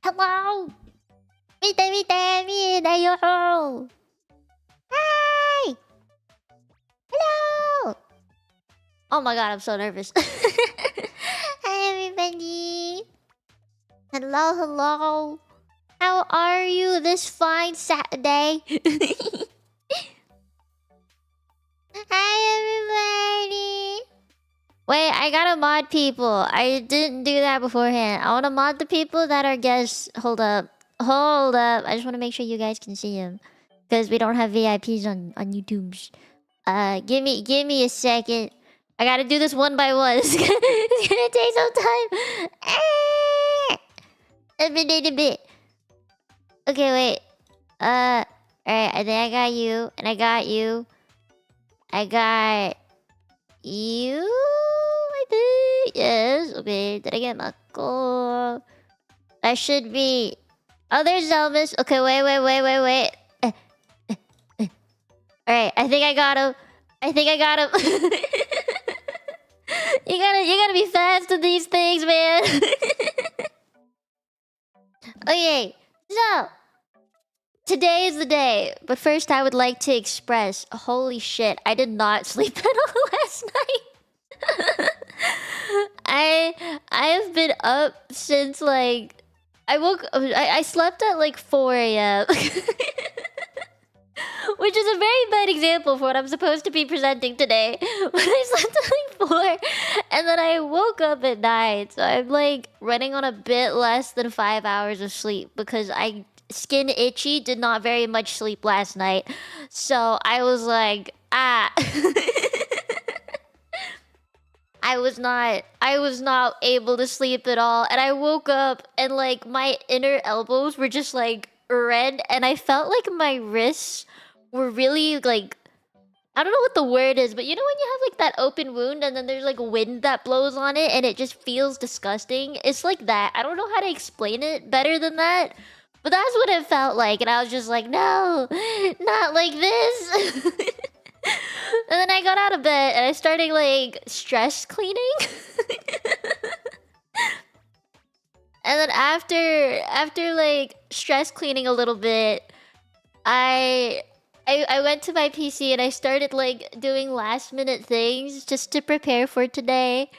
Hello! 見て見えだよ！はい！ Hello! Oh my god, I'm so nervous. Hi everybody. Hello, hello. How are you this fine Saturday? Hi everybody. Wait, I gotta mod people. I didn't do that beforehand. I wanna mod the people that are guests. Hold up. Hold up. I just wanna make sure you guys can see them. Because we don't have VIPs on YouTubes. Give me a second. I gotta do this one by one. It's gonna take some time. A bit. Okay, wait. Alright, I think I got you. And I got you. I got you, I think. Yes, okay. Did I get Mako? I should be... Oh, there's Zelmus. Okay, wait. Alright, I think I got him. You gotta be fast with these things, man. Okay, so today is the day. But first I would like to express, holy shit, I did not sleep at all last night. I have been up since like I slept at like 4 a.m. Which is a very bad example for what I'm supposed to be presenting today. But I slept at like 4, and then I woke up at 9. So I'm like running on a bit less than 5 hours of sleep because I skin itchy, did not very much sleep last night. So I was like, I was not able to sleep at all, and I woke up and like my inner elbows were just like red, and I felt like my wrists were really like, I don't know what the word is, but you know when you have like that open wound and then there's like wind that blows on it and it just feels disgusting? It's like that. I don't know how to explain it better than that, but that's what it felt like, and I was just like, no, not like this. And then I got out of bed and I started like stress cleaning. And then after like stress cleaning a little bit, I went to my PC and I started like doing last minute things just to prepare for today.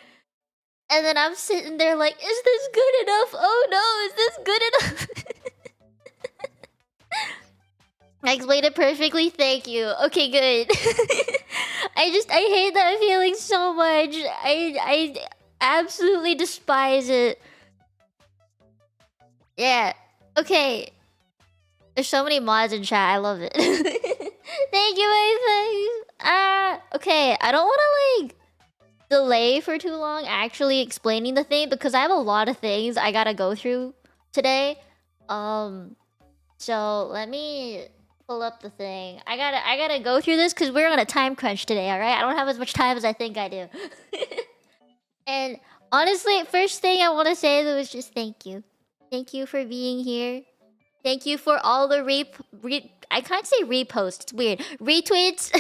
And then I'm sitting there like, is this good enough? Oh no, is this good enough? I explained it perfectly, thank you. Okay, good. I hate that feeling so much. I absolutely despise it. Yeah. Okay. There's so many mods in chat, I love it. Thank you, my face. Okay, I don't wanna like delay for too long actually explaining the thing because I have a lot of things I gotta go through today. So let me pull up the thing. I gotta go through this because we're on a time crunch today, alright? I don't have as much time as I think I do. And honestly, first thing I want to say though is just thank you. Thank you for being here. Thank you for all the I can't say reposts, it's weird. Retweets.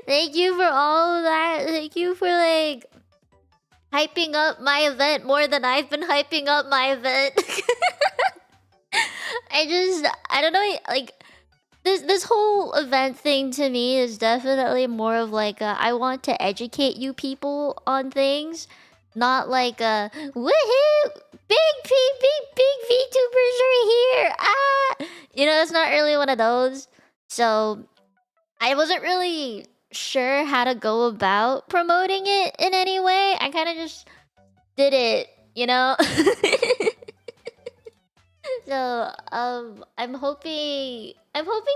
Thank you for all of that. Thank you for like hyping up my event more than I've been hyping up my event. I don't know, like this whole event thing to me is definitely more of like I want to educate you people on things, not like woohoo, big VTubers are here. You know, it's not really one of those. So I wasn't really sure how to go about promoting it in any way. I kind of just did it, you know. So I'm hoping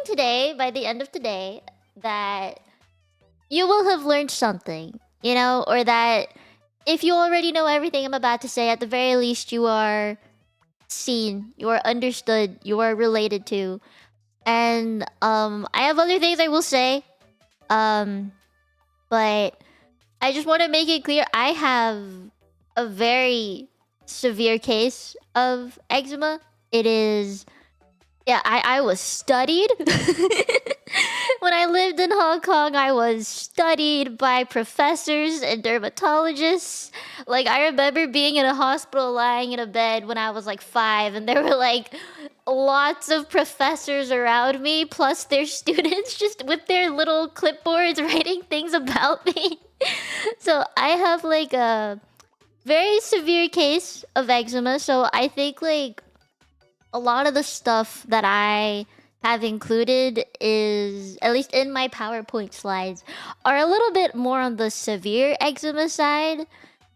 today, by the end of today, that you will have learned something, you know, or that if you already know everything I'm about to say, at the very least you are seen, you are understood, you are related to. And I have other things I will say, but I just want to make it clear I have a very severe case of eczema. It is... Yeah, I was studied. When I lived in Hong Kong, I was studied by professors and dermatologists. Like, I remember being in a hospital lying in a bed when I was like 5, and there were like lots of professors around me, plus their students just with their little clipboards writing things about me. So I have like a very severe case of eczema. So I think like a lot of the stuff that I have included is, at least in my PowerPoint slides, are a little bit more on the severe eczema side.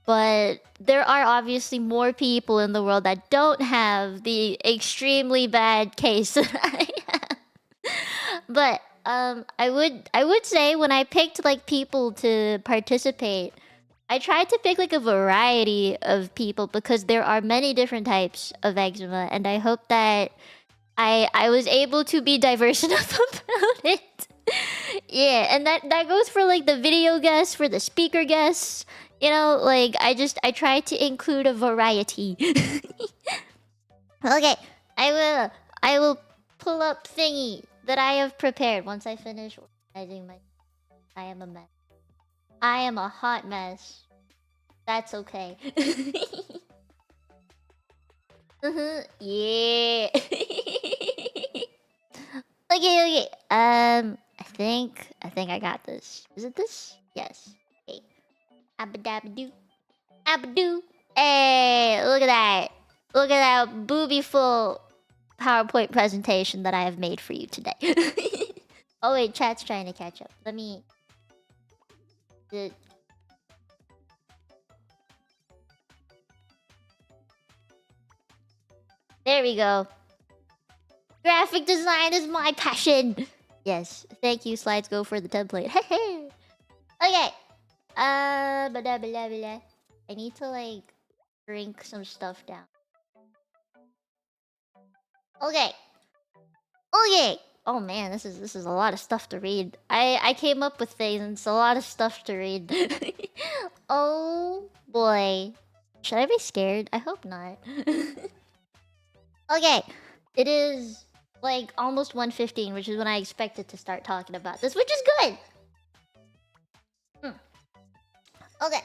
But there are obviously more people in the world that don't have the extremely bad case that I have. But I would say when I picked like people to participate, I tried to pick like a variety of people because there are many different types of eczema, and I hope that I was able to be diverse enough about it. Yeah, and that goes for like the video guests, for the speaker guests. You know, like I try to include a variety. Okay, I will pull up thingy that I have prepared once I finish organizing my. I am a mess. I am a hot mess. That's okay. Yeah. Okay. I think I got this. Is it this? Yes. Okay. Abadabadoo. Abadoo. Hey, look at that. Look at that booby-full PowerPoint presentation that I have made for you today. Oh wait, chat's trying to catch up. Let me... There we go. Graphic design is my passion. Yes, thank you, Slides Go, for the template. Okay. Blah, blah, blah, blah. I need to like drink some stuff down. Okay. Oh man, this is a lot of stuff to read. I came up with things, and it's a lot of stuff to read. Oh boy. Should I be scared? I hope not. Okay. It is like almost 1:15, which is when I expected to start talking about this, which is good. Okay.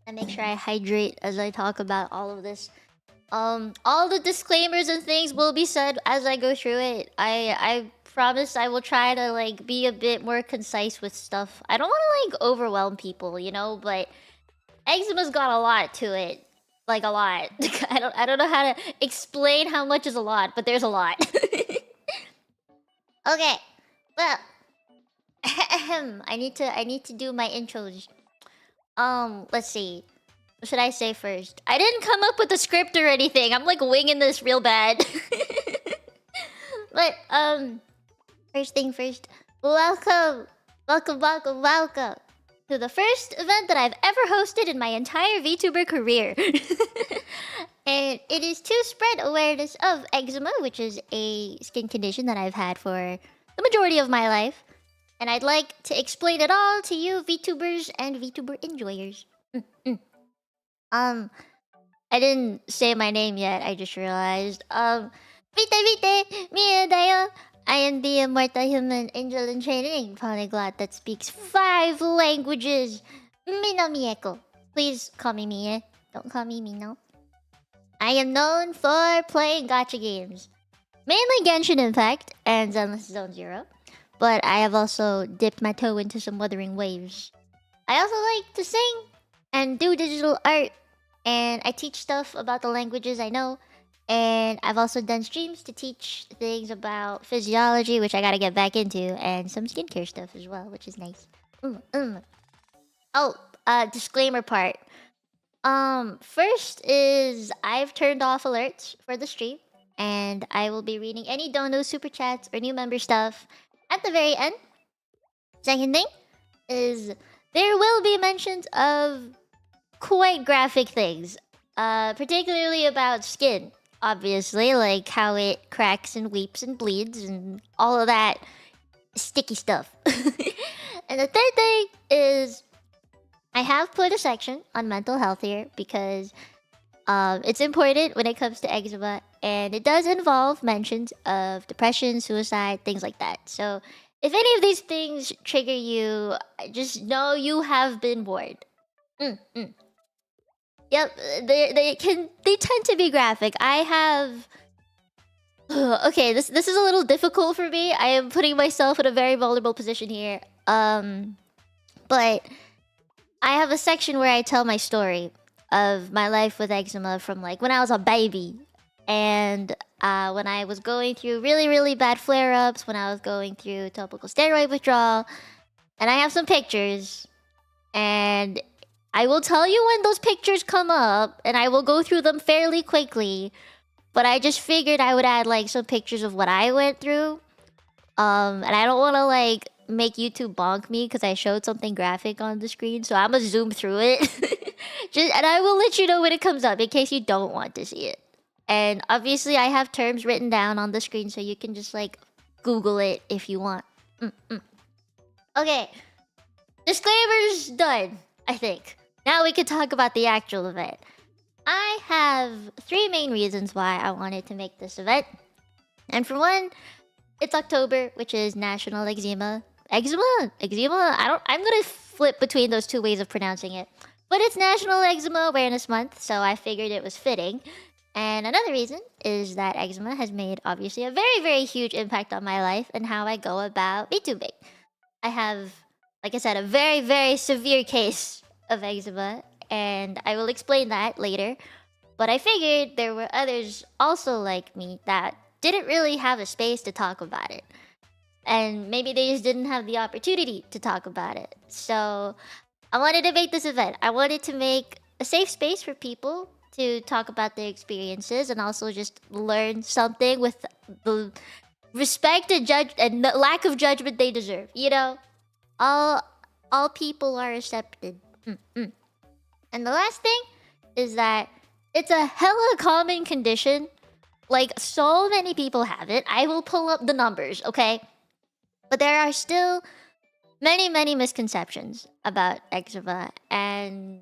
And make sure I hydrate as I talk about all of this. All the disclaimers and things will be said as I go through it. I promise I will try to like be a bit more concise with stuff. I don't want to like overwhelm people, you know, but eczema's got a lot to it. Like a lot. I don't know how to explain how much is a lot, but there's a lot. Okay. Well, I need to do my intros. Let's see. What should I say first? I didn't come up with a script or anything. I'm like winging this real bad. But first thing first. Welcome to the first event that I've ever hosted in my entire VTuber career. And it is to spread awareness of eczema, which is a skin condition that I've had for the majority of my life. And I'd like to explain it all to you VTubers and VTuber enjoyers. I didn't say my name yet, I just realized. Vite, Mia dayo. I am the immortal human angel in training polyglot that speaks 5 languages. Mino Mieko. Please call me Mia. Don't call me Mino. I am known for playing gacha games. Mainly Genshin Impact and Zenless Zone Zero. But I have also dipped my toe into some Wuthering Waves. I also like to sing and do digital art. And I teach stuff about the languages I know. And I've also done streams to teach things about physiology, which I gotta get back into, and some skincare stuff as well, which is nice. Oh, disclaimer part. First is I've turned off alerts for the stream, and I will be reading any donos, super chats, or new member stuff at the very end. Second thing is there will be mentions of quite graphic things, particularly about skin. Obviously, like how it cracks and weeps and bleeds and all of that sticky stuff. And the third thing is I have put a section on mental health here because it's important when it comes to eczema, and it does involve mentions of depression, suicide, things like that. So if any of these things trigger you, just know you have been warned. Yep, they tend to be graphic. I have... Okay, this is a little difficult for me. I am putting myself in a very vulnerable position here. But I have a section where I tell my story of my life with eczema from like when I was a baby, and when I was going through really, really bad flare-ups, when I was going through topical steroid withdrawal, and I have some pictures, and I will tell you when those pictures come up, and I will go through them fairly quickly. But I just figured I would add like some pictures of what I went through. And I don't want to like make YouTube bonk me because I showed something graphic on the screen, so I'm gonna zoom through it. And I will let you know when it comes up in case you don't want to see it. And obviously, I have terms written down on the screen, so you can just like Google it if you want. Okay, disclaimers done. I think now we can talk about the actual event. I have 3 main reasons why I wanted to make this event. And for one, it's October, which is National Eczema. Eczema? I'm gonna flip between those 2 ways of pronouncing it. But it's National Eczema Awareness Month, so I figured it was fitting. And another reason is that eczema has made, obviously, a very, very huge impact on my life and how I go about VTubing. I have, like I said, a very, very severe case of eczema, and I will explain that later. But I figured there were others also like me that didn't really have a space to talk about it. And maybe they just didn't have the opportunity to talk about it. So I wanted to make this event. I wanted to make a safe space for people to talk about their experiences and also just learn something with the respect and the lack of judgment they deserve. You know, all people are accepted. And the last thing is that it's a hella common condition. Like, so many people have it. I will pull up the numbers, okay? But there are still many, many misconceptions about eczema, and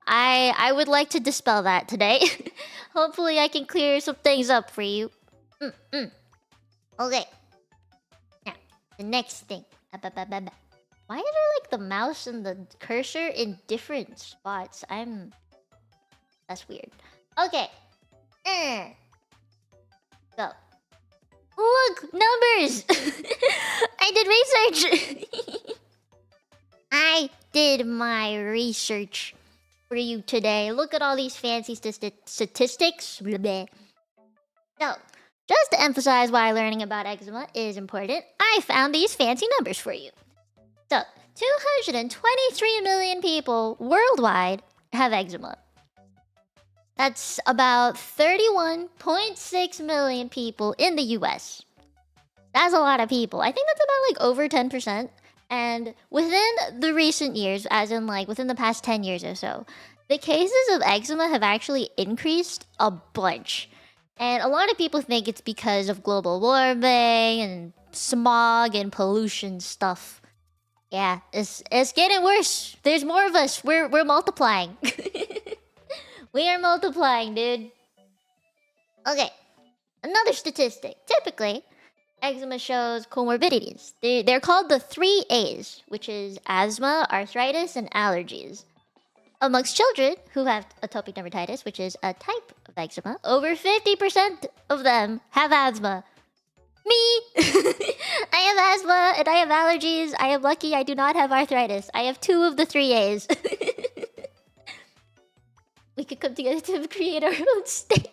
I would like to dispel that today. Hopefully I can clear some things up for you. Okay. Now, the next thing. Why are there like the mouse and the cursor in different spots? That's weird. Okay. Go. Look! Numbers! I did research! I did my research for you today. Look at all these fancy statistics. Blah, blah. So, just to emphasize why learning about eczema is important, I found these fancy numbers for you. So, 223 million people worldwide have eczema. That's about 31.6 million people in the US. That's a lot of people. I think that's about like over 10%. And within the recent years, as in like within the past 10 years or so, the cases of eczema have actually increased a bunch. And a lot of people think it's because of global warming and smog and pollution stuff. Yeah, it's getting worse. There's more of us. We're multiplying. We are multiplying, dude. Okay, another statistic. Typically, eczema shows comorbidities. They're called the 3 A's, which is asthma, arthritis, and allergies. Amongst children who have atopic dermatitis, which is a type of eczema, over 50% of them have asthma. Me! I have asthma and I have allergies. I am lucky I do not have arthritis. I have 2 of the 3 A's. We could come together to create our own state.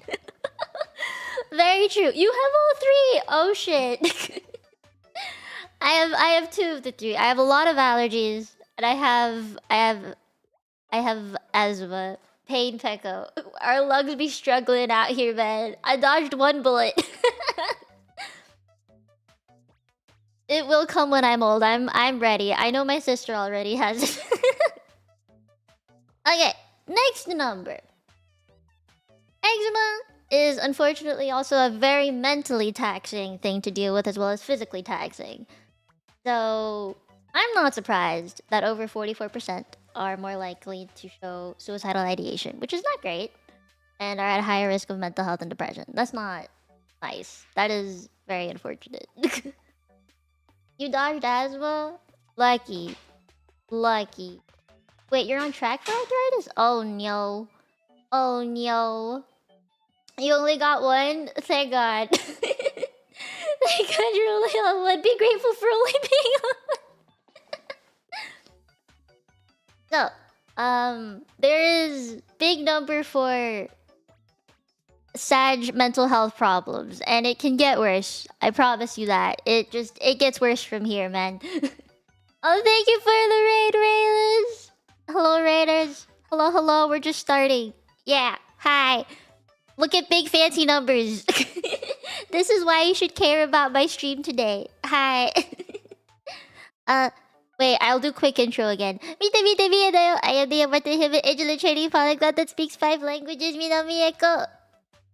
Very true. You have all 3. Oh shit. I have 2 of the 3. I have a lot of allergies, and I have asthma. Pain Pecco. Our lungs be struggling out here, man. I dodged 1 bullet. It will come when I'm old. I'm ready. I know my sister already has it. Okay, next number. Eczema is unfortunately also a very mentally taxing thing to deal with, as well as physically taxing. So I'm not surprised that over 44% are more likely to show suicidal ideation, which is not great, and are at higher risk of mental health and depression. That's not nice. That is very unfortunate. You dodged asthma? Lucky. Lucky. Wait, you're on track for arthritis? Oh no. Oh no. You only got 1? Thank God. Thank God you're only on 1. Be grateful for only being on 1. So, There is big number for sad mental health problems, and it can get worse. I promise you that. It gets worse from here, man. Oh, thank you for the raid, Raylers. Hello, Raiders. Hello, hello. We're just starting. Yeah. Hi. Look at big fancy numbers. This is why you should care about my stream today. Hi. Wait, I'll do quick intro again. Mita mita Mieko. I am the Hypervigilance Angela training polyglot that speaks 5 languages. Mino Mieko.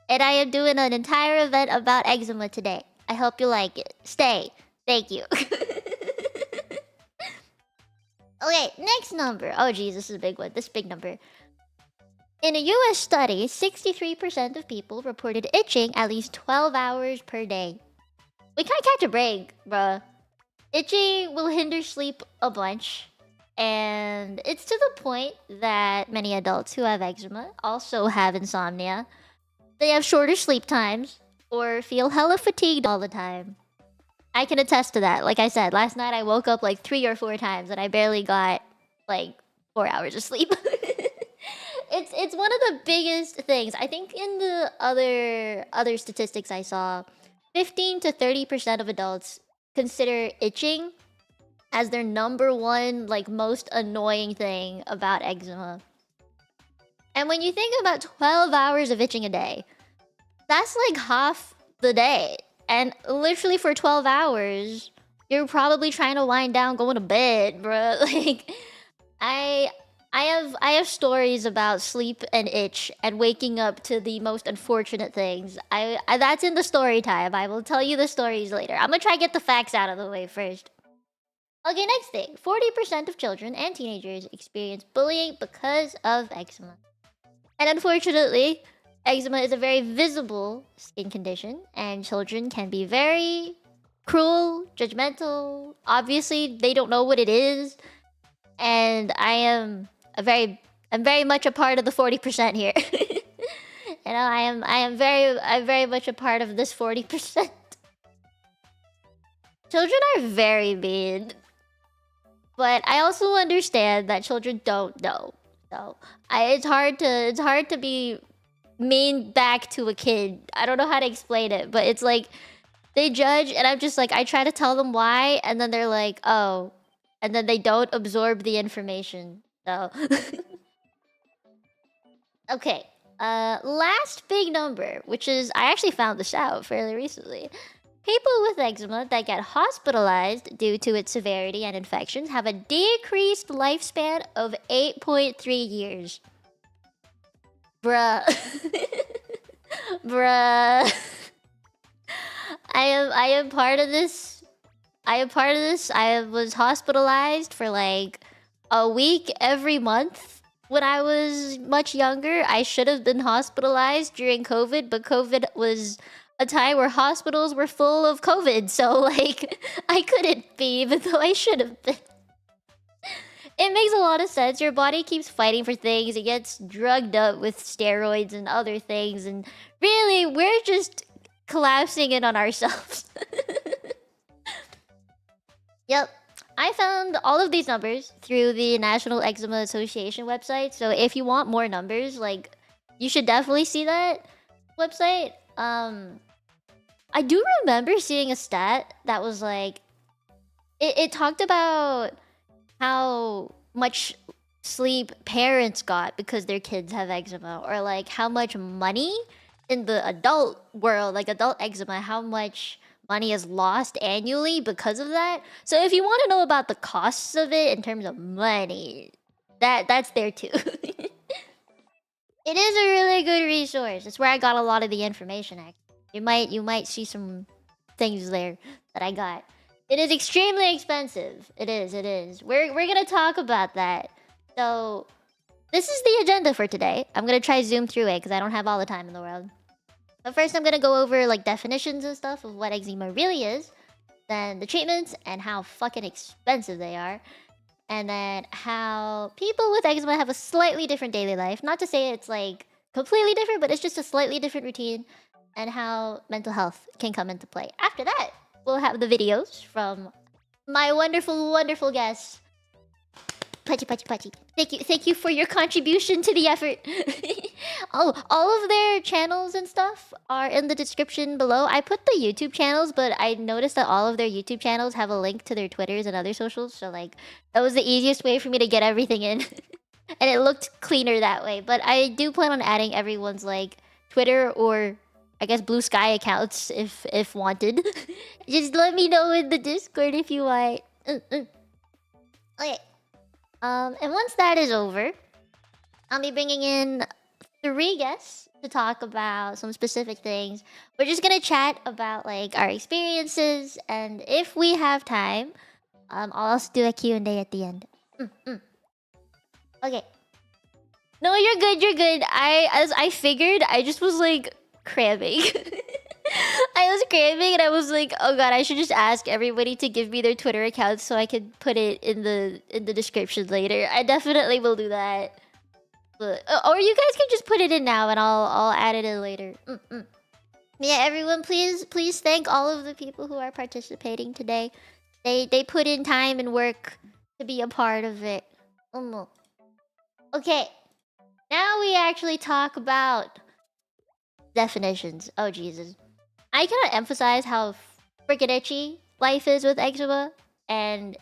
And I am doing an entire event about eczema today. I hope you like it. Stay. Thank you. Okay, next number. Oh geez, this is a big one. This big number. In a US study, 63% of people reported itching at least 12 hours per day. We can't catch a break, bruh. Itching will hinder sleep a bunch. And it's to the point that many adults who have eczema also have insomnia. They have shorter sleep times or feel hella fatigued all the time. I can attest to that. Like I said, last night I woke up like 3 or 4 times and I barely got like 4 hours of sleep. It's one of the biggest things. I think in the other statistics I saw, 15 to 30% of adults consider itching as their number one like most annoying thing about eczema. And when you think about 12 hours of itching a day, that's like half the day. And literally for 12 hours, you're probably trying to wind down, going to bed, bro. Like, I have stories about sleep and itch and waking up to the most unfortunate things. I that's in the story time. I will tell you the stories later. I'm gonna try to get the facts out of the way first. Okay, next thing. 40% of children and teenagers experience bullying because of eczema. And unfortunately, eczema is a very visible skin condition, and children can be very cruel, judgmental. Obviously, they don't know what it is, and I'm very much a part of the 40% here. You know, I'm very much a part of this 40%. Children are very mean, but I also understand that children don't know. So it's hard to be mean back to a kid. I don't know how to explain it, but it's like they judge and I'm just like, I try to tell them why, and then they're like, oh, and then they don't absorb the information. So okay, last big number, which is, I actually found this out fairly recently. People with eczema that get hospitalized due to its severity and infections have a decreased lifespan of 8.3 years. Bruh. Bruh. I am part of this. I was hospitalized for like a week every month when I was much younger. I should have been hospitalized during COVID, but COVID was a time where hospitals were full of COVID, so like I couldn't be, even though I should have been. It makes a lot of sense. Your body keeps fighting for things. It gets drugged up with steroids and other things. And really, we're just collapsing in on ourselves. Yep. I found all of these numbers through the National Eczema Association website. So if you want more numbers, like, you should definitely see that website. I do remember seeing a stat that was like... It talked about how much sleep parents got because their kids have eczema, or like how much money in the adult world, like adult eczema, how much money is lost annually because of that. So if you want to know about the costs of it in terms of money, that's there too. It is a really good resource. It's where I got a lot of the information. Actually, you might see some things there that I got. It is extremely expensive. It is. We're gonna talk about that. So, this is the agenda for today. I'm gonna try zoom through it because I don't have all the time in the world. But first I'm gonna go over like definitions and stuff of what eczema really is. Then the treatments and how fucking expensive they are. And then how people with eczema have a slightly different daily life. Not to say it's like completely different, but it's just a slightly different routine. And how mental health can come into play. After that, we'll have the videos from my wonderful, wonderful guests. Pachi. Thank you for your contribution to the effort. Oh, all of their channels and stuff are in the description below. I put the YouTube channels, but I noticed that all of their YouTube channels have a link to their Twitters and other socials. So like, that was the easiest way for me to get everything in, and it looked cleaner that way. But I do plan on adding everyone's like Twitter or I guess Blue Sky accounts if wanted. Just let me know in the Discord if you want. Okay. And once that is over, I'll be bringing in 3 guests to talk about some specific things. We're just gonna chat about like our experiences, and if we have time, I'll also do a Q&A at the end. Okay. No, you're good. As I figured, I just was like cramming. I was cramming and I was like, oh god, I should just ask everybody to give me their Twitter accounts so I could put it in the description later. I definitely will do that. But, or you guys can just put it in now and I'll add it in later. Yeah, everyone, please thank all of the people who are participating today. They put in time and work to be a part of it. Okay. Now we actually talk about definitions. Oh Jesus. I cannot emphasize how freaking itchy life is with eczema, and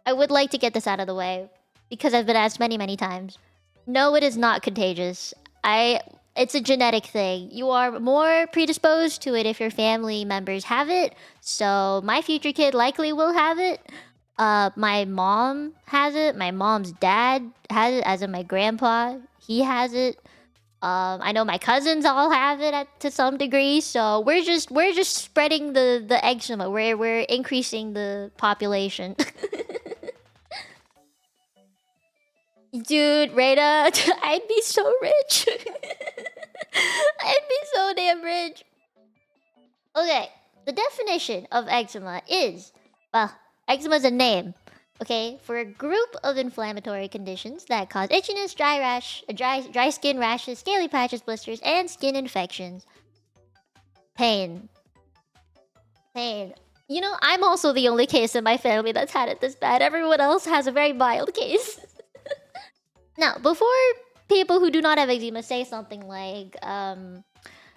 I would like to get this out of the way because I've been asked many times. No, it is not contagious. It's a genetic thing. You are more predisposed to it if your family members have it. So my future kid likely will have it. My mom has it. My mom's dad has it, as in my grandpa. He has it. I know my cousins all have it to some degree, so we're just spreading the eczema. We're increasing the population. Dude, Rada, I'd be so rich. I'd be so damn rich. Okay, the definition of eczema is, well, eczema is a name. Okay, for a group of inflammatory conditions that cause itchiness, dry skin rashes, scaly patches, blisters, and skin infections. Pain. You know, I'm also the only case in my family that's had it this bad. Everyone else has a very mild case. Now, before people who do not have eczema say something like,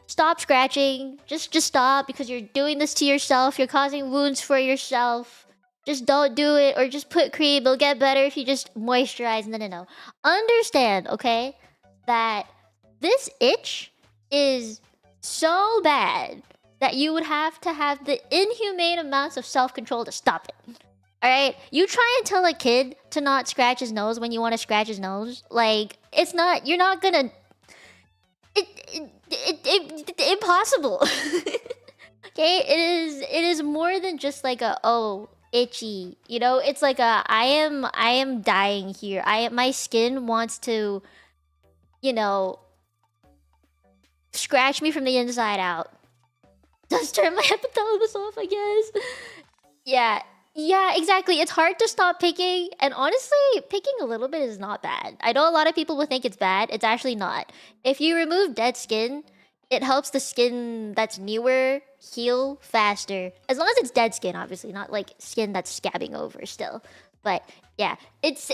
stop scratching, just stop because you're doing this to yourself, you're causing wounds for yourself. Just don't do it, or just put cream. It'll get better if you just moisturize. No. Understand, okay, that this itch is so bad that you would have to have the inhumane amounts of self-control to stop it. Alright? You try and tell a kid to not scratch his nose when you want to scratch his nose. Like, it's not... You're not gonna... Impossible. Okay? It is more than just like a... Oh... itchy, you know, it's like a I am dying here. My skin wants to, you know, scratch me from the inside out. Just turn my hypothalamus off, I guess. Yeah, exactly. It's hard to stop picking, and honestly, picking a little bit is not bad. I know a lot of people would think it's bad. It's actually not. If you remove dead skin, it helps the skin that's newer heal faster. As long as it's dead skin, obviously. Not like skin that's scabbing over still. But yeah, it's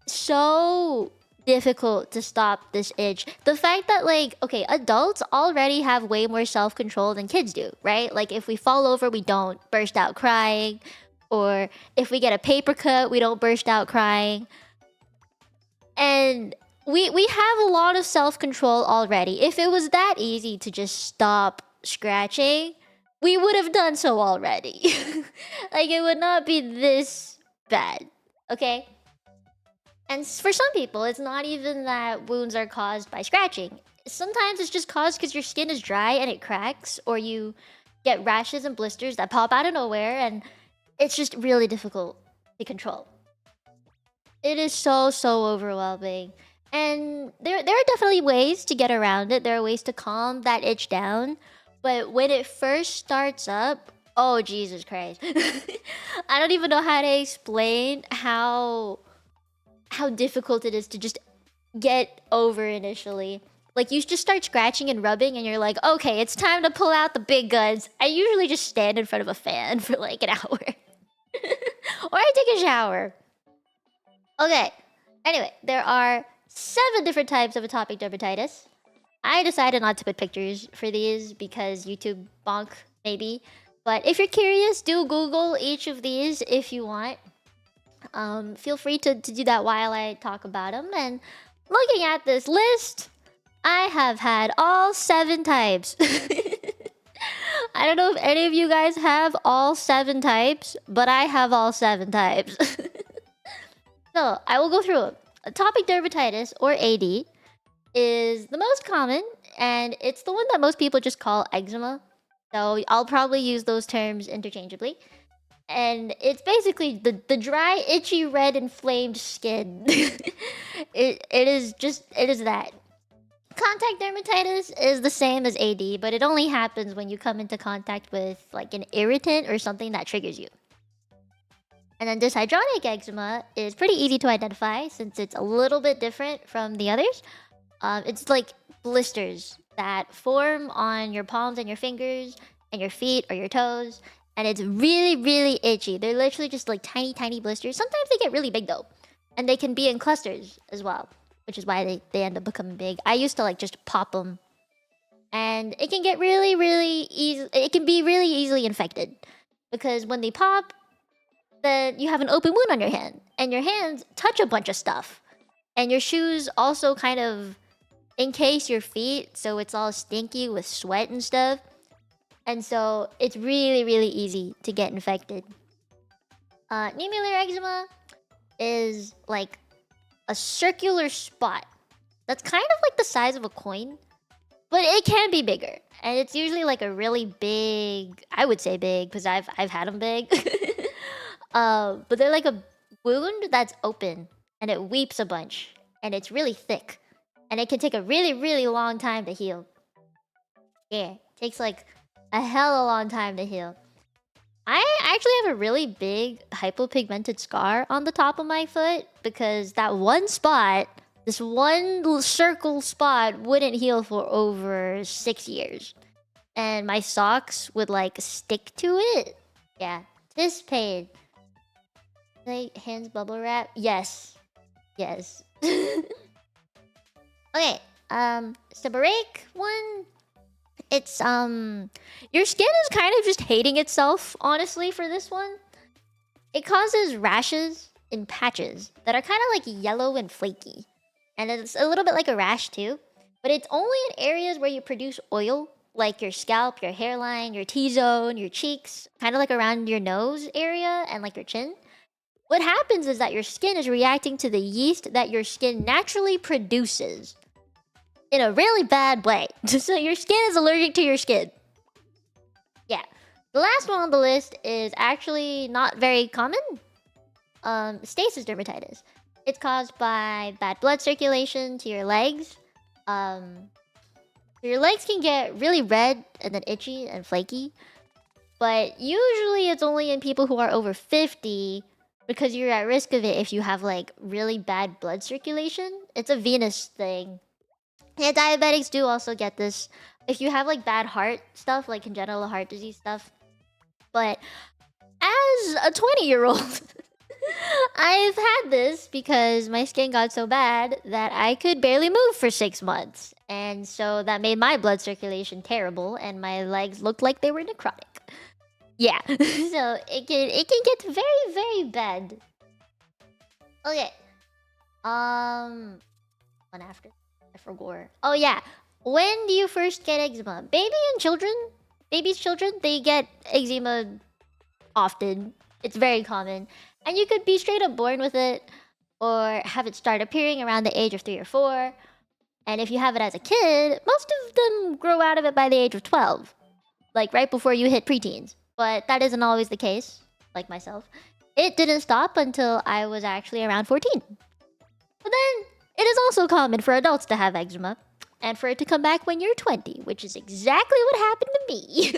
so difficult to stop this itch. The fact that like, okay, adults already have way more self-control than kids do, right? Like if we fall over, we don't burst out crying. Or if we get a paper cut, we don't burst out crying. And... We have a lot of self-control already. If it was that easy to just stop scratching, we would have done so already. Like, it would not be this bad, okay? And for some people, it's not even that wounds are caused by scratching. Sometimes it's just caused because your skin is dry and it cracks, or you get rashes and blisters that pop out of nowhere, and it's just really difficult to control. It is so overwhelming. And there are definitely ways to get around it. There are ways to calm that itch down. But when it first starts up, oh, Jesus Christ. I don't even know how to explain how difficult it is to just get over initially. Like, you just start scratching and rubbing and you're like, okay, it's time to pull out the big guns. I usually just stand in front of a fan for like an hour. Or I take a shower. Okay. Anyway, there are 7 different types of atopic dermatitis. I decided not to put pictures for these because YouTube bonk, maybe. But if you're curious, do Google each of these if you want. Feel free to do that while I talk about them. And looking at this list, I have had all 7 types. I don't know if any of you guys have all 7 types, but I have all 7 types. So, I will go through them. Atopic dermatitis, or AD, is the most common, and it's the one that most people just call eczema. So, I'll probably use those terms interchangeably. And it's basically the dry, itchy, red, inflamed skin. it is that. Contact dermatitis is the same as AD, but it only happens when you come into contact with like an irritant or something that triggers you. And then dyshydronic eczema is pretty easy to identify since it's a little bit different from the others. It's like blisters that form on your palms and your fingers and your feet or your toes. And it's really, really itchy. They're literally just like tiny, tiny blisters. Sometimes they get really big though. And they can be in clusters as well, which is why they end up becoming big. I used to like just pop them. And it can get really, really easy. It can be really easily infected. Because when they pop, then you have an open wound on your hand. And your hands touch a bunch of stuff. And your shoes also kind of encase your feet. So it's all stinky with sweat and stuff. And so it's really, really easy to get infected. Nebular eczema is like a circular spot that's kind of like the size of a coin, but it can be bigger. And it's usually like a really big, I would say big, because I've had them big. But they're like a wound that's open and it weeps a bunch and it's really thick. And it can take a really, really long time to heal. Yeah, it takes like a hell of a long time to heal. I actually have a really big hypopigmented scar on the top of my foot because that one spot, this one little circle spot, wouldn't heal for over 6 years. And my socks would like stick to it. Yeah, this pain. Like hands bubble wrap? Yes. Yes. Okay, seborrheic one. It's your skin is kind of just hating itself, honestly, for this one. It causes rashes in patches that are kind of like yellow and flaky. And it's a little bit like a rash too. But it's only in areas where you produce oil, like your scalp, your hairline, your T-zone, your cheeks, kind of like around your nose area and like your chin. What happens is that your skin is reacting to the yeast that your skin naturally produces in a really bad way. So your skin is allergic to your skin. Yeah. The last one on the list is actually not very common. Stasis dermatitis. It's caused by bad blood circulation to your legs. Your legs can get really red and then itchy and flaky. But usually it's only in people who are over 50 because you're at risk of it if you have like really bad blood circulation. It's a venous thing. Yeah, diabetics do also get this if you have like bad heart stuff, like congenital heart disease stuff. But as a 20-year-old, I've had this because my skin got so bad that I could barely move for 6 months. And so that made my blood circulation terrible and my legs looked like they were necrotic. Yeah, so it can get very, very bad. Okay. One after. I forgot. Oh yeah. When do you first get eczema? Baby's children, they get eczema often. It's very common. And you could be straight up born with it or have it start appearing around the age of 3 or 4. And if you have it as a kid, most of them grow out of it by the age of 12. Like right before you hit preteens. But that isn't always the case, like myself. It didn't stop until I was actually around 14. But then, it is also common for adults to have eczema. And for it to come back when you're 20, which is exactly what happened to me.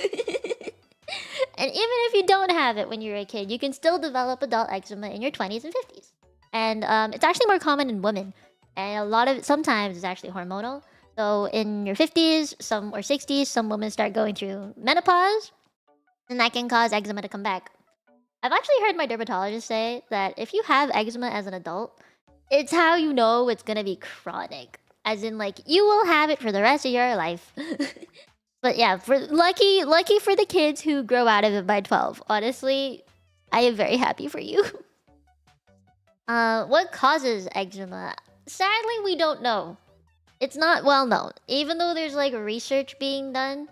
And even if you don't have it when you're a kid, you can still develop adult eczema in your 20s and 50s. And it's actually more common in women. And a lot of it sometimes is actually hormonal. So in your 50s, or 60s, some women start going through menopause. And that can cause eczema to come back. I've actually heard my dermatologist say that if you have eczema as an adult, It's how you know it's gonna be chronic. As in, like, you will have it for the rest of your life. But yeah, for lucky for the kids who grow out of it by 12. Honestly, I am very happy for you. What causes eczema? Sadly, we don't know. It's not well known. Even though there's like research being done,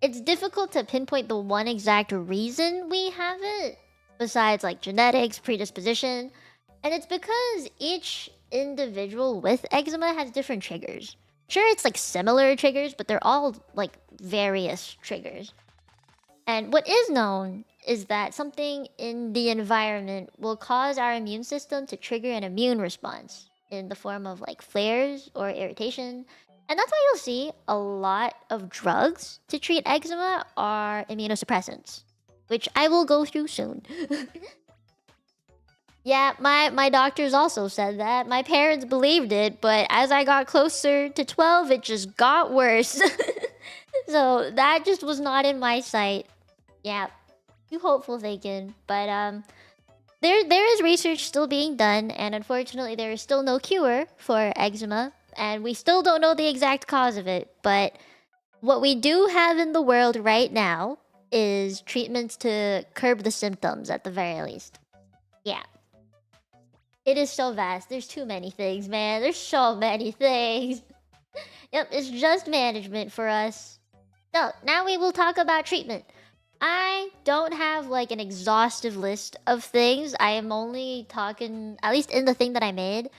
it's difficult to pinpoint the one exact reason we have it, besides like genetics, predisposition. And it's because each individual with eczema has different triggers. Sure, it's like similar triggers, but they're all like various triggers. And what is known is that something in the environment will cause our immune system to trigger an immune response in the form of like flares or irritation. And that's why you'll see a lot of drugs to treat eczema are immunosuppressants, which I will go through soon. Yeah, my doctors also said that. My parents believed it, but as I got closer to 12, it just got worse. So that just was not in my sight. Yeah, too hopeful thinking. But there is research still being done, and unfortunately there is still no cure for eczema, and we still don't know the exact cause of it. But what we do have in the world right now is treatments to curb the symptoms at the very least. Yeah. It is so vast. There's too many things, man. There's so many things. Yep, it's just management for us. So, now we will talk about treatment. I don't have like an exhaustive list of things. I am only talking, at least in the thing that I made.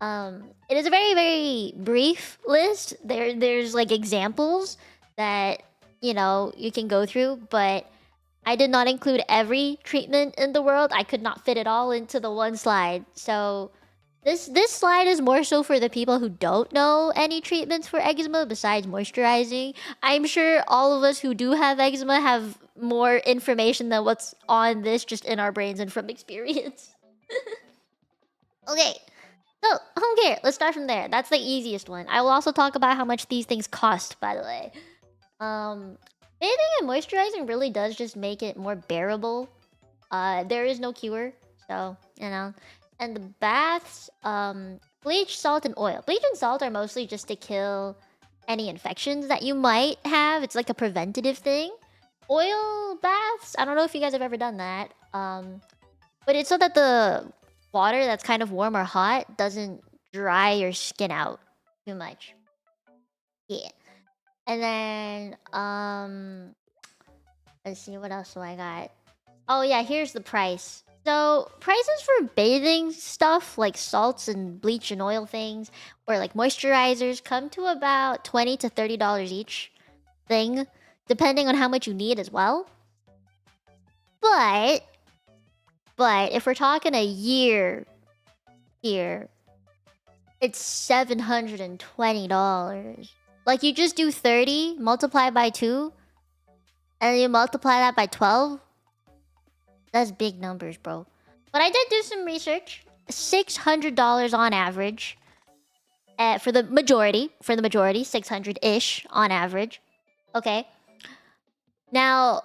It is a very, very brief list. There's like examples that, you know, you can go through, but I did not include every treatment in the world. I could not fit it all into the one slide. So this slide is more so for the people who don't know any treatments for eczema besides moisturizing. I'm sure all of us who do have eczema have more information than what's on this just in our brains and from experience. Okay. So, home care. Let's start from there. That's the easiest one. I will also talk about how much these things cost, by the way. Bathing and moisturizing really does just make it more bearable. There is no cure, so, you know. And the baths, bleach, salt, and oil. Bleach and salt are mostly just to kill any infections that you might have. It's like a preventative thing. Oil baths, I don't know if you guys have ever done that. But it's so that the water that's kind of warm or hot doesn't dry your skin out too much. Yeah. And then, let's see, what else do I got? Oh yeah, here's the price. So, prices for bathing stuff, like salts and bleach and oil things, or like moisturizers, come to about $20 to $30 each thing, depending on how much you need as well. But, if we're talking a year here, it's $720. Like, you just do 30, multiply by 2, and you multiply that by 12. That's big numbers, bro. But I did do some research. $600 on average. For the majority, 600-ish on average. Okay. Now,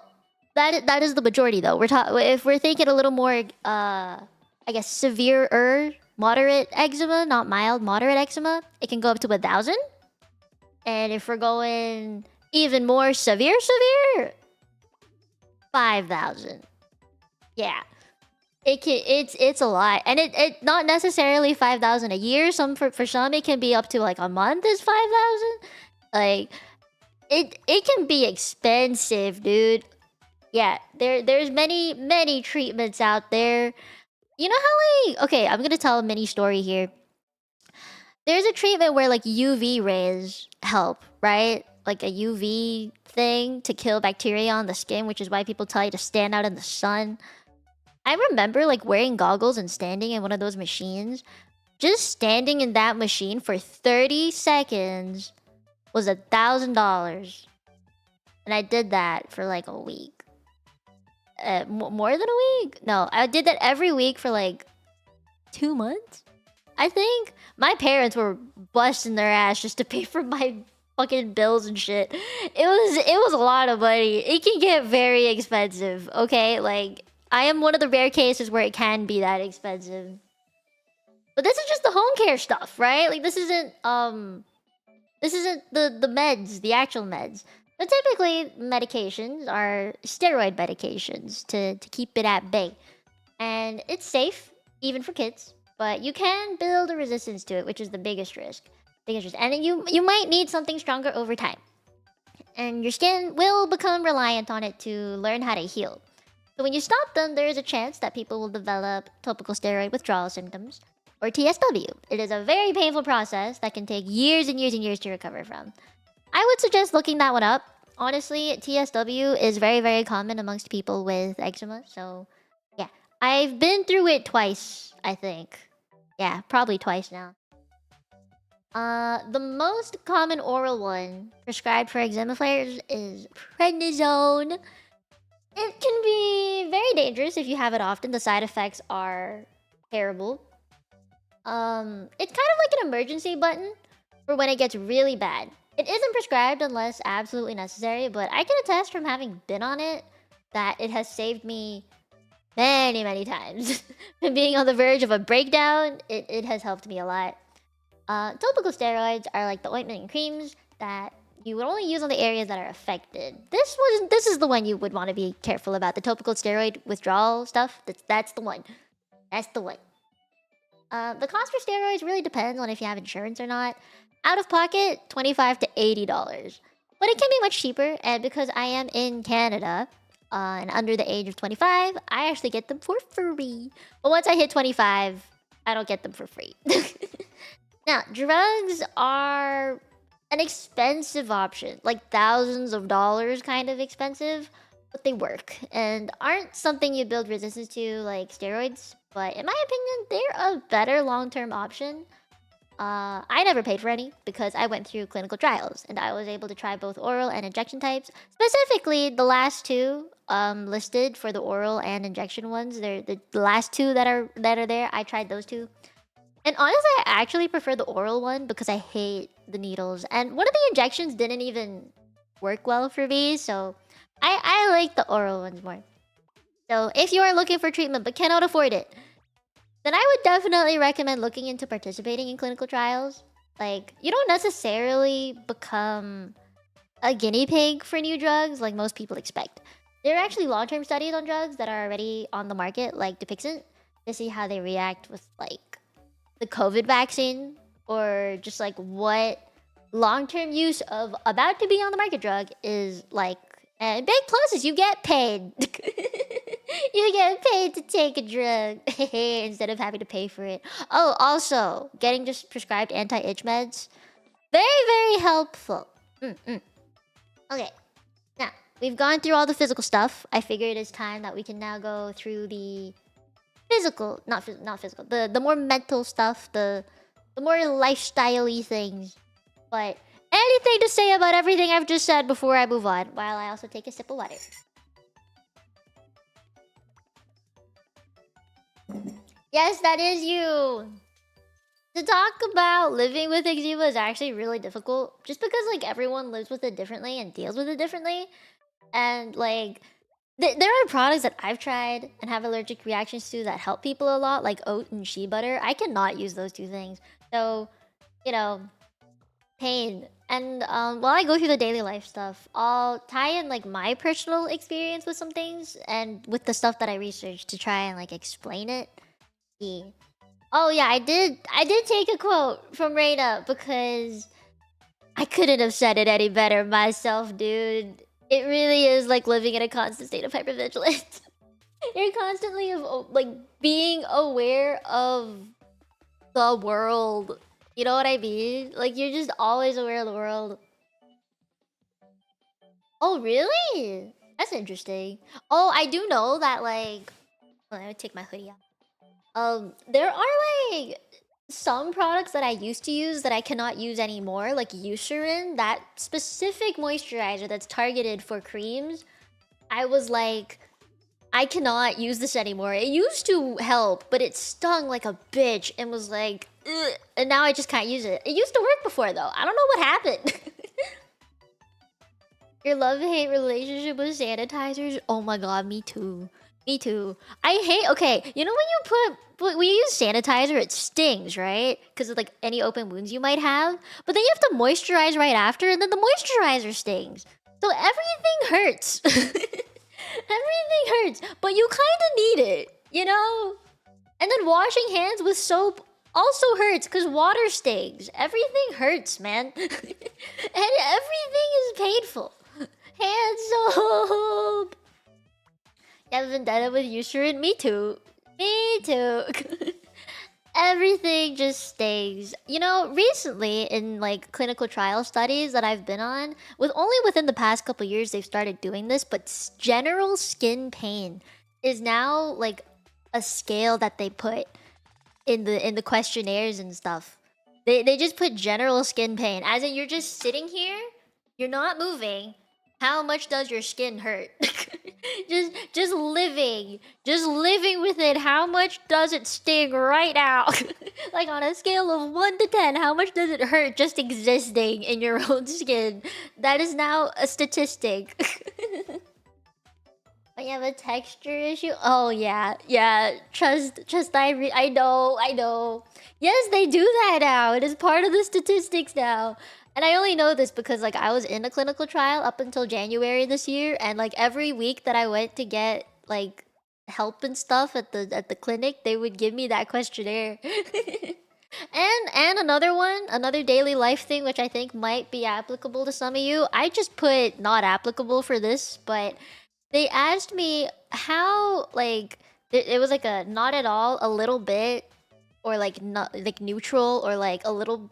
that is the majority, though. If we're thinking a little more, I guess, severe, moderate eczema, not mild, moderate eczema, it can go up to 1,000. And if we're going even more severe, 5,000. Yeah. It's a lot. And it not necessarily 5,000 a year. For some it can be up to like a month is 5,000. Like it can be expensive, dude. Yeah, there's many treatments out there. You know how like, okay, I'm gonna tell a mini story here. There's a treatment where like UV rays help, right? Like a UV thing to kill bacteria on the skin, which is why people tell you to stand out in the sun. I remember like wearing goggles and standing in one of those machines. Just standing in that machine for 30 seconds was $1,000. And I did that for like a week. More than a week? No, I did that every week for like 2 months. I think my parents were busting their ass just to pay for my fucking bills and shit. It was a lot of money. It can get very expensive, okay? Like, I am one of the rare cases where it can be that expensive. But this is just the home care stuff, right? Like this isn't the meds, the actual meds. So typically medications are steroid medications to keep it at bay. And it's safe, even for kids, but you can build a resistance to it, which is the biggest risk. And you might need something stronger over time. And your skin will become reliant on it to learn how to heal. So when you stop them, there is a chance that people will develop topical steroid withdrawal symptoms, or TSW. It is a very painful process that can take years and years and years to recover from. I would suggest looking that one up. Honestly, TSW is very, very common amongst people with eczema, so yeah. I've been through it twice, I think. Yeah, probably twice now. The most common oral one prescribed for eczema flares is prednisone. It can be very dangerous if you have it often. The side effects are terrible. It's kind of like an emergency button for when it gets really bad. It isn't prescribed unless absolutely necessary, but I can attest from having been on it that it has saved me many, many times. From being on the verge of a breakdown, it has helped me a lot. Topical steroids are like the ointment and creams that you would only use on the areas that are affected. This is the one you would want to be careful about. The topical steroid withdrawal stuff. That's the one. That's the one. The cost for steroids really depends on if you have insurance or not. Out of pocket, $25 to $80. But it can be much cheaper, and because I am in Canada and under the age of 25, I actually get them for free. But once I hit 25, I don't get them for free. Now, drugs are an expensive option, like thousands of dollars kind of expensive, but they work and aren't something you build resistance to like steroids. But in my opinion, they're a better long-term option. I never paid for any because I went through clinical trials and I was able to try both oral and injection types. Specifically, the last two listed for the oral and injection ones. They're the last two that are there. I tried those two. And honestly, I actually prefer the oral one because I hate the needles. And one of the injections didn't even work well for me, so I like the oral ones more. So if you are looking for treatment but cannot afford it, then I would definitely recommend looking into participating in clinical trials. Like, you don't necessarily become a guinea pig for new drugs like most people expect. There are actually long-term studies on drugs that are already on the market, like Dupixent, to see how they react with, like, the COVID vaccine, or just like what long-term use of about to be on the market drug is like. And big plus is you get paid. You get paid to take a drug instead of having to pay for it. Oh, also getting just prescribed anti-itch meds, very, very helpful. Okay, now we've gone through all the physical stuff. I figure it is time that we can now go through the physical, not physical, the more mental stuff, the more lifestyle-y things. But anything to say about everything I've just said before I move on, while I also take a sip of water. Yes, that is you. To talk about living with eczema is actually really difficult, just because like everyone lives with it differently and deals with it differently. And like there are products that I've tried and have allergic reactions to that help people a lot, like oat and shea butter. I cannot use those two things. So, you know, pain. And while I go through the daily life stuff, I'll tie in like my personal experience with some things and with the stuff that I researched to try and like explain it. Yeah. Oh yeah, I did take a quote from Reina because I couldn't have said it any better myself, dude. It really is like living in a constant state of hypervigilance. You're constantly like being aware of the world. You know what I mean? Like you're just always aware of the world. Oh really? That's interesting. Oh, I do know that like. Let me take my hoodie off. There are like some products that I used to use that I cannot use anymore, like Eucerin, that specific moisturizer that's targeted for creams. I was like, I cannot use this anymore. It used to help, but it stung like a bitch and was like, ugh, and now I just can't use it. It used to work before though. I don't know what happened. Your love-hate relationship with sanitizers? Oh my god, me too. Me too. I hate. Okay, you know when you we use sanitizer, it stings, right? Because of like any open wounds you might have. But then you have to moisturize right after, and then the moisturizer stings. So everything hurts. Everything hurts, but you kind of need it, you know. And then washing hands with soap also hurts because water stings. Everything hurts, man. And everything is painful. Hand soap. You haven't done it with Eucerin? Me too. Me too. Everything just stings. You know, recently in like clinical trial studies that I've been on, with only within the past couple years they've started doing this, but general skin pain is now like a scale that they put in the questionnaires and stuff. They just put general skin pain, as in you're just sitting here, you're not moving. How much does your skin hurt? just living with it. How much does it sting right now? Like on a scale of 1 to 10, how much does it hurt just existing in your own skin? That is now a statistic. But you have a texture issue? Oh yeah, yeah. Trust. I know. Yes, they do that now. It is part of the statistics now. And I only know this because like I was in a clinical trial up until January this year, and like every week that I went to get like help and stuff at the clinic, they would give me that questionnaire. And another one, another daily life thing which I think might be applicable to some of you. I just put not applicable for this, but they asked me how like it was like a not at all, a little bit, or like not like neutral, or like a little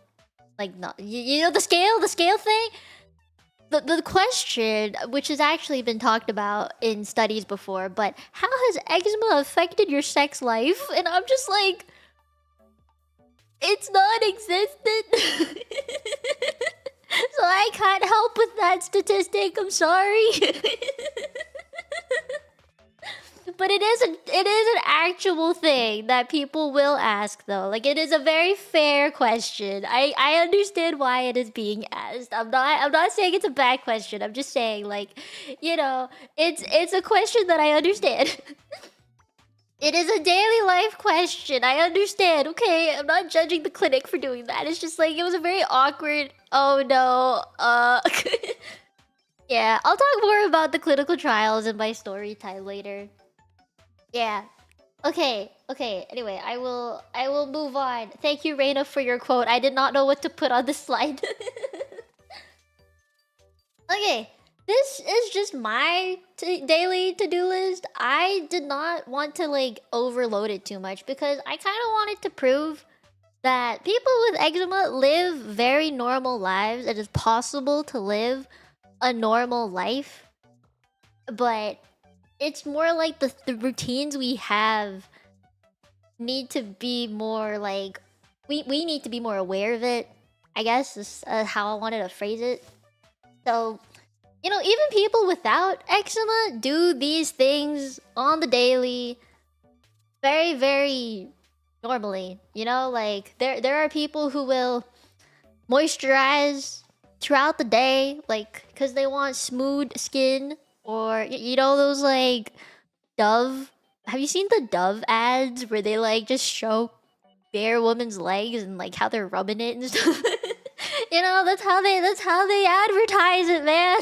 like not you know the scale thing. The question, which has actually been talked about in studies before, but how has eczema affected your sex life? And I'm just like, it's non-existent. So I can't help with that statistic. I'm sorry. But it is an actual thing that people will ask though. Like it is a very fair question. I understand why it is being asked. I'm not saying it's a bad question. I'm just saying like, you know, it's a question that I understand. It is a daily life question. I understand. Okay, I'm not judging the clinic for doing that. It's just like it was a very awkward. Oh no. Yeah, I'll talk more about the clinical trials in my story time later. Yeah. Okay. Anyway, I will move on. Thank you, Reina, for your quote. I did not know what to put on the slide. Okay. This is just my daily to-do list. I did not want to like overload it too much because I kind of wanted to prove that people with eczema live very normal lives. It is possible to live a normal life, but it's more like the routines we have need to be more like we need to be more aware of it, I guess is how I wanted to phrase it. So, you know, even people without eczema do these things on the daily very, very normally. You know, like there are people who will moisturize throughout the day, like because they want smooth skin. Or you know those like Dove? Have you seen the Dove ads where they like just show bare woman's legs and like how they're rubbing it and stuff? You know, that's how they advertise it, man.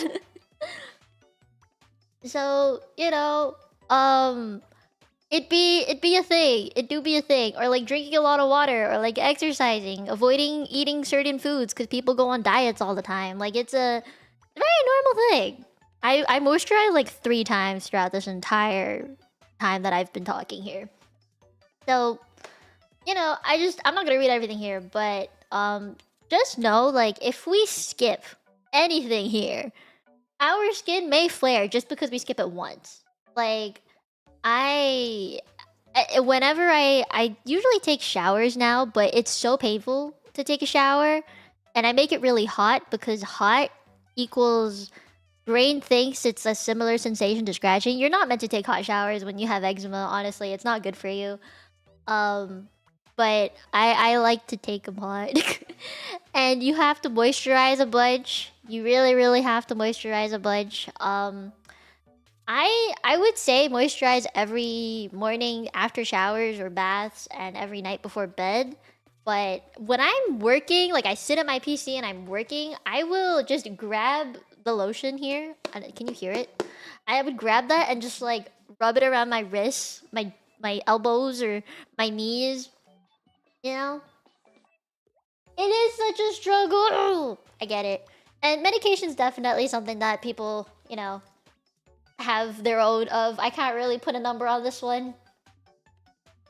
So, you know, it'd be a thing. It do be a thing. Or like drinking a lot of water, or like exercising, avoiding eating certain foods because people go on diets all the time. Like it's a very normal thing. I moisturize like 3 times throughout this entire time that I've been talking here. So, you know, I'm not gonna read everything here, but just know like if we skip anything here, our skin may flare just because we skip it once. Like whenever I usually take showers now, but it's so painful to take a shower, and I make it really hot because hot equals brain thinks it's a similar sensation to scratching. You're not meant to take hot showers when you have eczema, honestly. It's not good for you. But I like to take them hot. And you have to moisturize a bunch. You really, really have to moisturize a bunch. I would say moisturize every morning after showers or baths and every night before bed. But when I'm working, like I sit at my PC and I'm working, I will just grab the lotion here. Can you hear it? I would grab that and just like rub it around my wrists, my elbows or my knees. You know, it is such a struggle. I get it. And medication's definitely something that people, have their own of. I can't really put a number on this one.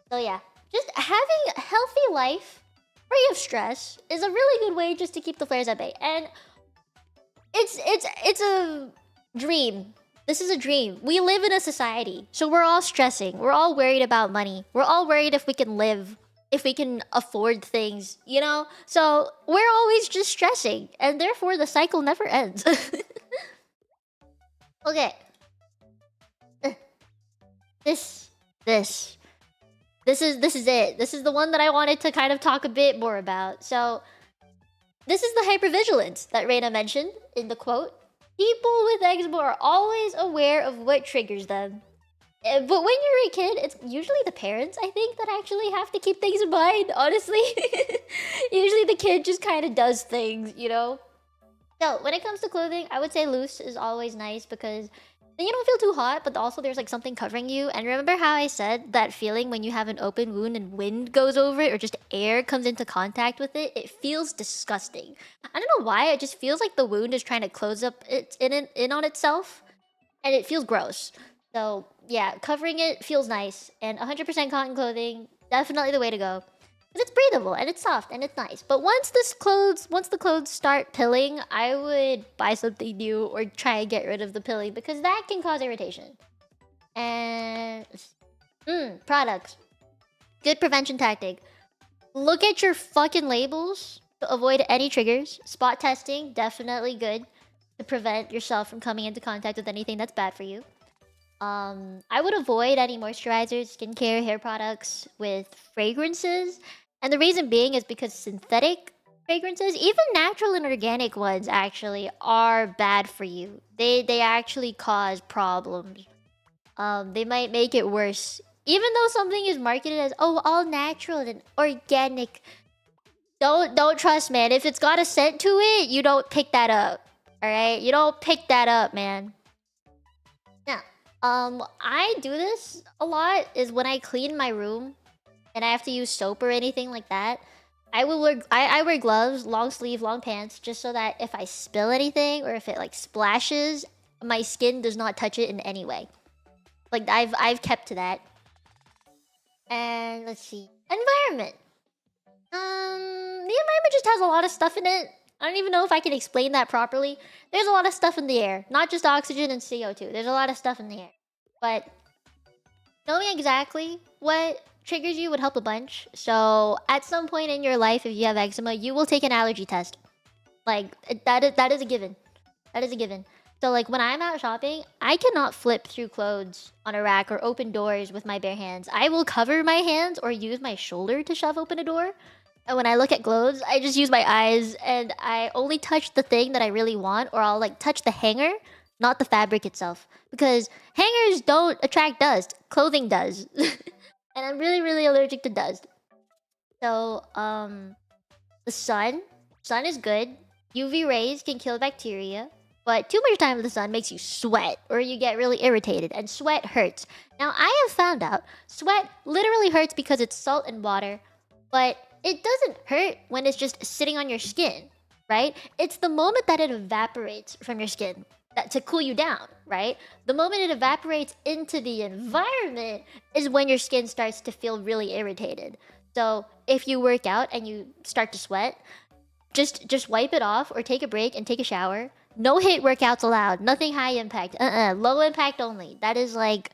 So yeah, just having a healthy life, free of stress, is a really good way just to keep the flares at bay. And it's a dream. This is a dream. We live in a society, so we're all stressing. We're all worried about money. We're all worried if we can live, if we can afford things, you know? So we're always just stressing, and therefore the cycle never ends. Okay. This this is it. This is the one that I wanted to kind of talk a bit more about. So this is the hypervigilance that Reina mentioned in the quote. People with eczema are always aware of what triggers them. But when you're a kid, it's usually the parents, I think, that actually have to keep things in mind, honestly. Usually the kid just kind of does things, you know? So when it comes to clothing, I would say loose is always nice because then you don't feel too hot, but also there's like something covering you. And remember how I said that feeling when you have an open wound and wind goes over it or just air comes into contact with it? It feels disgusting. I don't know why, it just feels like the wound is trying to close up in on itself. And it feels gross. So yeah, covering it feels nice. And 100% cotton clothing, definitely the way to go. Because it's breathable and it's soft and it's nice. But once the clothes start pilling, I would buy something new or try and get rid of the pilling because that can cause irritation. And products. Good prevention tactic. Look at your fucking labels to avoid any triggers. Spot testing, definitely good to prevent yourself from coming into contact with anything that's bad for you. I would avoid any moisturizers, skincare, hair products with fragrances. And the reason being is because synthetic fragrances, even natural and organic ones actually are bad for you. They actually cause problems. They might make it worse. Even though something is marketed as all natural and organic. Don't trust, man. If it's got a scent to it, you don't pick that up. Alright? You don't pick that up, man. Now, I do this a lot is when I clean my room and I have to use soap or anything like that. I wear gloves, long sleeve, long pants, just so that if I spill anything or if it like splashes, my skin does not touch it in any way. Like I've kept to that. And let's see. Environment. The environment just has a lot of stuff in it. I don't even know if I can explain that properly. There's a lot of stuff in the air, not just oxygen and CO2. There's a lot of stuff in the air. But knowing exactly what triggers you would help a bunch. So at some point in your life, if you have eczema, you will take an allergy test. Like that is a given. That is a given. So like when I'm out shopping, I cannot flip through clothes on a rack or open doors with my bare hands. I will cover my hands or use my shoulder to shove open a door. And when I look at clothes, I just use my eyes and I only touch the thing that I really want, or I'll like touch the hanger, not the fabric itself. Because hangers don't attract dust. Clothing does. And I'm really, really allergic to dust. So, the sun. Sun is good. UV rays can kill bacteria. But too much time in the sun makes you sweat, or you get really irritated, and sweat hurts. Now, I have found out sweat literally hurts because it's salt and water, but it doesn't hurt when it's just sitting on your skin, right? It's the moment that it evaporates from your skin to cool you down, right? The moment it evaporates into the environment is when your skin starts to feel really irritated. So if you work out and you start to sweat, just wipe it off or take a break and take a shower. No hit workouts allowed. Nothing high impact. Low impact only. That is like,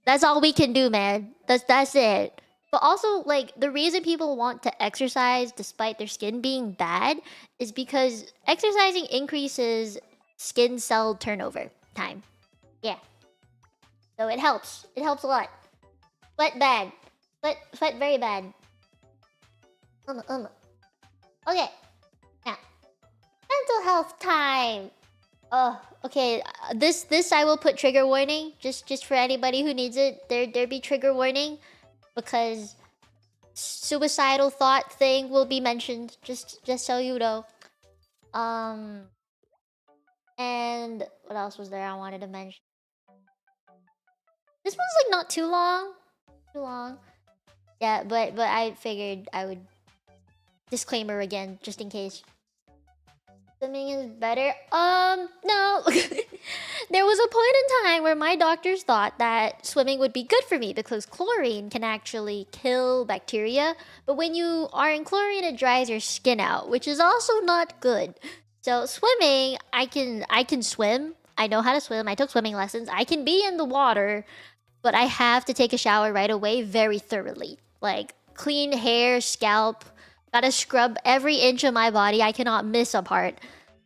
that's all we can do, man. That's it. But also, like, the reason people want to exercise despite their skin being bad is because exercising increases skin cell turnover time. Yeah. So it helps. It helps a lot. Sweat bad. Sweat very bad. Okay. Now, mental health time. Okay. This I will put trigger warning just for anybody who needs it. There be trigger warning because suicidal thought thing will be mentioned. Just so you know. And what else was there I wanted to mention? This one's like not too long. Too long. Yeah, but I figured I would disclaimer again just in case. Swimming is better. No. There was a point in time where my doctors thought that swimming would be good for me because chlorine can actually kill bacteria. But when you are in chlorine, it dries your skin out, which is also not good. So swimming, I can swim. I know how to swim. I took swimming lessons. I can be in the water, but I have to take a shower right away very thoroughly. Like clean hair, scalp. Gotta scrub every inch of my body. I cannot miss a part.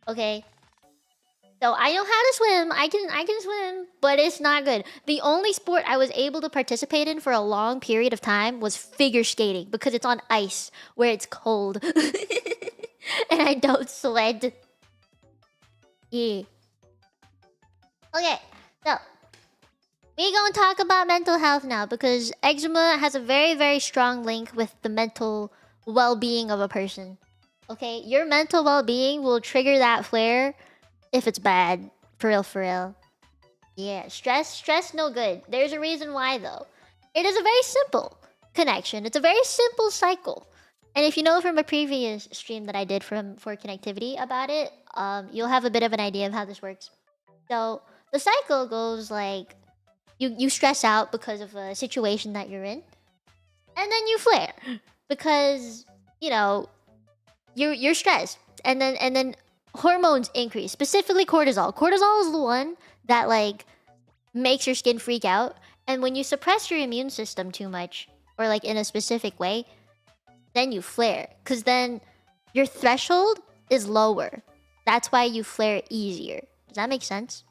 Okay. So I know how to swim. I can swim, but it's not good. The only sport I was able to participate in for a long period of time was figure skating because it's on ice where it's cold. And I don't sweat. Yeah. Okay. So we gonna talk about mental health now because eczema has a very, very strong link with the mental well-being of a person. Okay, your mental well-being will trigger that flare if it's bad. For real, for real. Yeah, stress no good. There's a reason why though. It is a very simple connection. It's a very simple cycle. And if you know from a previous stream that I did for connectivity about it, you'll have a bit of an idea of how this works. So the cycle goes like you stress out because of a situation that you're in, and then you flare because you know you're stressed, and then hormones increase, specifically cortisol. Cortisol is the one that like makes your skin freak out, and when you suppress your immune system too much or like in a specific way, then you flare because then your threshold is lower. That's why you flare easier. Does that make sense?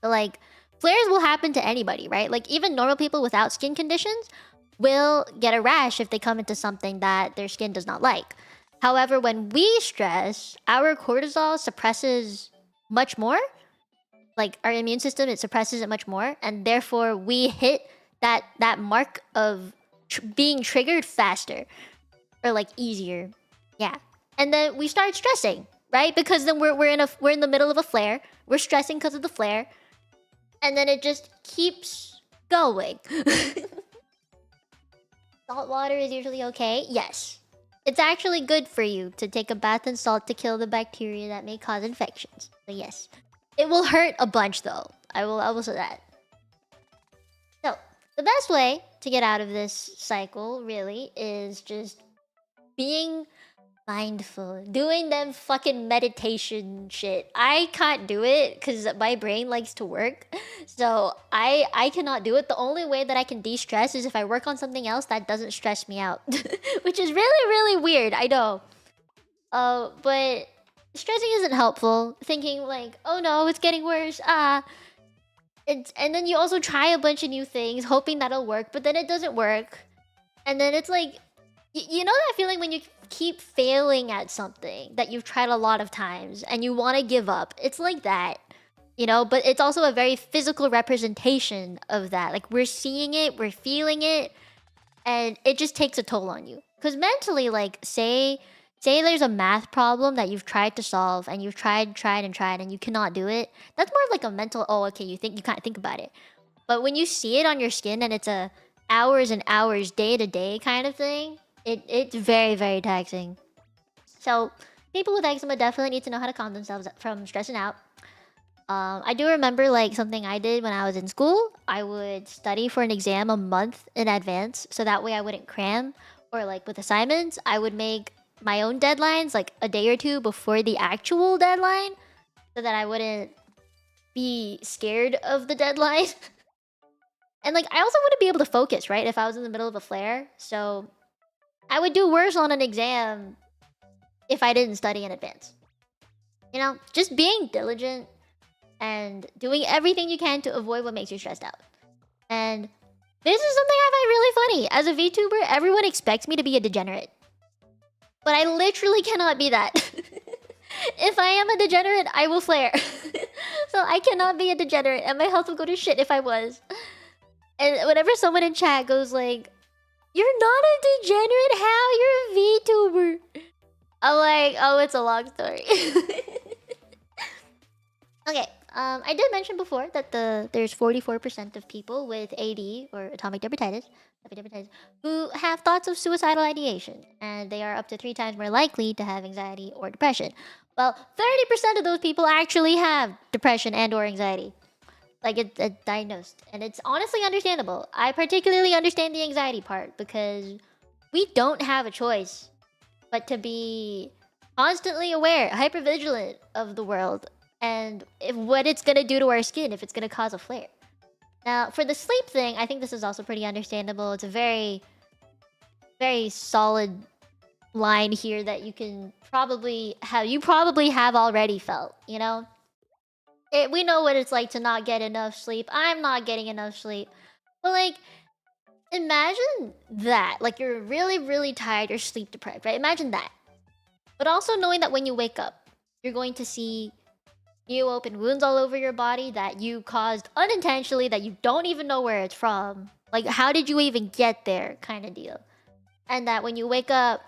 So like flares will happen to anybody, right? Like even normal people without skin conditions will get a rash if they come into something that their skin does not like. However, when we stress, our cortisol suppresses much more. Like our immune system, it suppresses it much more, and therefore we hit that mark of being triggered faster or like easier. Yeah, and then we start stressing, right? Because then we're in the middle of a flare. We're stressing because of the flare, and then it just keeps going. Salt water is usually okay. Yes. It's actually good for you to take a bath in salt to kill the bacteria that may cause infections. So yes. It will hurt a bunch though. I will say that. So, the best way to get out of this cycle really is just being mindful, doing them fucking meditation shit. I can't do it because my brain likes to work, so I cannot do it. The only way that I can de-stress is if I work on something else that doesn't stress me out, which is really weird. I know, but stressing isn't helpful. Thinking like, oh no, it's getting worse. And then you also try a bunch of new things, hoping that'll work, but then it doesn't work, and then it's like. You know that feeling when you keep failing at something that you've tried a lot of times and you want to give up? It's like that, you know? But it's also a very physical representation of that. Like, we're seeing it, we're feeling it, and it just takes a toll on you. Because mentally, like, say there's a math problem that you've tried to solve and you've tried and you cannot do it. That's more of like a mental, oh, okay, you can't think about it. But when you see it on your skin and it's a hours and hours, day to day kind of thing, it's very taxing. So people with eczema definitely need to know how to calm themselves from stressing out. I do remember like something I did when I was in school. I would study for an exam a month in advance, so that way I wouldn't cram. Or like with assignments, I would make my own deadlines like a day or two before the actual deadline, so that I wouldn't be scared of the deadline. And like I also wouldn't be able to focus, right, if I was in the middle of a flare. So I would do worse on an exam if I didn't study in advance. You know, just being diligent and doing everything you can to avoid what makes you stressed out. And this is something I find really funny. As a VTuber, everyone expects me to be a degenerate. But I literally cannot be that. If I am a degenerate, I will flare. So I cannot be a degenerate, and my health will go to shit if I was. And whenever someone in chat goes like, "You're not a degenerate, how? You're a VTuber." I'm like, oh, it's a long story. Okay, I did mention before that there's 44% of people with AD or atomic dermatitis who have thoughts of suicidal ideation, and they are up to 3 times more likely to have anxiety or depression. Well, 30% of those people actually have depression and or anxiety. Like it's diagnosed, and it's honestly understandable. I particularly understand the anxiety part because we don't have a choice but to be constantly aware, hypervigilant of the world and what it's gonna do to our skin if it's gonna cause a flare. Now, for the sleep thing, I think this is also pretty understandable. It's a very, very solid line here that you can probably have already felt, you know? We know what it's like to not get enough sleep. I'm not getting enough sleep. But like, imagine that. Like, you're really, really tired, you're sleep deprived, right? Imagine that. But also knowing that when you wake up, you're going to see new open wounds all over your body that you caused unintentionally, that you don't even know where it's from. Like, how did you even get there, kind of deal. And that when you wake up,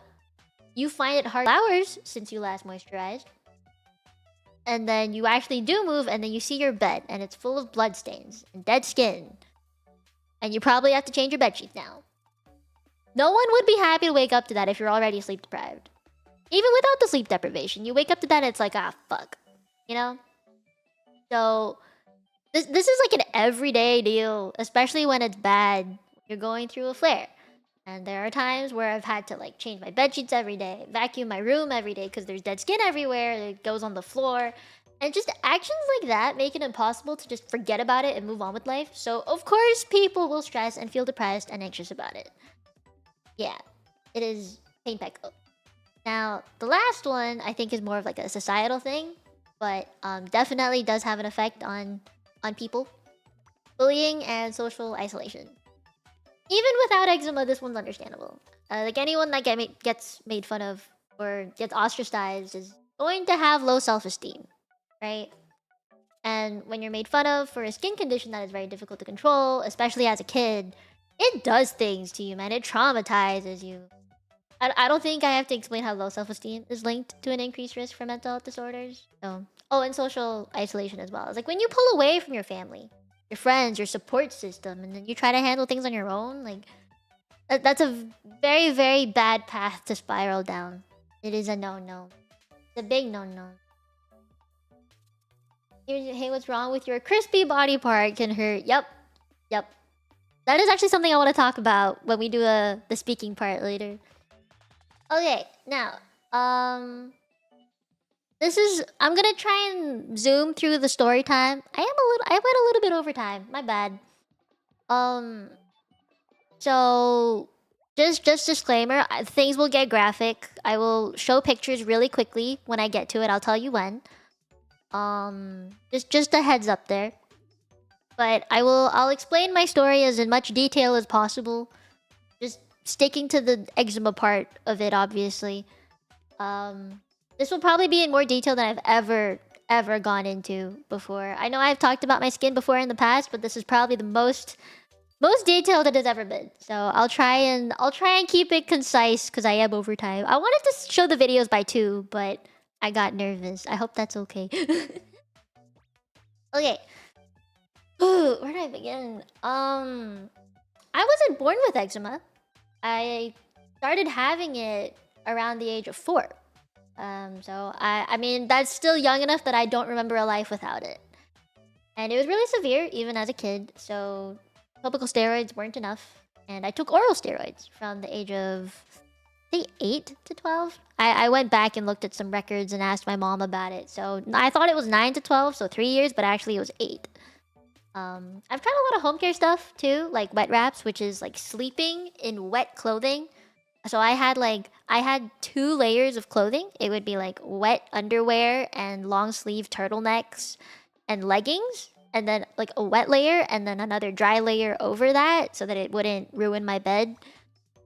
you find it hard hours since you last moisturized. And then you actually do move, and then you see your bed, and it's full of bloodstains and dead skin. And you probably have to change your bedsheets now. No one would be happy to wake up to that if you're already sleep deprived. Even without the sleep deprivation, you wake up to that and it's like, ah, fuck. You know? So, this is like an everyday deal, especially when it's bad. You're going through a flare. And there are times where I've had to like change my bedsheets every day, vacuum my room every day because there's dead skin everywhere, it goes on the floor. And just actions like that make it impossible to just forget about it and move on with life. So, of course, people will stress and feel depressed and anxious about it. Yeah, it is painful. Now, the last one I think is more of like a societal thing, but definitely does have an effect on people. Bullying and social isolation. Even without eczema, this one's understandable. Like anyone that gets made fun of or gets ostracized is going to have low self-esteem, right? And when you're made fun of for a skin condition that is very difficult to control, especially as a kid, it does things to you, man. It traumatizes you. I don't think I have to explain how low self-esteem is linked to an increased risk for mental health disorders. So, oh, and social isolation as well. It's like when you pull away from your family, your friends, your support system, and then you try to handle things on your own, like that's a very, very bad path to spiral down. It is a no-no. It's a big no-no. Hey, what's wrong with your crispy body part can hurt? Yep. That is actually something I want to talk about when we do the speaking part later. Okay, now, I'm gonna try and zoom through the story time. I went a little bit over time. My bad. So just disclaimer, things will get graphic. I will show pictures really quickly when I get to it. I'll tell you when. Just a heads up there. But I'll explain my story as in much detail as possible. Just sticking to the eczema part of it, obviously. This will probably be in more detail than I've ever gone into before. I know I've talked about my skin before in the past, but this is probably the most detailed it has ever been. So I'll try and keep it concise because I am over time. I wanted to show the videos by 2, but I got nervous. I hope that's okay. Okay. Ooh, where do I begin? I wasn't born with eczema. I started having it around the age of 4. So I mean, that's still young enough that I don't remember a life without it. And it was really severe, even as a kid. So topical steroids weren't enough. And I took oral steroids from the age of, I think, 8 to 12. I went back and looked at some records and asked my mom about it. So I thought it was 9 to 12, so 3 years, but actually it was 8. I've tried a lot of home care stuff too, like wet wraps, which is like sleeping in wet clothing. So I had 2 layers of clothing. It would be like wet underwear and long sleeve turtlenecks and leggings, and then like a wet layer and then another dry layer over that so that it wouldn't ruin my bed.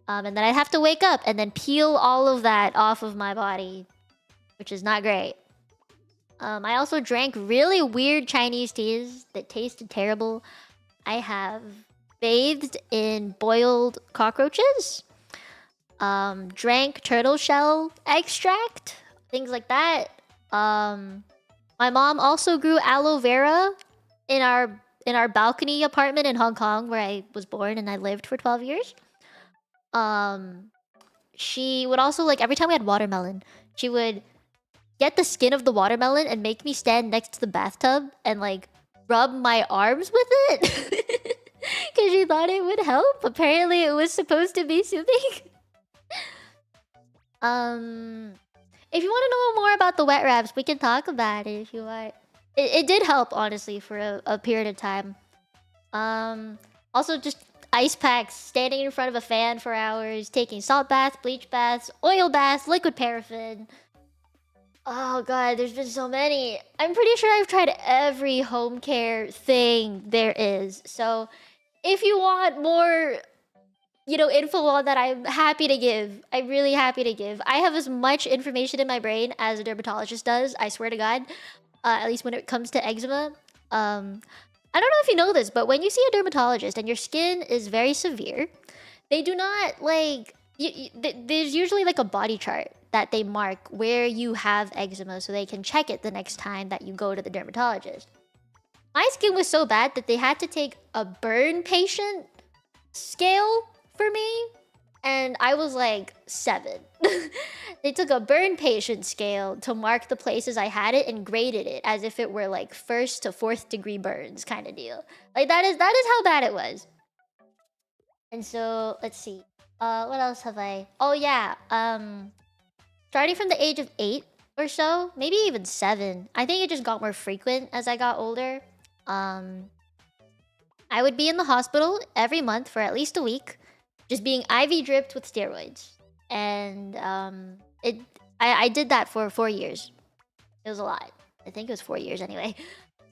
And then I'd have to wake up and then peel all of that off of my body, which is not great. I also drank really weird Chinese teas that tasted terrible. I have bathed in boiled cockroaches. Drank turtle shell extract, things like that. My mom also grew aloe vera in our balcony apartment in Hong Kong where I was born and I lived for 12 years. She would also, like, every time we had watermelon, she would get the skin of the watermelon and make me stand next to the bathtub and, like, rub my arms with it. Because she thought it would help. Apparently it was supposed to be soothing. If you want to know more about the wet wraps, we can talk about it if you want. It did help, honestly, for a period of time. Also just ice packs, standing in front of a fan for hours, taking salt baths, bleach baths, oil baths, liquid paraffin. Oh god, there's been so many. I'm pretty sure I've tried every home care thing there is. So if you want more, you know, info on that, I'm happy to give. I'm really happy to give. I have as much information in my brain as a dermatologist does, I swear to god. At least when it comes to eczema. I don't know if you know this, but when you see a dermatologist and your skin is very severe, they do not, like... there's usually, like, a body chart that they mark where you have eczema so they can check it the next time that you go to the dermatologist. My skin was so bad that they had to take a burn patient scale for me, and I was like 7. They took a burn patient scale to mark the places I had it and graded it as if it were like 1st to 4th degree burns kind of deal. Like that is how bad it was. And so let's see. What else have I? Oh yeah. Starting from the age of 8 or so, maybe even 7. I think it just got more frequent as I got older. I would be in the hospital every month for at least a week, just being IV dripped with steroids. And I did that for 4 years. It was a lot. I think it was 4 years anyway.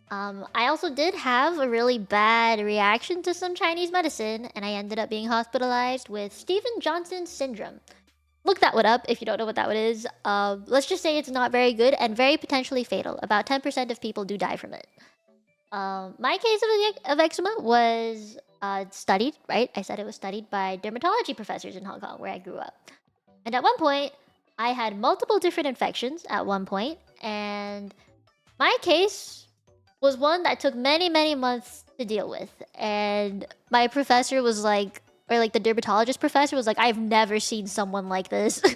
I also did have a really bad reaction to some Chinese medicine, and I ended up being hospitalized with Steven Johnson syndrome. Look that one up if you don't know what that one is. Let's just say it's not very good and very potentially fatal. About 10% of people do die from it. My case of eczema was studied, right? I said it was studied by dermatology professors in Hong Kong, where I grew up. And at one point, I had multiple different infections at one point, and my case was one that took many, many months to deal with. And my professor was like, or like the dermatologist professor was like, I've never seen someone like this. And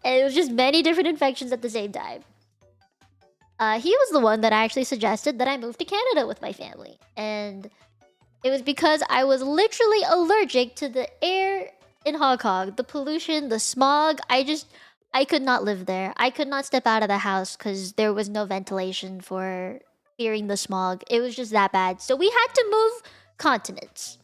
it was just many different infections at the same time. He was the one that actually suggested that I move to Canada with my family. And it was because I was literally allergic to the air in Hong Kong. The pollution, the smog. I could not live there. I could not step out of the house because there was no ventilation for fearing the smog. It was just that bad. So we had to move continents.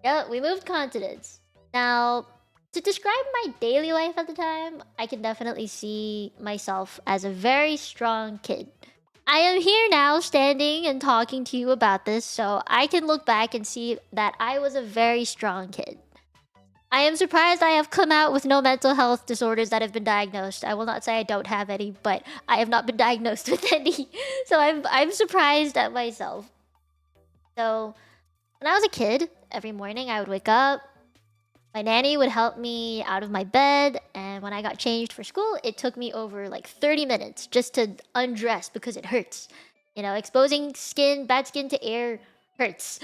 Yeah, we moved continents. Now, to describe my daily life at the time, I can definitely see myself as a very strong kid. I am here now standing and talking to you about this, so I can look back and see that I was a very strong kid. I am surprised I have come out with no mental health disorders that have been diagnosed. I will not say I don't have any, but I have not been diagnosed with any. So I'm surprised at myself. So when I was a kid, every morning I would wake up. My nanny would help me out of my bed, and when I got changed for school, it took me over like 30 minutes just to undress because it hurts. You know, exposing skin, bad skin to air hurts.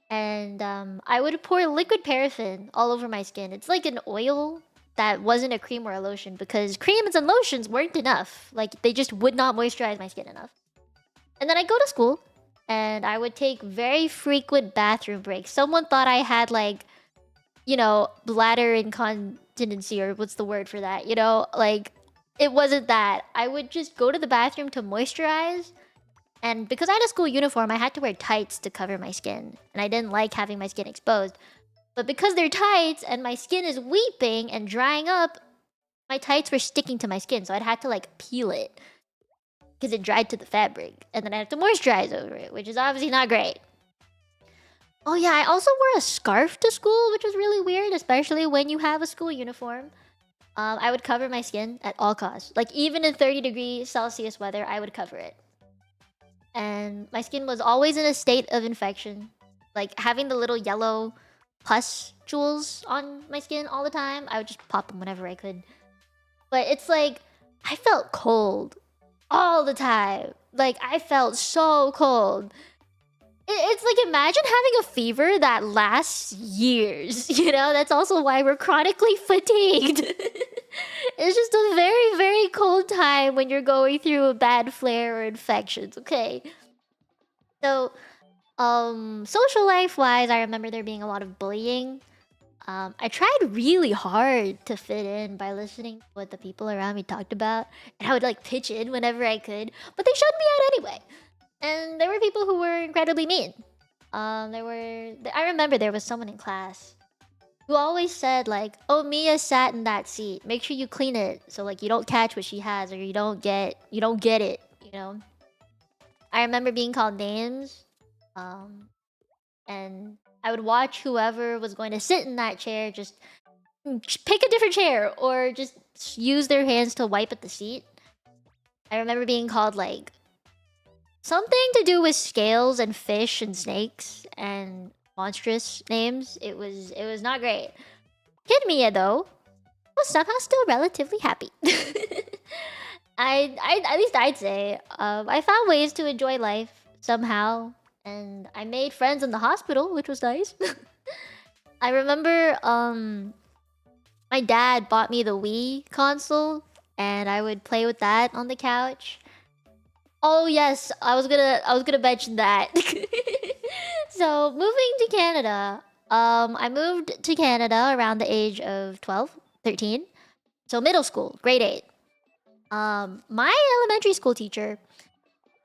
And I would pour liquid paraffin all over my skin. It's like an oil that wasn't a cream or a lotion because creams and lotions weren't enough. Like, they just would not moisturize my skin enough. And then I'd go to school, and I would take very frequent bathroom breaks. Someone thought I had, like, you know, bladder incontinency, or what's the word for that? You know, like, it wasn't that. I would just go to the bathroom to moisturize. And because I had a school uniform, I had to wear tights to cover my skin. And I didn't like having my skin exposed. But because they're tights and my skin is weeping and drying up, my tights were sticking to my skin. So I'd have to, like, peel it because it dried to the fabric. And then I had to moisturize over it, which is obviously not great. Oh yeah, I also wore a scarf to school, which was really weird, especially when you have a school uniform. I would cover my skin at all costs. Like even in 30°C weather, I would cover it. And my skin was always in a state of infection. Like having the little yellow pus jewels on my skin all the time. I would just pop them whenever I could. But it's like, I felt cold all the time. Like, I felt so cold. It's like, imagine having a fever that lasts years. You know, that's also why we're chronically fatigued. It's just a very, very cold time when you're going through a bad flare or infections, okay? So, social life-wise, I remember there being a lot of bullying. I tried really hard to fit in by listening to what the people around me talked about, and I would like pitch in whenever I could, but they shut me out anyway. And there were people who were incredibly mean. I remember there was someone in class who always said like, "Oh, Mia sat in that seat. Make sure you clean it so like you don't catch what she has or you don't get it." You know. I remember being called names, and I would watch whoever was going to sit in that chair just pick a different chair or just use their hands to wipe at the seat. I remember being called like something to do with scales and fish and snakes and monstrous names. It was not great. Kid Mia though was somehow still relatively happy. I at least I'd say I found ways to enjoy life somehow, and I made friends in the hospital, which was nice. I remember my dad bought me the Wii console, and I would play with that on the couch. Oh yes, I was gonna mention that. So moving to Canada, I moved to Canada around the age of 12, 13. So middle school, grade 8. My elementary school teacher,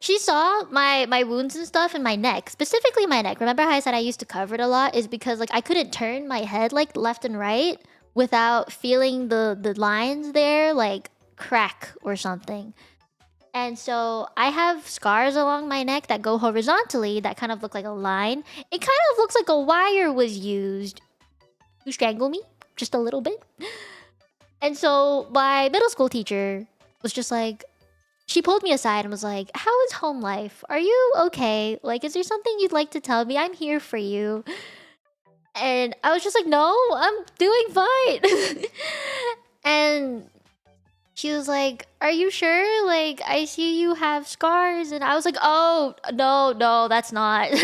she saw my wounds and stuff in my neck, specifically my neck. Remember how I said I used to cover it a lot? Is because like I couldn't turn my head like left and right without feeling the lines there like crack or something. And so I have scars along my neck that go horizontally that kind of look like a line. It kind of looks like a wire was used to strangle me just a little bit. And so my middle school teacher was just like, she pulled me aside and was like, "How is home life? Are you okay? Like, is there something you'd like to tell me? I'm here for you." And I was just like, "No, I'm doing fine." And she was like, "Are you sure? Like, I see you have scars." And I was like, "Oh, no, that's not. It's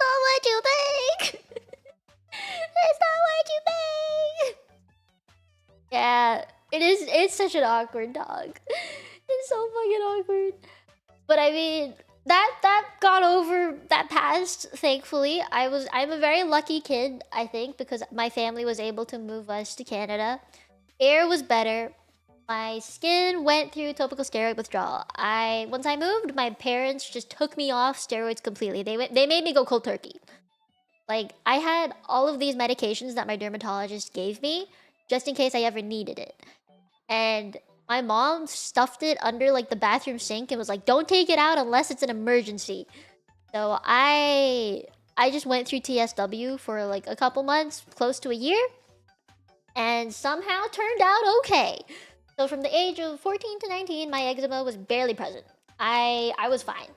not what you think. It's not what you think." Yeah, it's such an awkward dog. It's so fucking awkward. But I mean, that got over, that passed, thankfully. I'm a very lucky kid, I think, because my family was able to move us to Canada. Air was better. My skin went through topical steroid withdrawal. Once I moved, my parents just took me off steroids completely. They made me go cold turkey. Like, I had all of these medications that my dermatologist gave me just in case I ever needed it. And my mom stuffed it under like the bathroom sink and was like, "Don't take it out unless it's an emergency." So I just went through TSW for like a couple months, close to a year, and somehow turned out okay. So from the age of 14 to 19, my eczema was barely present. I was fine.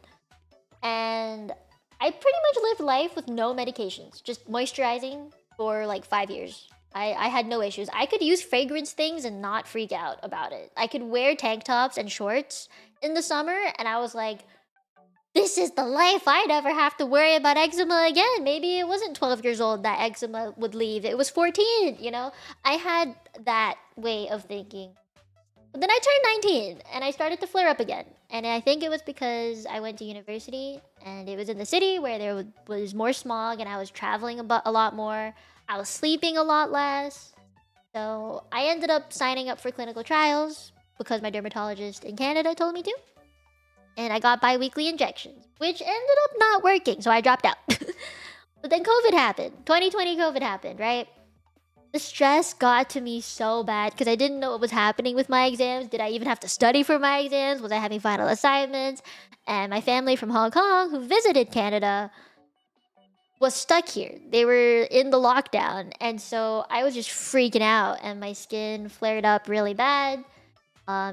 And I pretty much lived life with no medications, just moisturizing for like 5 years. I had no issues. I could use fragrance things and not freak out about it. I could wear tank tops and shorts in the summer, and I was like, this is the life. I never have to worry about eczema again. Maybe it wasn't 12 years old that eczema would leave. It was 14, you know? I had that way of thinking. But then I turned 19, and I started to flare up again. And I think it was because I went to university, and it was in the city where there was more smog, and I was traveling a lot more. I was sleeping a lot less. So I ended up signing up for clinical trials because my dermatologist in Canada told me to. And I got bi-weekly injections, which ended up not working, so I dropped out. But then COVID happened. 2020 COVID happened, right? The stress got to me so bad because I didn't know what was happening with my exams. Did I even have to study for my exams? Was I having final assignments? And my family from Hong Kong, who visited Canada, was stuck here. They were in the lockdown, and so I was just freaking out, and my skin flared up really bad.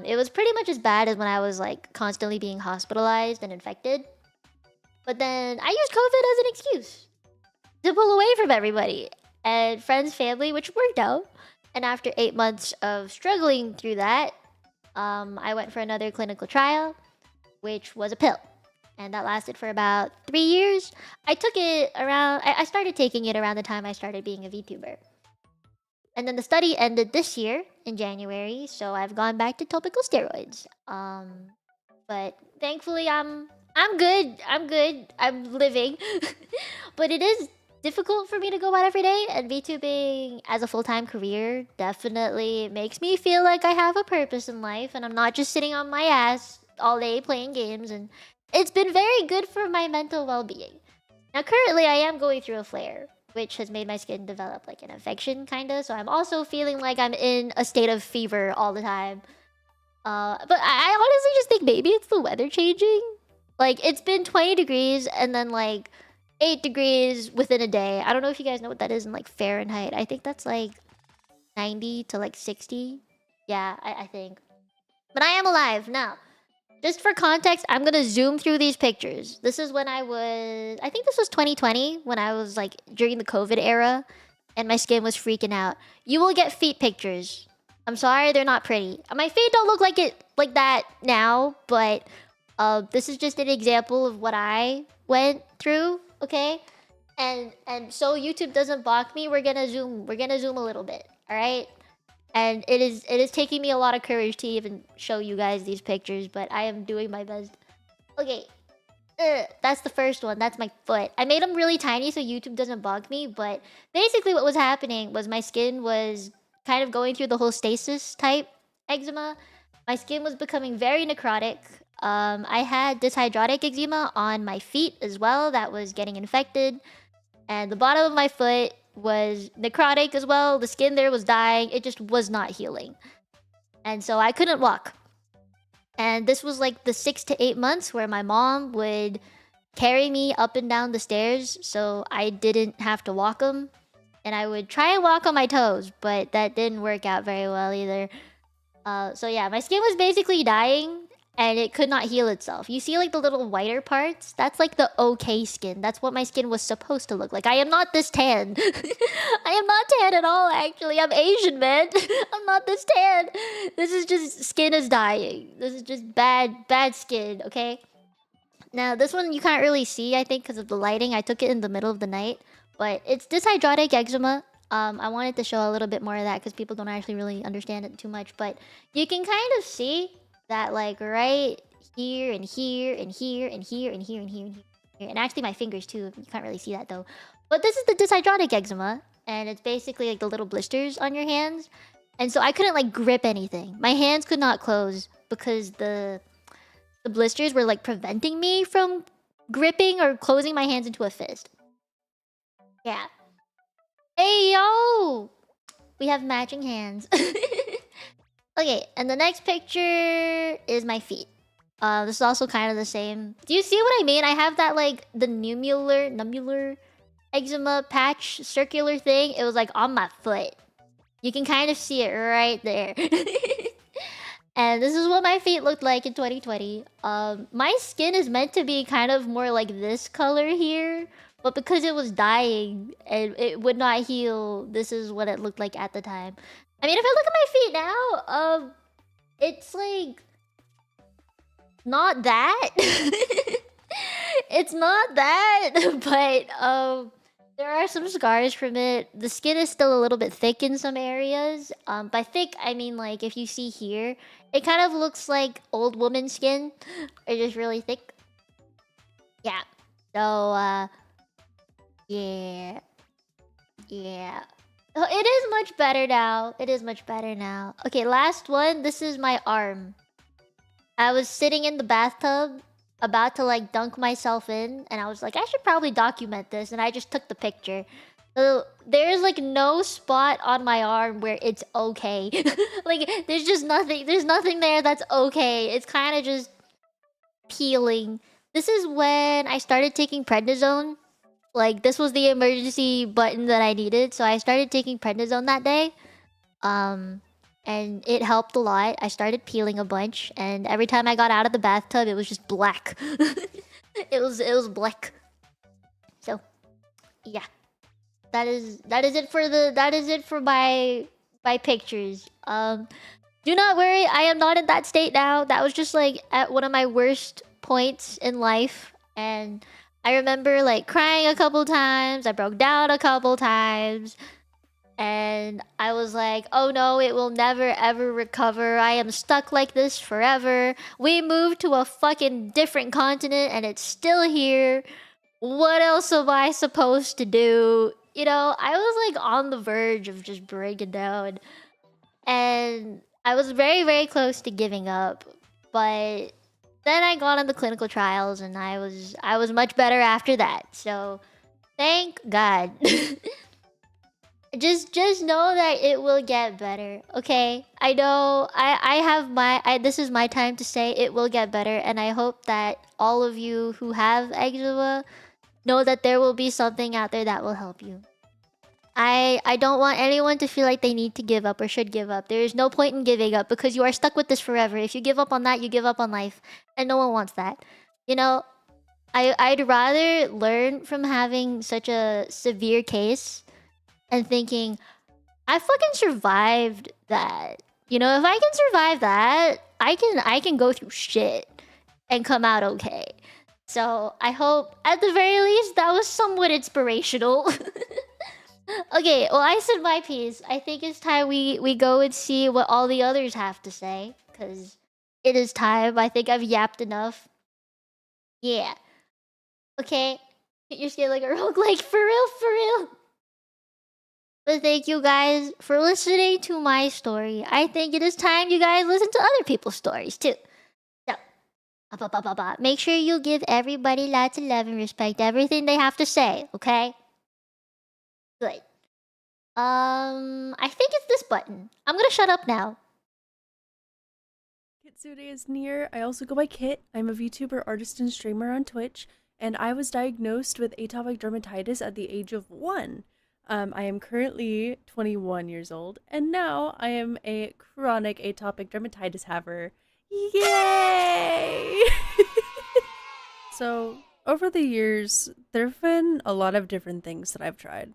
It was pretty much as bad as when I was like constantly being hospitalized and infected. But then I used COVID as an excuse to pull away from everybody and friends, family, which worked out. And after 8 months of struggling through that, I went for another clinical trial, which was a pill. And that lasted for about 3 years. I took it around, I started taking it around the time I started being a VTuber. And then the study ended this year in January, so I've gone back to topical steroids. But thankfully I'm good. I'm good. I'm living. But it is difficult for me to go out every day, and VTubing as a full-time career definitely makes me feel like I have a purpose in life and I'm not just sitting on my ass all day playing games, and it's been very good for my mental well-being. Now currently I am going through a flare, which has made my skin develop like an infection kinda, so I'm also feeling like I'm in a state of fever all the time. But I honestly just think maybe it's the weather changing. Like, it's been 20 degrees and then like 8 degrees within a day. I don't know if you guys know what that is in like Fahrenheit. I think that's like 90 to like 60. Yeah, I think. But I am alive now. Just for context, I'm gonna zoom through these pictures. This is when I think this was 2020, when I was like during the COVID era and my skin was freaking out. You will get feet pictures. I'm sorry, they're not pretty. My feet don't look like that now, but this is just an example of what I went through, okay? And so YouTube doesn't balk me, we're gonna zoom a little bit, alright? And it is taking me a lot of courage to even show you guys these pictures, but I am doing my best. Okay. That's the first one. That's my foot. I made them really tiny so YouTube doesn't bug me, but basically what was happening was my skin was kind of going through the whole stasis type eczema. My skin was becoming very necrotic. I had dyshydrotic eczema on my feet as well that was getting infected. And the bottom of my foot was necrotic as well. The skin there was dying. It just was not healing. And so I couldn't walk. And this was like the 6 to 8 months where my mom would carry me up and down the stairs so I didn't have to walk them. And I would try and walk on my toes, but that didn't work out very well either. So yeah, my skin was basically dying and it could not heal itself. You see like the little whiter parts? That's like the okay skin. That's what my skin was supposed to look like. I am not this tan. I am not tan at all, actually. I'm Asian, man. I'm not this tan. This is just skin is dying. This is just bad skin, okay? Now, this one you can't really see, I think, because of the lighting. I took it in the middle of the night. But it's dyshydrotic eczema. I wanted to show a little bit more of that because people don't actually really understand it too much. But you can kind of see that like right here and here and here and here and here and here and here. And actually my fingers too. You can't really see that though. But this is the dyshydrotic eczema. And it's basically like the little blisters on your hands. And so I couldn't like grip anything. My hands could not close because the blisters were like preventing me from gripping or closing my hands into a fist. Yeah. Hey, yo! We have matching hands. Okay, and the next picture is my feet. This is also kind of the same. Do you see what I mean? I have that, like, the nummular eczema patch circular thing. It was, like, on my foot. You can kind of see it right there. And this is what my feet looked like in 2020. My skin is meant to be kind of more like this color here. But because it was dying and it would not heal, this is what it looked like at the time. I mean, if I look at my feet now, it's like not that. It's not that, but there are some scars from it. The skin is still a little bit thick in some areas. By thick, I mean like if you see here, it kind of looks like old woman skin, or just really thick. Yeah. So yeah. Oh, it is much better now. It is much better now. Okay, last one. This is my arm. I was sitting in the bathtub, about to like dunk myself in, and I was like, I should probably document this, and I just took the picture. So there's like no spot on my arm where it's okay. Like there's just nothing. There's nothing there that's okay. It's kind of just peeling. This is when I started taking prednisone. Like, this was the emergency button that I needed, so I started taking prednisone that day. And it helped a lot. I started peeling a bunch, and every time I got out of the bathtub, it was just black. it was black. So, yeah. That is it for my pictures. Do not worry, I am not in that state now. That was just like at one of my worst points in life, and I remember like crying a couple times. I broke down a couple times, and I was like, oh no, it will never ever recover. I am stuck like this forever. We moved to a fucking different continent and it's still here. What else am I supposed to do? You know, I was like on the verge of just breaking down. And I was very, very close to giving up. But then I got on the clinical trials and I was much better after that. So thank God. Just know that it will get better, okay? I know I have this is my time to say it will get better, and I hope that all of you who have eczema know that there will be something out there that will help you. I don't want anyone to feel like they need to give up or should give up. There is no point in giving up because you are stuck with this forever. If you give up on that, you give up on life, and no one wants that. You know, I'd rather learn from having such a severe case and thinking, I fucking survived that. You know, if I can survive that, I can go through shit and come out okay. So I hope at the very least that was somewhat inspirational. Okay, well, I said my piece. I think it's time we go and see what all the others have to say, because it is time. I think I've yapped enough. Yeah. Okay. Hit your skin like a roguelike, for real, for real. But thank you guys for listening to my story. I think it is time you guys listen to other people's stories too. So, make sure you give everybody lots of love and respect everything they have to say, okay? Good. I think it's this button. I'm gonna shut up now. Kitsune is near. I also go by Kit. I'm a VTuber artist and streamer on Twitch, and I was diagnosed with atopic dermatitis at the age of 1. I am currently 21 years old, and now I am a chronic atopic dermatitis haver. Yay! So, over the years, there have been a lot of different things that I've tried.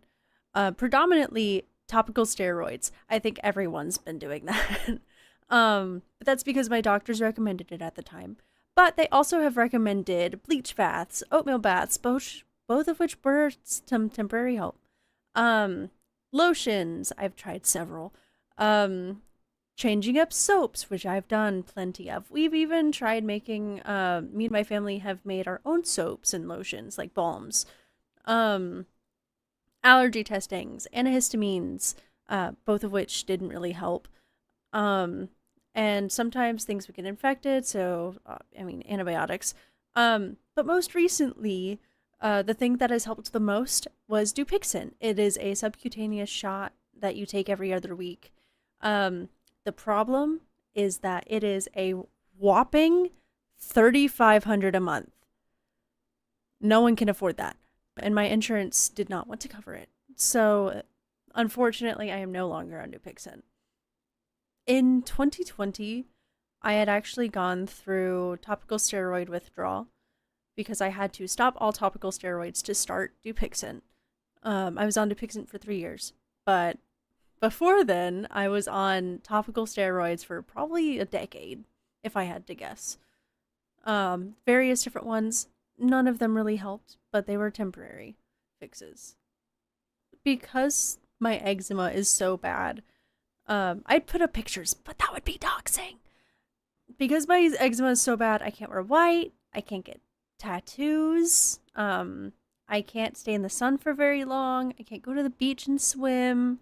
Predominantly topical steroids. I think everyone's been doing that. But that's because my doctors recommended it at the time. But they also have recommended bleach baths, oatmeal baths, both of which were some temporary help. Lotions, I've tried several. Changing up soaps, which I've done plenty of. We've even tried making, me and my family have made our own soaps and lotions, like balms. Allergy testings, antihistamines, both of which didn't really help. And sometimes things would get infected, so, antibiotics. But most recently, the thing that has helped the most was Dupixent. It is a subcutaneous shot that you take every other week. The problem is that it is a whopping $3,500 a month. No one can afford that, and my insurance did not want to cover it. So, unfortunately, I am no longer on Dupixent. In 2020, I had actually gone through topical steroid withdrawal because I had to stop all topical steroids to start Dupixent. I was on Dupixent for 3 years, but before then, I was on topical steroids for probably a decade, if I had to guess. Various different ones. None of them really helped, but they were temporary fixes. Because my eczema is so bad, I'd put up pictures, but that would be doxing. Because my eczema is so bad, I can't wear white, I can't get tattoos, I can't stay in the sun for very long, I can't go to the beach and swim,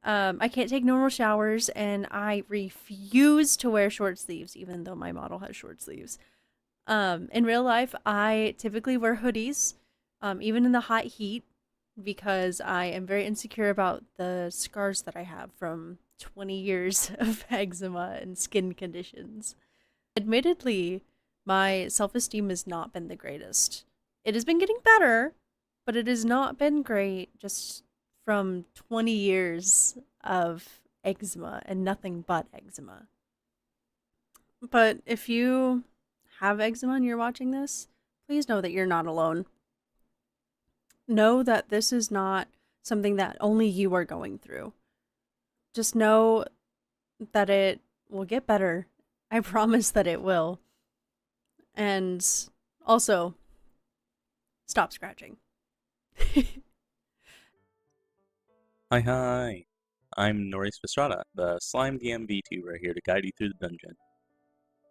I can't take normal showers, and I refuse to wear short sleeves, even though my model has short sleeves. In real life, I typically wear hoodies, even in the hot heat, because I am very insecure about the scars that I have from 20 years of eczema and skin conditions. Admittedly, my self-esteem has not been the greatest. It has been getting better, but it has not been great just from 20 years of eczema and nothing but eczema. But if you have eczema and you're watching this, please know that you're not alone. Know that this is not something that only you are going through. Just know that it will get better. I promise that it will. And also, stop scratching. Hi, I'm Norris Vestrada, the Slime DM VTuber here to guide you through the dungeon.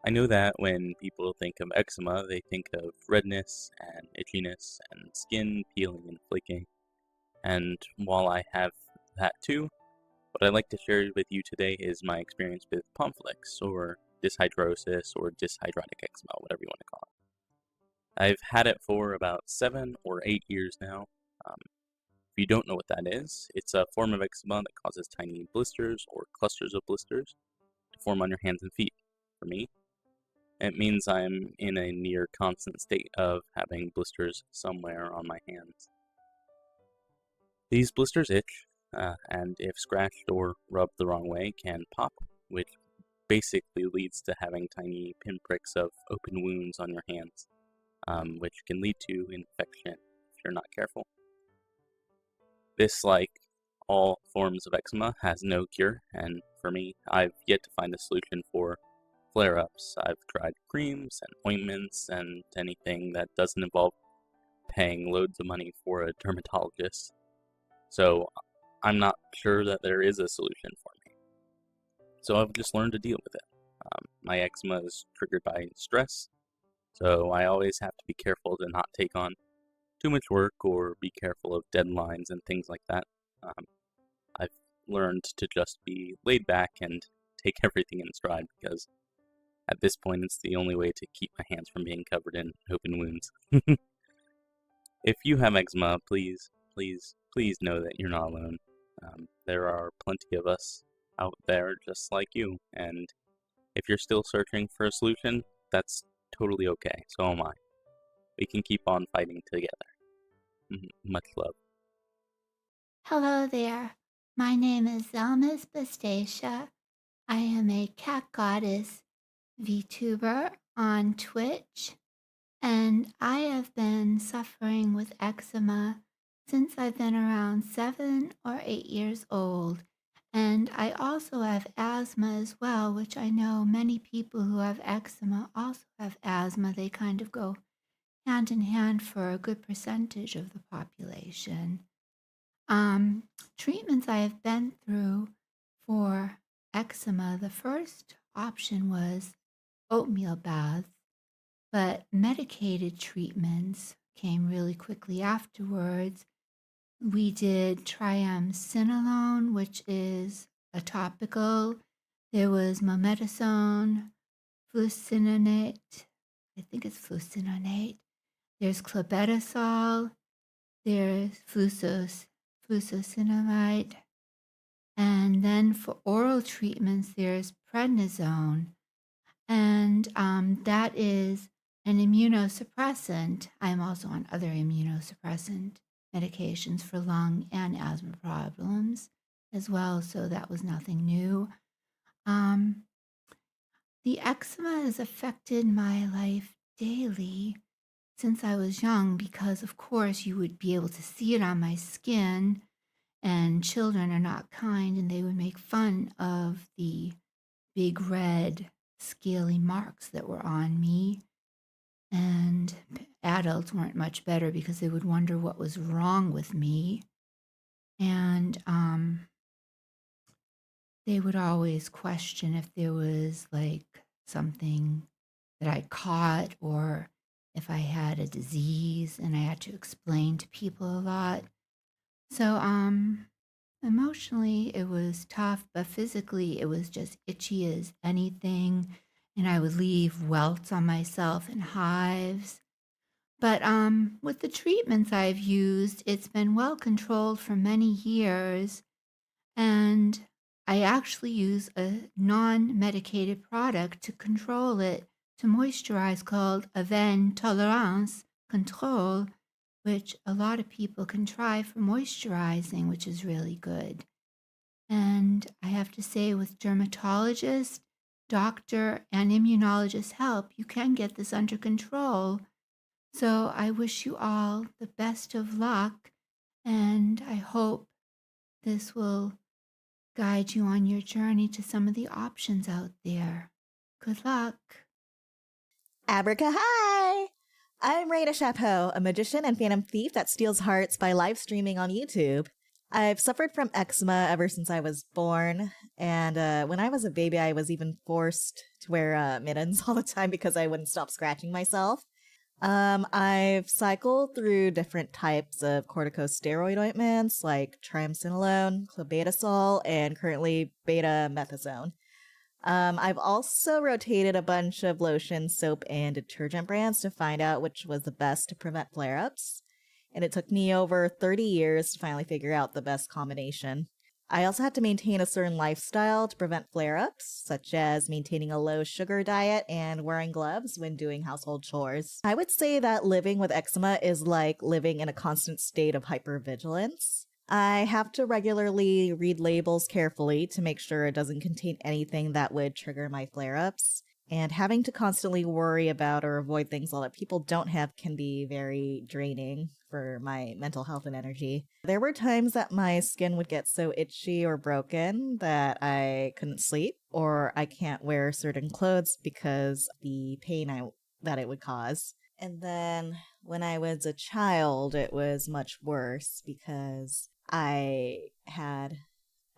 I know that when people think of eczema, they think of redness and itchiness and skin peeling and flaking. And while I have that too, what I'd like to share with you today is my experience with Pomflix, or dyshidrosis, or dyshydrotic eczema, whatever you want to call it. I've had it for about 7 or 8 years now. If you don't know what that is, it's a form of eczema that causes tiny blisters or clusters of blisters to form on your hands and feet. For me, it means I'm in a near constant state of having blisters somewhere on my hands. These blisters itch, and if scratched or rubbed the wrong way, can pop, which basically leads to having tiny pinpricks of open wounds on your hands, which can lead to infection if you're not careful. This, like all forms of eczema, has no cure, and for me, I've yet to find a solution for flare-ups. I've tried creams and ointments and anything that doesn't involve paying loads of money for a dermatologist. So I'm not sure that there is a solution for me. So I've just learned to deal with it. My eczema is triggered by stress, so I always have to be careful to not take on too much work or be careful of deadlines and things like that. I've learned to just be laid back and take everything in stride, because at this point it's the only way to keep my hands from being covered in open wounds. If you have eczema, please know that you're not alone. There are plenty of us out there just like you, and if you're still searching for a solution, that's totally okay. So am I. We can keep on fighting together. Much love. Hello there. My name is Zelmis Bastacia. I am a cat goddess VTuber on Twitch, and I have been suffering with eczema since I've been around 7 or 8 years old. And I also have asthma as well, which I know many people who have eczema also have asthma. They kind of go hand in hand for a good percentage of the population. Treatments I have been through for eczema, the first option was oatmeal baths, but medicated treatments came really quickly afterwards. We did triamcinolone, which is a topical. There was mometasone, fluocinolone. I think it's fluocinolone. There's clobetasol. There's fluocinolone. And then for oral treatments, there's prednisone. And that is an immunosuppressant. I'm also on other immunosuppressant medications for lung and asthma problems as well, so that was nothing new. The eczema has affected my life daily since I was young because, of course, you would be able to see it on my skin, and children are not kind, and they would make fun of the big red scaly marks that were on me. And adults weren't much better because they would wonder what was wrong with me. And they would always question if there was like something that I caught or if I had a disease, and I had to explain to people a lot. So emotionally it was tough, but physically it was just itchy as anything, and I would leave welts on myself and hives. But with the treatments I've used, it's been well controlled for many years, and I actually use a non-medicated product to control it, to moisturize, called Aven Tolerance Control. which a lot of people can try for moisturizing, which is really good. And I have to say, with dermatologist, doctor, and immunologist help, you can get this under control. So I wish you all the best of luck, and I hope this will guide you on your journey to some of the options out there. Good luck. Abraca hi! I'm Raina Chapeau, a magician and phantom thief that steals hearts by live streaming on YouTube. I've suffered from eczema ever since I was born, and when I was a baby, I was even forced to wear mittens all the time because I wouldn't stop scratching myself. I've cycled through different types of corticosteroid ointments like triamcinolone, clobetasol, and currently betamethasone. I've also rotated a bunch of lotion, soap, and detergent brands to find out which was the best to prevent flare-ups. And it took me over 30 years to finally figure out the best combination. I also had to maintain a certain lifestyle to prevent flare-ups, such as maintaining a low sugar diet and wearing gloves when doing household chores. I would say that living with eczema is like living in a constant state of hypervigilance. I have to regularly read labels carefully to make sure it doesn't contain anything that would trigger my flare-ups. And having to constantly worry about or avoid things that people don't have can be very draining for my mental health and energy. There were times that my skin would get so itchy or broken that I couldn't sleep, or I can't wear certain clothes because the pain that it would cause. And then when I was a child, it was much worse because I had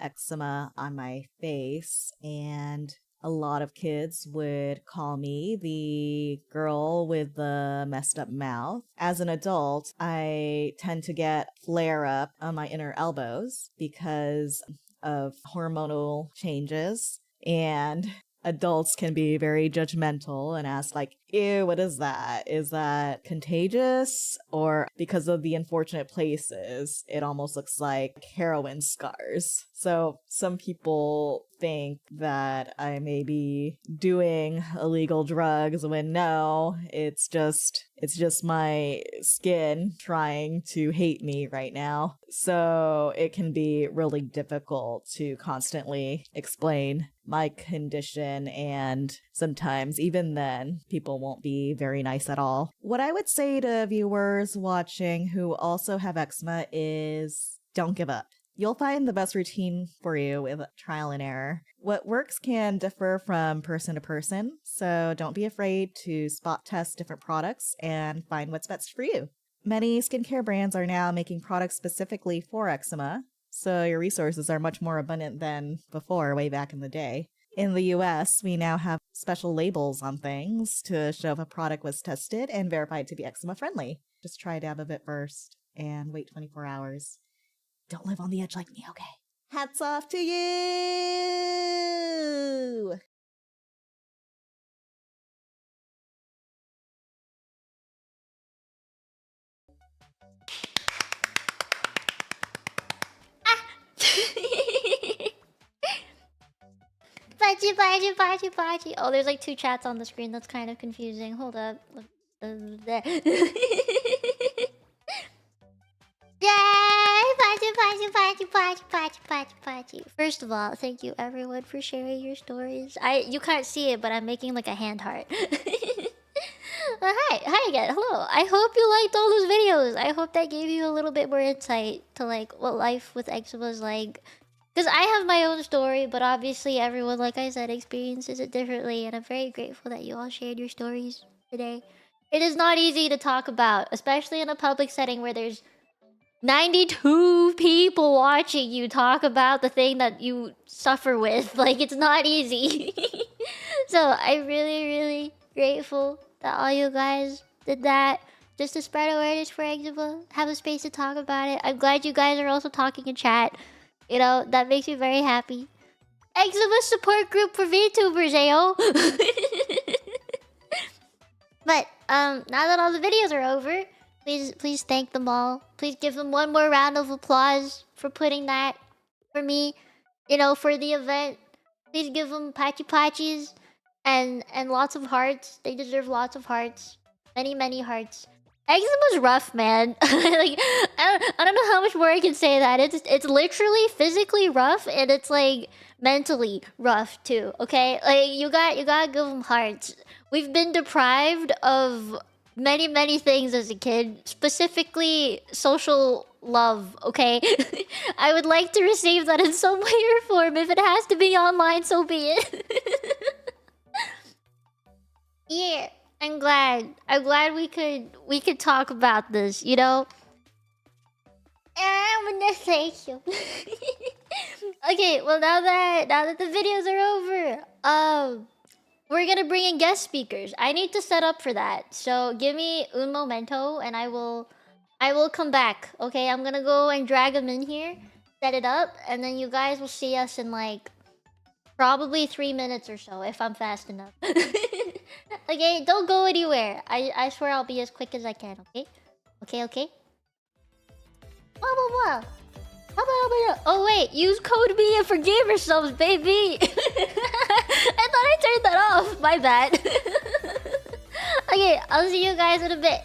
eczema on my face, and a lot of kids would call me the girl with the messed up mouth. As an adult, I tend to get flare up on my inner elbows because of hormonal changes, and adults can be very judgmental and ask like, ew, what is that? Is that contagious? Or because of the unfortunate places, it almost looks like heroin scars. So some people think that I may be doing illegal drugs when no, it's just my skin trying to hate me right now. So it can be really difficult to constantly explain my condition, and sometimes even then people won't be very nice at all. What I would say to viewers watching who also have eczema is don't give up. You'll find the best routine for you with trial and error. What works can differ from person to person, so don't be afraid to spot test different products and find what's best for you. Many skincare brands are now making products specifically for eczema, so your resources are much more abundant than before, way back in the day. In the US, we now have special labels on things to show if a product was tested and verified to be eczema friendly. Just try a dab of it first and wait 24 hours. Don't live on the edge like me, okay? Hats off to you! Baji. Oh, there's like two chats on the screen. That's kind of confusing. Hold up. Yay! Baji. First of all, thank you everyone for sharing your stories. You can't see it, but I'm making like a hand heart. Hi again. Hello. I hope you liked all those videos. I hope that gave you a little bit more insight to like what life with eczema is like. Because I have my own story, but obviously everyone, like I said, experiences it differently, and I'm very grateful that you all shared your stories today. It is not easy to talk about, especially in a public setting where there's 92 people watching you talk about the thing that you suffer with. Like, it's not easy. So I'm really grateful that all you guys did that just to spread awareness for eczema, have a space to talk about it. I'm glad you guys are also talking in chat. You know, that makes me very happy. Eczema support group for VTubers, ayo! But, now that all the videos are over, please thank them all. Please give them one more round of applause for putting that for me, you know, for the event. Please give them patchies and lots of hearts. They deserve lots of hearts. Many hearts. Eczema's rough, man. Like I don't know how much more I can say that. It's literally physically rough, and it's like mentally rough too. Okay, like you gotta give them hearts. We've been deprived of many things as a kid, specifically social love. Okay, I would like to receive that in some way or form. If it has to be online, so be it. Yeah. I'm glad. I'm glad we could talk about this, you know? I wanna thank you. Okay, well now that the videos are over, we're gonna bring in guest speakers. I need to set up for that. So give me un momento and I will come back. Okay, I'm gonna go and drag them in here, set it up, and then you guys will see us in like probably 3 minutes or so if I'm fast enough. Okay, don't go anywhere. I swear I'll be as quick as I can, okay? Okay? Blah blah blah. Oh wait, use code MIA for gamer subs, baby! I thought I turned that off. My bad. Okay, I'll see you guys in a bit.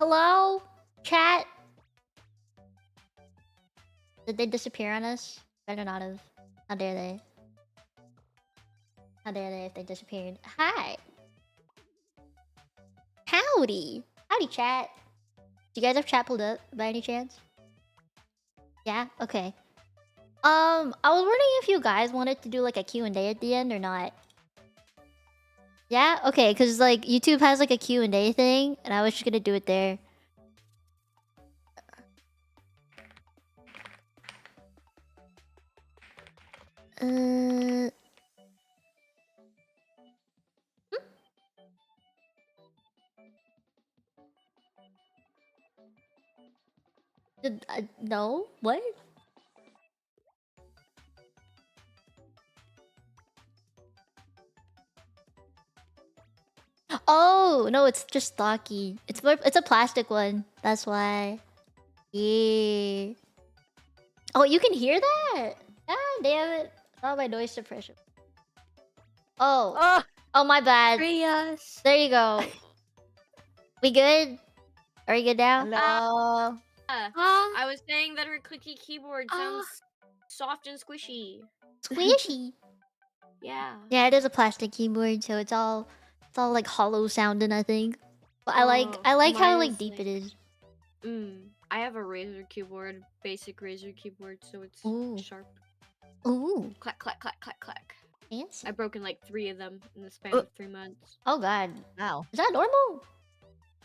Hello? Chat? Did they disappear on us? Better not have. How dare they? How dare they if they disappeared? Hi! Howdy! Howdy, chat. Do you guys have chat pulled up by any chance? Yeah? Okay. I was wondering if you guys wanted to do like a Q&A at the end or not. Yeah? Okay, because like YouTube has like a Q&A thing, and I was just gonna do it there. No? What? Oh, no, it's just stocky. It's a plastic one. That's why. Yeah. Oh, you can hear that? God damn it. Oh, my noise suppression. Oh. Oh, Oh, my bad. Free us. There you go. We good? Are we good now? Hello. Huh? I was saying that her clicky keyboard sounds soft and squishy. Squishy. Yeah. Yeah, it is a plastic keyboard, so it's all like hollow sounding, I think. But I like how mine like is, deep it is. I have a Razer keyboard, basic Razer keyboard, so it's Ooh. sharp. Ooh, Clack, clack, clack, clack, clack. fancy. I've broken like 3 of them in the span of 3 months. Oh god. Wow. Is that normal?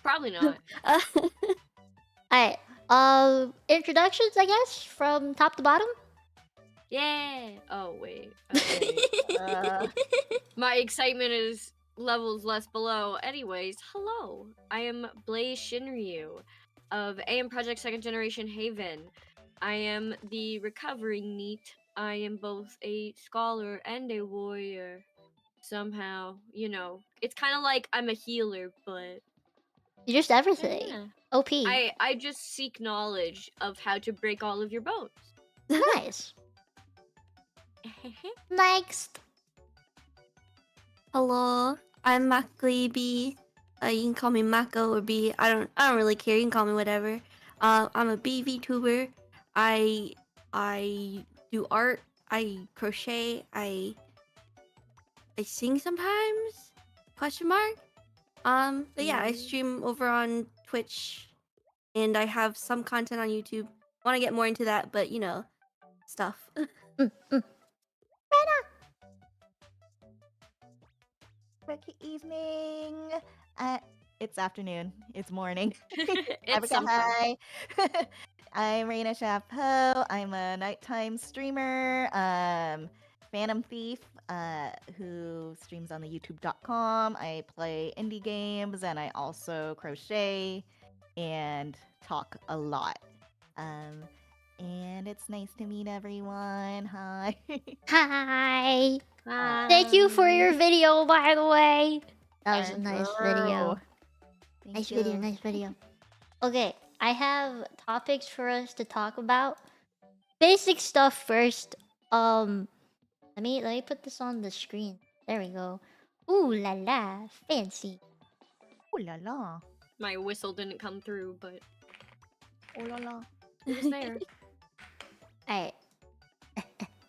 Probably not. Alright. Introductions, I guess, from top to bottom. Yeah. Oh, wait. Okay. My excitement is levels less below. Anyways, hello. I am Blaze Shinryu of AM Project 2nd Generation Haven. I am the recovering NEET. I am both a scholar and a warrior. Somehow, you know, it's kind of like I'm a healer, but You're just everything. yeah. OP. I just seek knowledge of how to break all of your bones. Nice. Next. Hello, I'm Makli B. You can call me Mako or B. I don't really care. You can call me whatever. I'm a B VTuber. I do art. I crochet. I sing sometimes. Question mark. But yeah, I stream over on Twitch, and I have some content on YouTube. Want to get more into that, but you know, stuff. Good evening. It's afternoon. It's morning. It's somehow. Hi. I'm Reina Chapeau. I'm a nighttime streamer. Phantom Thief, who streams on the youtube.com. I play indie games and I also crochet and talk a lot. And it's nice to meet everyone. Hi. Hi. Thank you for your video, by the way. That was a nice video. Nice video, nice video. Okay, I have topics for us to talk about. Basic stuff first. Let me put this on the screen. There we go. Ooh la la, fancy. Ooh la la. My whistle didn't come through, but Ooh la la. it was there. Alright.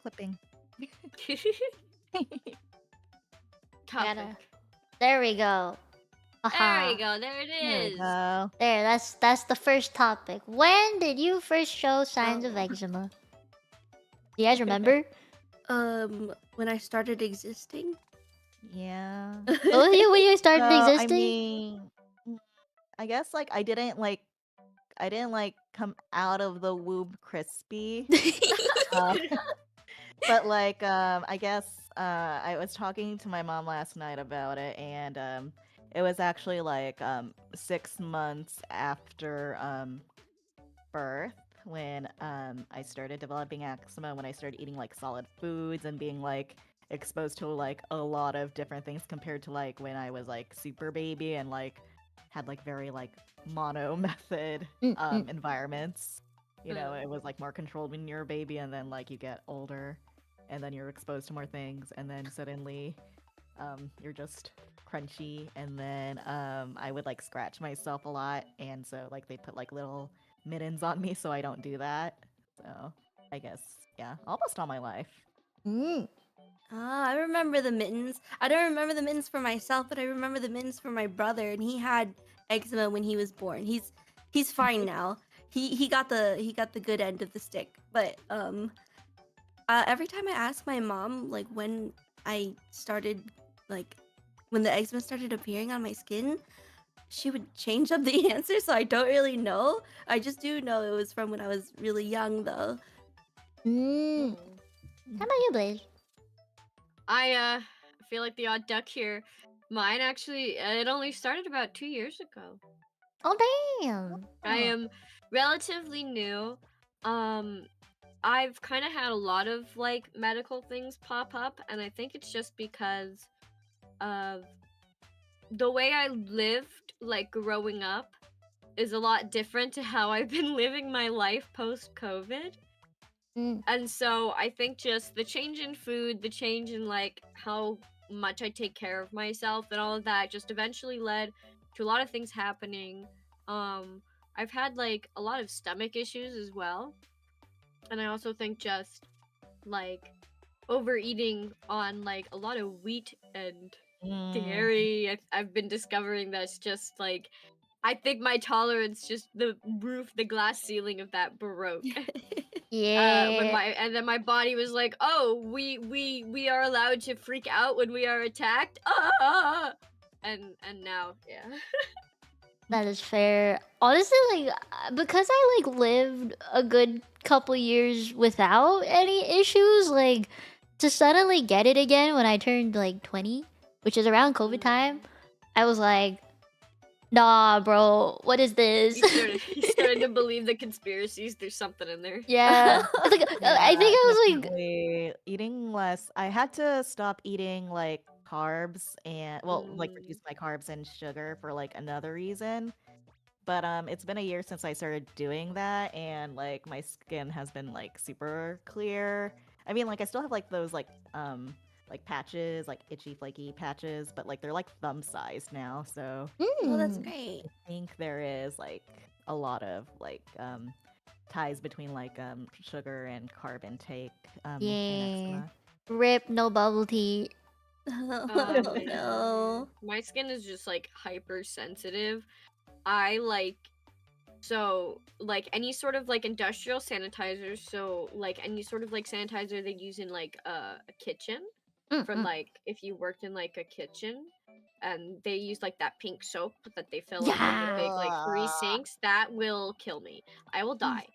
Clipping. Topic. There we go. There you go. There it There we is. go. There, that's the first topic. When did you first show signs of eczema? Do you guys remember? When I started existing. Yeah. Oh, when you started No, existing? I mean, I guess like I didn't come out of the womb crispy. But like I guess I was talking to my mom last night about it, and it was actually like 6 months after birth when I started developing eczema, when I started eating like solid foods and being like exposed to like a lot of different things compared to like when I was like super baby and like had like very like mono method environments. You know, it was like more controlled when you're a baby, and then like you get older and then you're exposed to more things, and then suddenly you're just crunchy, and then I would like scratch myself a lot, and so like they put like little mittens on me so I don't do that. So I guess yeah, almost all my life. Mm. I remember the mittens. I don't remember the mittens for myself, but I remember the mittens for my brother, and he had eczema when he was born. He's fine now. He got the good end of the stick. But every time I ask my mom like when I started like when the eczema started appearing on my skin, she would change up the answer, so I don't really know. I just do know it was from when I was really young though. Mm. How about you, Blaze? I feel like the odd duck here. Mine actually, it only started about 2 years ago. Oh damn. I am relatively new. I've kind of had a lot of like medical things pop up, and I think it's just because of the way I lived, like growing up, is a lot different to how I've been living my life post COVID. Mm. And so I think just the change in food, the change in like how much I take care of myself and all of that just eventually led to a lot of things happening. I've had like a lot of stomach issues as well. And I also think just like overeating on like a lot of wheat and dairy. I've been discovering that's just like I think my tolerance just the roof, the glass ceiling of that broke. Yeah. And then my body was like, oh, we are allowed to freak out when we are attacked. And now, yeah. That is fair. Honestly, like because I like lived a good couple years without any issues, like to suddenly get it again when I turned like 20, which is around COVID time, I was like, nah, bro, what is this? You started to believe the conspiracies. There's something in there. Yeah. It's like, I think I was like, definitely eating less. I had to stop eating like carbs and like reduce my carbs and sugar for like another reason. But it's been a year since I started doing that, and like my skin has been like super clear. I mean, like I still have like those like patches, like itchy flaky patches, but like they're like thumb sized now. So Oh, that's mm. great. I think there is like a lot of like ties between like sugar and carb intake in Yeah. eczema. Rip, no bubble tea. Oh no. My skin is just like hypersensitive. I like so like any sort of like industrial sanitizer, so like any sort of like sanitizer they use in like a kitchen for like if you worked in like a kitchen and they use like that pink soap that they fill up in the big like 3 sinks, that will kill me. I will die.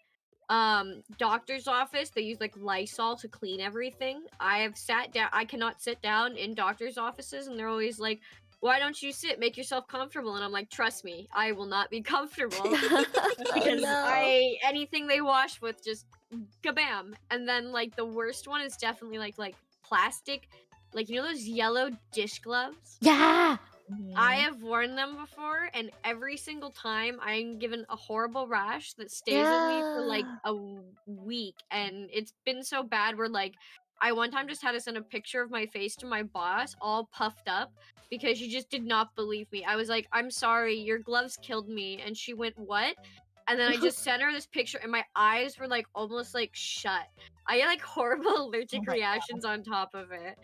Doctor's office, they use like Lysol to clean everything. I have sat down, I cannot sit down in doctor's offices and they're always like, why don't you sit, make yourself comfortable? And I'm like, trust me, I will not be comfortable because anything they wash with just kabam. And then like the worst one is definitely like plastic, like you know those yellow dish gloves? Yeah. I have worn them before, and every single time I'm given a horrible rash that stays with me for like a week, and it's been so bad where like I one time just had to send a picture of my face to my boss, all puffed up, because she just did not believe me. I was like, "I'm sorry, your gloves killed me," and she went, "What?" And then I just sent her this picture, and my eyes were like almost like shut. I had like horrible allergic reactions on top of it.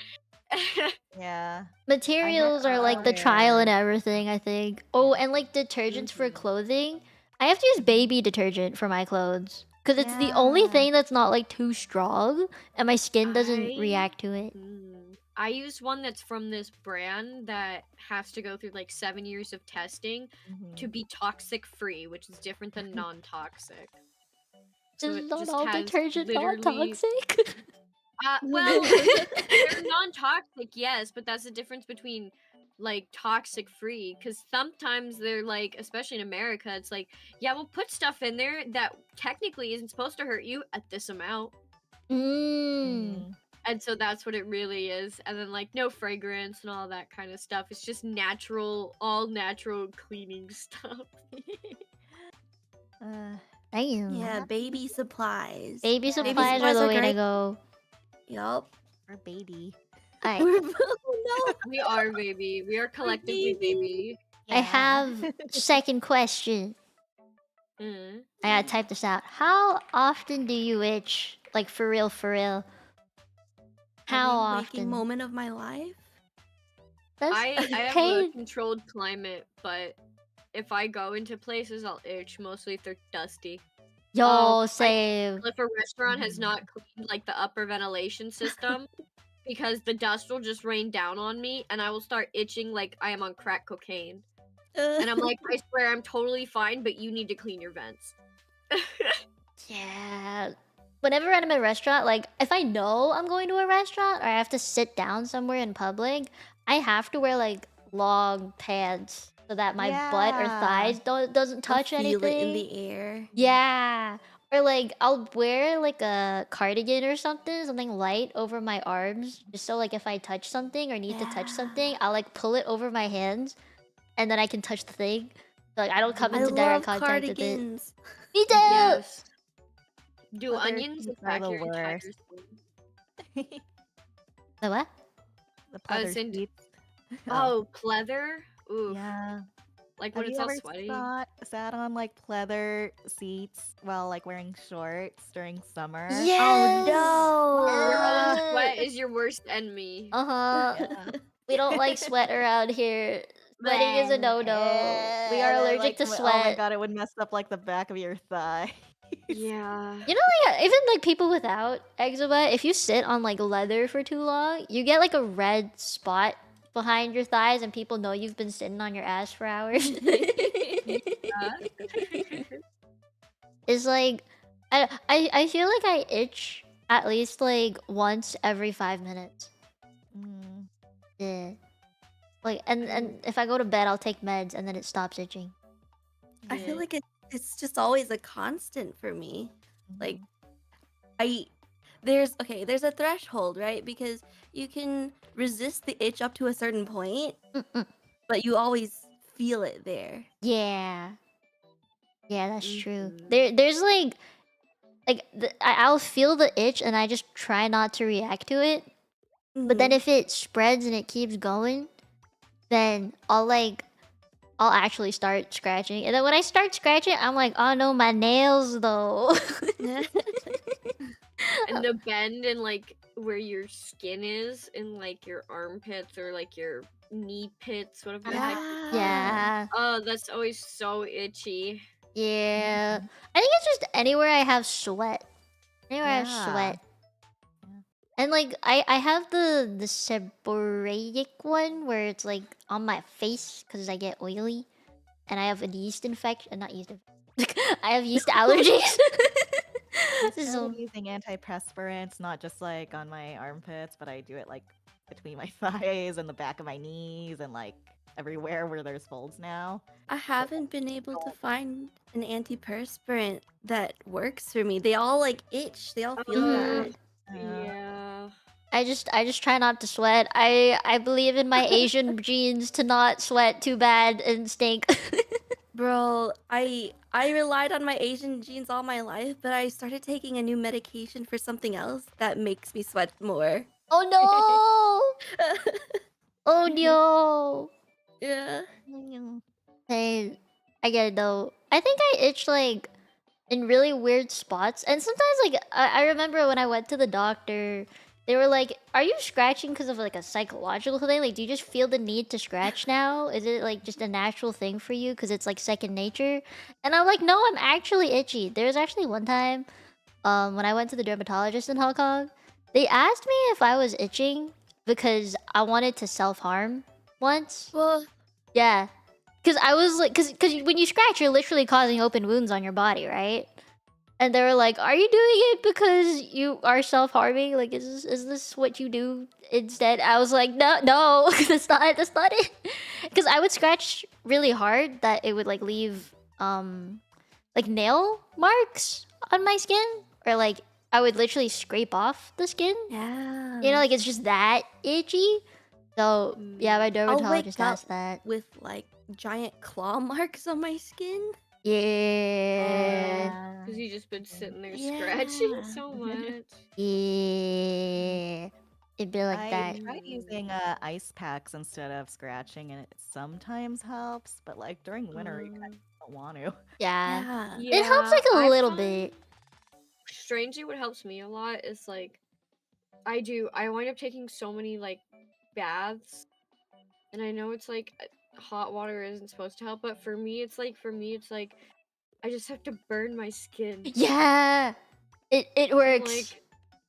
Yeah. Materials are like the trial and everything, I think. Oh, and like detergents for clothing. I have to use baby detergent for my clothes. Because it's the only thing that's not like too strong and my skin doesn't react to it. I use one that's from this brand that has to go through like 7 years of testing to be toxic free, which is different than non-toxic. So Is it not just all has detergent not literally toxic? well, they're non-toxic, yes, but that's the difference between like toxic free, because sometimes they're like, especially in America, it's like, yeah, we'll put stuff in there that technically isn't supposed to hurt you at this amount. And so that's what it really is. And then like no fragrance and all that kind of stuff. It's just natural, all natural cleaning stuff. Damn. Yeah, baby supplies. Baby supplies are the way to go. Yup. For baby. Alright. We're both no. We are, baby. We are collectively, baby. I have second question. Mm. I gotta type this out. How often do you itch? Like for real, for real. How Every waking often? moment of my life. That's I have a pain. controlled climate, but if I go into places, I'll itch. Mostly if they're dusty. Yo, I- same. If a restaurant has not cleaned like the upper ventilation system, because the dust will just rain down on me, and I will start itching like I am on crack cocaine. And I'm like, I swear I'm totally fine, but you need to clean your vents. Yeah. Whenever I'm in a restaurant, like if I know I'm going to a restaurant or I have to sit down somewhere in public, I have to wear like long pants so that my butt or Yeah. thighs doesn't touch Feel anything. it in the air. Yeah. Or like I'll wear like a cardigan or something light over my arms, just so like if I touch something or need to touch something, I'll like pull it over my hands, and then I can touch the thing. So, like I don't come I into direct love contact with it. cardigans. Me too. Yes. Do Leather onions suits are attack the your entire worst. skin? The what? The I pleather was saying- seats. Oh, pleather? Oof. Yeah. Like when Have it's you all ever sweaty. sat on like pleather seats while like wearing shorts during summer? Yes. Your own Uh, sweat is your worst enemy. Uh-huh. Yeah. We don't like sweat around here. Sweating is a no-no. We are And then, allergic like, to Oh my sweat. god, it would mess up like the back of your thigh. Yeah. You know, like even like people without eczema, if you sit on like leather for too long, you get like a red spot behind your thighs, and people know you've been sitting on your ass for hours. It's like I feel like I itch at least like once every 5 minutes. Mm. Yeah. Like and if I go to bed, I'll take meds, and then it stops itching. I feel like it's just always a constant for me. Like there's a threshold, right? Because you can resist the itch up to a certain point, but you always feel it there. Yeah. Yeah, that's true. Mhm. There's like I'll feel the itch and I just try not to react to it. But then Mhm. if it spreads and it keeps going, then I'll actually start scratching. And then when I start scratching, I'm like, oh no, my nails though. And the bend in like where your skin is in like your armpits or like your knee pits, whatever the heck. Yeah. Oh, that's always so itchy. Yeah. I think it's just anywhere I have sweat. Anywhere I have Yeah. sweat. And like I have the seborrheic one where it's like on my face because I get oily, and I have a yeast infection. Not yeast infection. I have yeast allergies. I So- started using antiperspirants, not just like on my armpits, but I do it like between my thighs and the back of my knees and like everywhere where there's folds now. I haven't been able to find an antiperspirant that works for me. They all like itch. They all feel bad. Yeah. I just try not to sweat. I believe in my Asian genes to not sweat too bad and stink. Bro, I relied on my Asian genes all my life, but I started taking a new medication for something else that makes me sweat more. Oh no! Oh no! Yeah. Hey, I get it though. I think I itch like in really weird spots, and sometimes like I remember when I went to the doctor, they were like, "Are you scratching because of like a psychological thing? Like, do you just feel the need to scratch now? Is it like just a natural thing for you because it's like second nature?" And I'm like, "No, I'm actually itchy." There was actually one time, when I went to the dermatologist in Hong Kong, they asked me if I was itching because I wanted to self-harm once. Well, Yeah. Because I was like, because when you scratch, you're literally causing open wounds on your body, right? And they were like, "Are you doing it because you are self-harming? Like, is this what you do instead?" I was like, no, that's not it. Because I would scratch really hard that it would like leave like nail marks on my skin, or like I would literally scrape off the skin. yeah. You know, like it's just that itchy. So yeah, my dermatologist wake up asked that. with like giant claw marks on my skin. Yeah. Because you just been sitting there scratching Yeah. so much. Yeah. it'd be like I that. tried using ice packs instead of scratching, and it sometimes helps. But like during winter, you kind of don't want to. Yeah. Yeah. It helps like a I little find- bit. Strangely, what helps me a lot is like I wind up taking so many like baths, and I know it's like hot water isn't supposed to help, but for me it's like I just have to burn my skin. Yeah. It I'm works. like,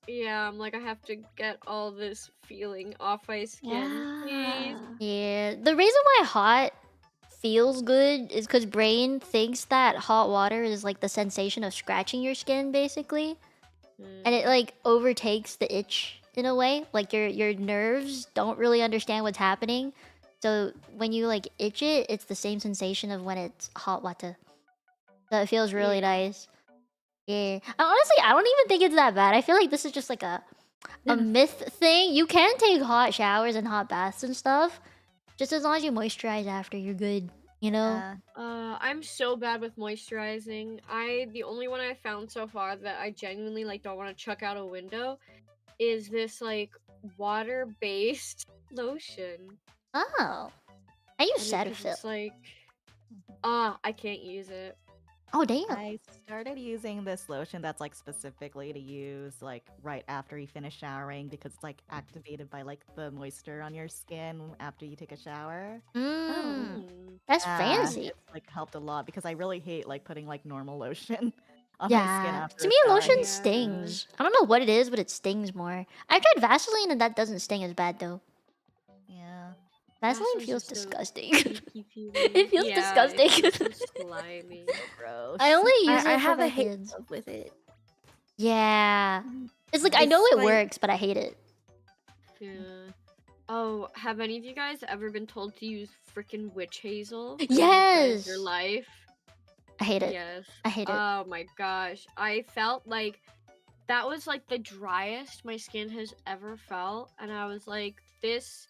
yeah, I'm like I have to get all this feeling off my skin, please. Yeah. The reason why hot feels good is because brain thinks that hot water is like the sensation of scratching your skin, basically. And it like overtakes the itch in a way. Like your nerves don't really understand what's happening. So when you like itch it, it's the same sensation of when it's hot water. So it feels really nice. Yeah. And honestly, I don't even think it's that bad. I feel like this is just like a myth thing. You can take hot showers and hot baths and stuff. Just as long as you moisturize after, you're good. You know? I'm so bad with moisturizing. The only one I found so far that I genuinely like don't want to chuck out a window is this like water-based lotion. Oh. I use And because Cetaphil. it's like I can't use it. Oh damn. I started using this lotion that's like specifically to use like right after you finish showering because it's like activated by like the moisture on your skin after you take a shower. That's Yeah, fancy. It's like helped a lot because I really hate like putting like normal lotion on my skin Yeah. after To a me, shower. lotion Yeah. stings. I don't know what it is, but it stings more. I've tried Vaseline and that doesn't sting as bad though. Yeah. Vaseline Vaseline's feels just so disgusting. icky feeling. It feels disgusting. It feels so slimy. Gross. I only use I it for have my a hate kids. love with it. Yeah. It's like I know It's it like- works, but I hate it. Yeah. Oh, have any of you guys ever been told to use freaking witch hazel? to Yes! Your life. I hate it. Yes. I hate it. Oh my gosh. I felt like that was like the driest my skin has ever felt. And I was like, this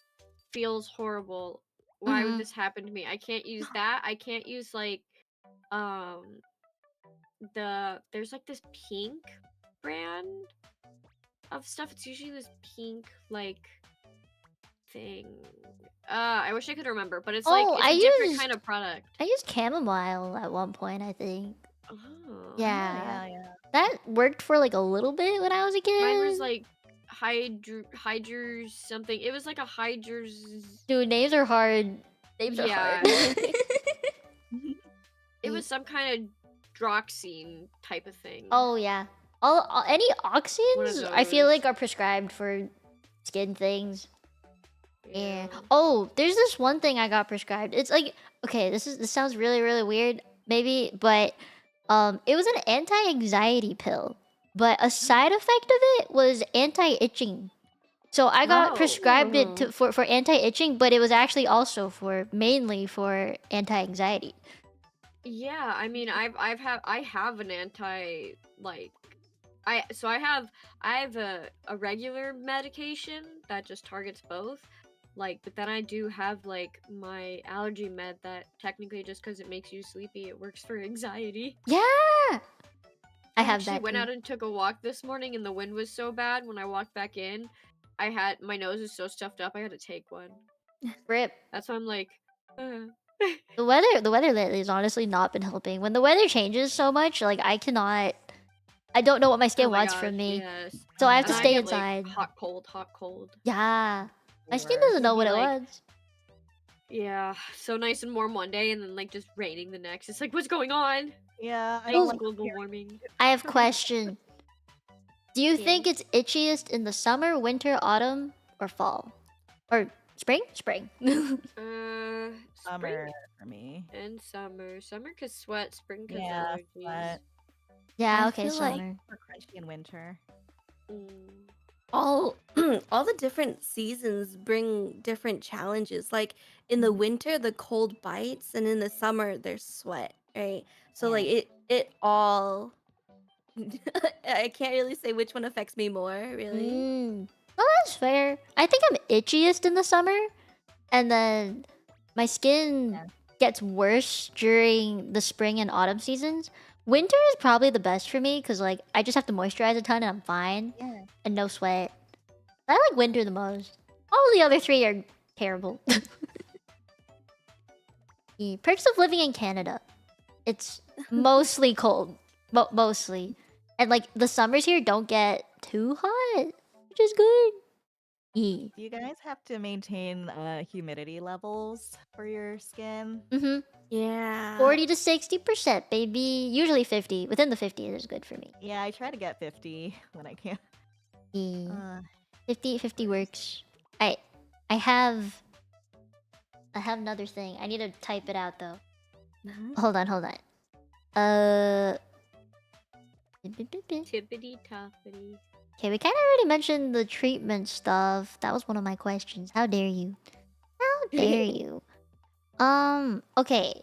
feels horrible. Why Mhm. would this happen to me? I can't use that. I can't use like there's like this pink brand of stuff. It's usually this pink like thing. I wish I could remember, but it's like Oh, it's I a different used- kind of product. I used chamomile at one point, I think. Oh. Yeah. Yeah. That worked for like a little bit when I was a kid. Mine was like Hydra something. It was like a Hydra's. Dude, names are hard. Names are Yeah. hard. It was some kind of droxine type of thing. Oh yeah. All any oxins I feel those. like are prescribed for skin things. Yeah. Oh, there's this one thing I got prescribed. It's like okay, this sounds really really weird maybe, but it was an anti-anxiety pill, but a side effect of it was anti-itching. So I got Oh. prescribed it for anti-itching, but it was actually also mainly for anti-anxiety. Yeah, I mean, I have an anti like I have a regular medication that just targets both. Like, but then I do have like my allergy med that technically just because it makes you sleepy, it works for anxiety. Yeah. I have actually that. went too. out and took a walk this morning and the wind was so bad when I walked back in. My nose is so stuffed up I had to take one. Rip. That's why I'm like The weather lately has honestly not been helping. When the weather changes so much, like I don't know what my skin oh my wants gosh, from me. Yes. So I have to And stay get, like, inside. hot cold. Yeah. My skin Worse. doesn't know It'll what be it like- wants. Yeah, so nice and warm one day and then like just raining the next. It's like what's going on? Yeah. I Thanks, like global warming. I have question. Do you think it's itchiest in the summer, winter, autumn, or fall? Or spring? Spring. Summer summer for me. and summer. Summer cause sweat, spring cause Yeah, allergies. sweat. Yeah, I okay, feel like- summer. For crunchy in winter. Mm. all the different seasons bring different challenges. Like in the winter, the cold bites, and in the summer, there's sweat, right? So like it all. I can't really say which one affects me more, really. Well, that's fair. I think I'm itchiest in the summer, and then my skin gets worse during the spring and autumn seasons. Winter is probably the best for me because like I just have to moisturize a ton and I'm fine Yeah. and no sweat. I like winter the most. All the other three are terrible. The perks of living in Canada. It's mostly cold. Mostly. And like the summers here don't get too hot, which is good. Yeah. Do you guys have to maintain humidity levels for your skin? Mm-hmm. Yeah. 40 to 60%, baby. Usually 50. Within the 50 is good for me. Yeah, I try to get 50 when I can. Yeah. 50 works. I have another thing. I need to type it out though. Hold on. Tippity toppity. Okay, we kind of already mentioned the treatment stuff. That was one of my questions. How dare you? How dare you? Okay.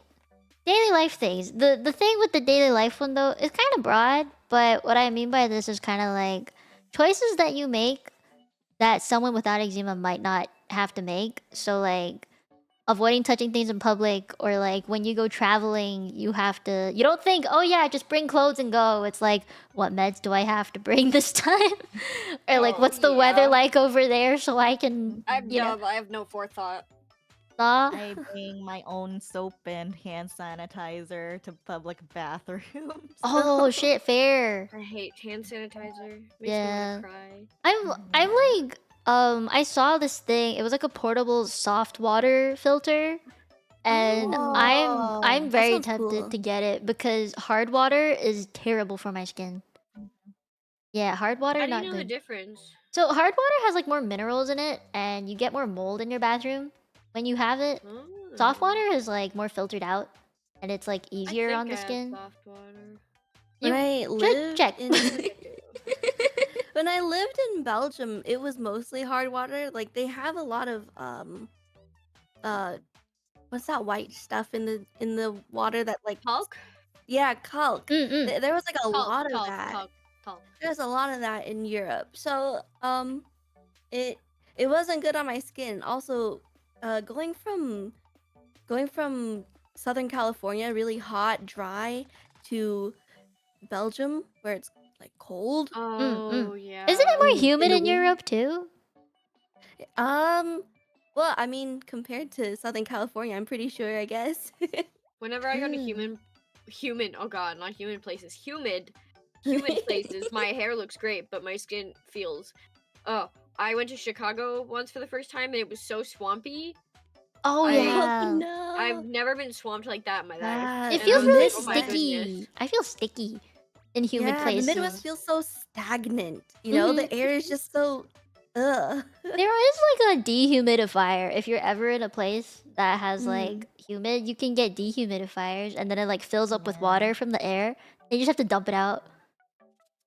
Daily life things. The thing with the daily life one though is kind of broad, but what I mean by this is kind of like choices that you make that someone without eczema might not have to make. So like avoiding touching things in public, or like when you go traveling, you don't think, oh yeah, just bring clothes and go. It's like, what meds do I have to bring this time? Or like, Oh, what's the weather yeah. like over there so I can, I'm you know, dumb. I have no forethought. I bring my own soap and hand sanitizer to public bathrooms. Oh shit, fair. I hate hand sanitizer. Makes me Yeah. want to cry. I'm like, I saw this thing. It was like a portable soft water filter. And Oh, I'm that very sounds tempted cool. to get it because hard water is terrible for my skin. Yeah, hard water How do you not know the good. difference? So hard water has like more minerals in it, and you get more mold in your bathroom when you have it. Soft water is like more filtered out, and it's like easier on the skin. Soft water. When You I lived check. in when I lived in Belgium, it was mostly hard water. Like they have a lot of what's that white stuff in the water that like Talc? Yeah, calc. Mm-mm. There was like a lot of Talc. that. Talc. There's a lot of that in Europe. So it wasn't good on my skin. Also, going from Southern California, really hot, dry, to Belgium, where it's like cold. Oh, yeah. Isn't it more in humid the in winter. Europe too? Well, I mean, compared to Southern California, I'm pretty sure, I guess. Whenever I go to human, oh god, not human places, humid places, my hair looks great, but my skin feels, oh, I went to Chicago once for the first time and it was so swampy. Oh yeah. No. I've never been swamped like that in my life. It And feels I'm really like, oh my sticky. goodness. I feel sticky in humid Yeah, places. the Midwest feels so stagnant. You know, the air is just so ugh. There is like a dehumidifier. If you're ever in a place that has like humid, you can get dehumidifiers, and then it like fills up with water from the air. And you just have to dump it out.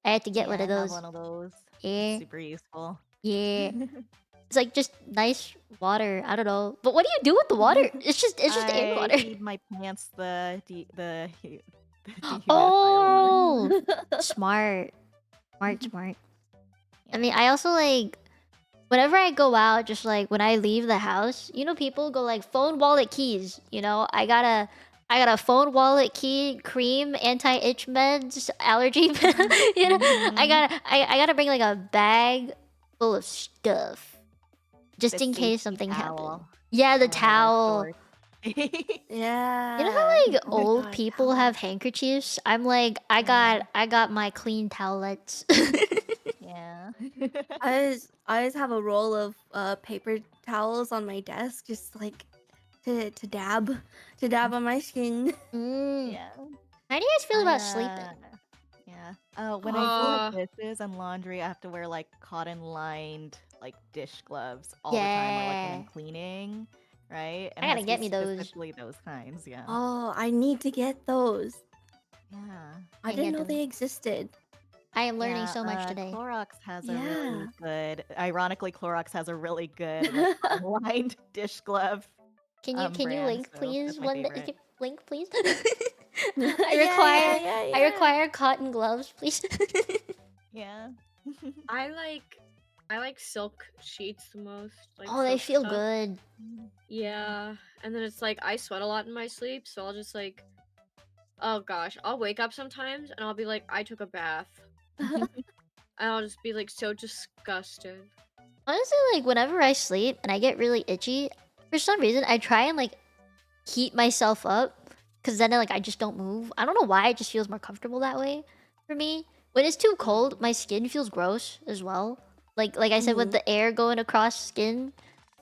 I had to get one of I have those. one of those. Yeah. It's super useful. Yeah. It's like just nice water. I don't know. But what do you do with the water? It's just air water. I feed my plants the dehumidifier water. Oh, smart. I mean, I also like whenever I go out, just like when I leave the house, you know, people go like phone, wallet, keys. You know, I got a phone, wallet, key, cream, anti-itch meds, allergy. You know, I gotta bring like a bag full of stuff just The in case safety something happens. towel. Yeah, the Oh, towel. Yeah. You know how like Oh my old God, people towels. have handkerchiefs? I'm like, I got my clean towelettes. Yeah. I always have a roll of paper towels on my desk, just like to dab on my skin. Yeah. How do you guys feel about sleeping? Yeah. When I do dishes and laundry, I have to wear like cotton lined like dish gloves all the time, or like when I'm cleaning, right? And I it gotta has to get be me those. specifically those kinds. Yeah. Oh, I need to get those. Yeah. I didn't know they existed. I am learning so much today. Clorox has a Yeah. really good. Ironically, Clorox has a really good like, cotton-lined dish glove. Can you brand, link, so please? that's my One that favorite. link, please. Yeah, I require cotton gloves, please. Yeah. I like silk sheets the most. Like Oh, they silk feel stuff. good. Yeah, and then it's like I sweat a lot in my sleep, so I'll just like, oh gosh, I'll wake up sometimes and I'll be like, I took a bath, and I'll just be like so disgusted. Honestly, like whenever I sleep and I get really itchy, for some reason I try and like heat myself up, because then like I just don't move. I don't know why, it just feels more comfortable that way for me. When it's too cold, my skin feels gross as well. Like I said, with the air going across skin,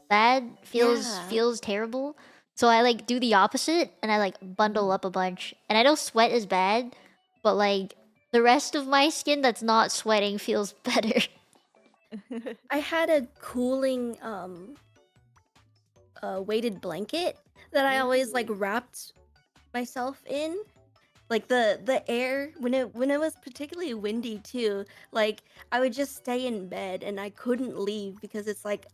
that Yeah. feels terrible. So I like do the opposite and I like bundle up a bunch. And I don't sweat as bad, but like the rest of my skin that's not sweating feels better. I had a cooling weighted blanket that I always like wrapped myself in. Like the air when it was particularly windy too, like I would just stay in bed and I couldn't leave because it's like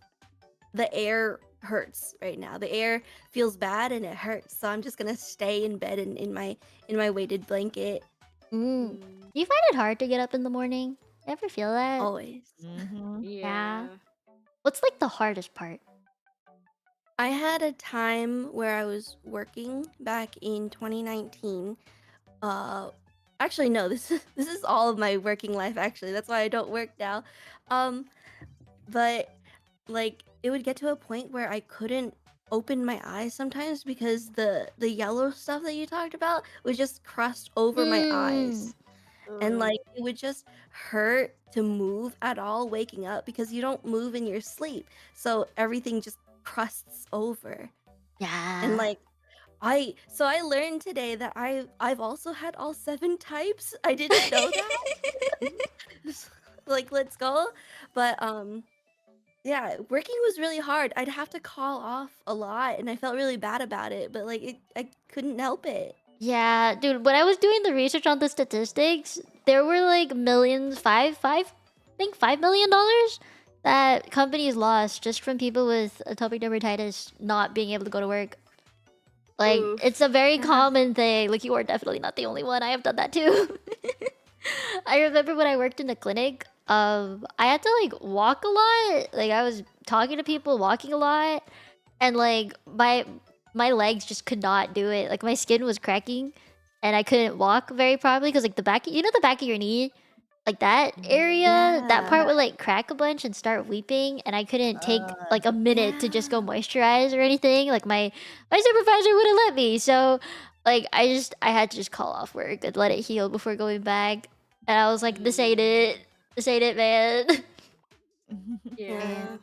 the air hurts right now. The air feels bad and it hurts. So I'm just gonna stay in bed in my weighted blanket. Do you find it hard to get up in the morning? Ever feel that? Always. Yeah. What's like the hardest part? I had a time where I was working back in 2019. Actually no, this is all of my working life actually. That's why I don't work now. But like it would get to a point where I couldn't open my eyes sometimes because the yellow stuff that you talked about was just crust over my eyes. And like it would just hurt to move at all waking up because you don't move in your sleep. So everything just crusts over. Yeah. And like I learned today that I've also had all 7 types. I didn't know that. Like let's go. But yeah, working was really hard. I'd have to call off a lot and I felt really bad about it, but like I couldn't help it. Yeah, dude, when I was doing the research on the statistics, there were like millions, I think $5 million that companies lost just from people with atopic dermatitis not being able to go to work. Like, Oof. it's a very common thing. Like, you are definitely not the only one. I have done that too. I remember when I worked in the clinic, I had to like walk a lot. Like, I was talking to people, walking a lot, and like my legs just could not do it. Like my skin was cracking, and I couldn't walk very properly because like the back, you know, the back of your knee, like that area, that part Yeah. would like crack a bunch and start weeping, and I couldn't take like a minute to just go moisturize or anything. Like my supervisor wouldn't let me, so like I had to just call off work and let it heal before going back. And I was like, this ain't it. This ain't it, man. Yeah.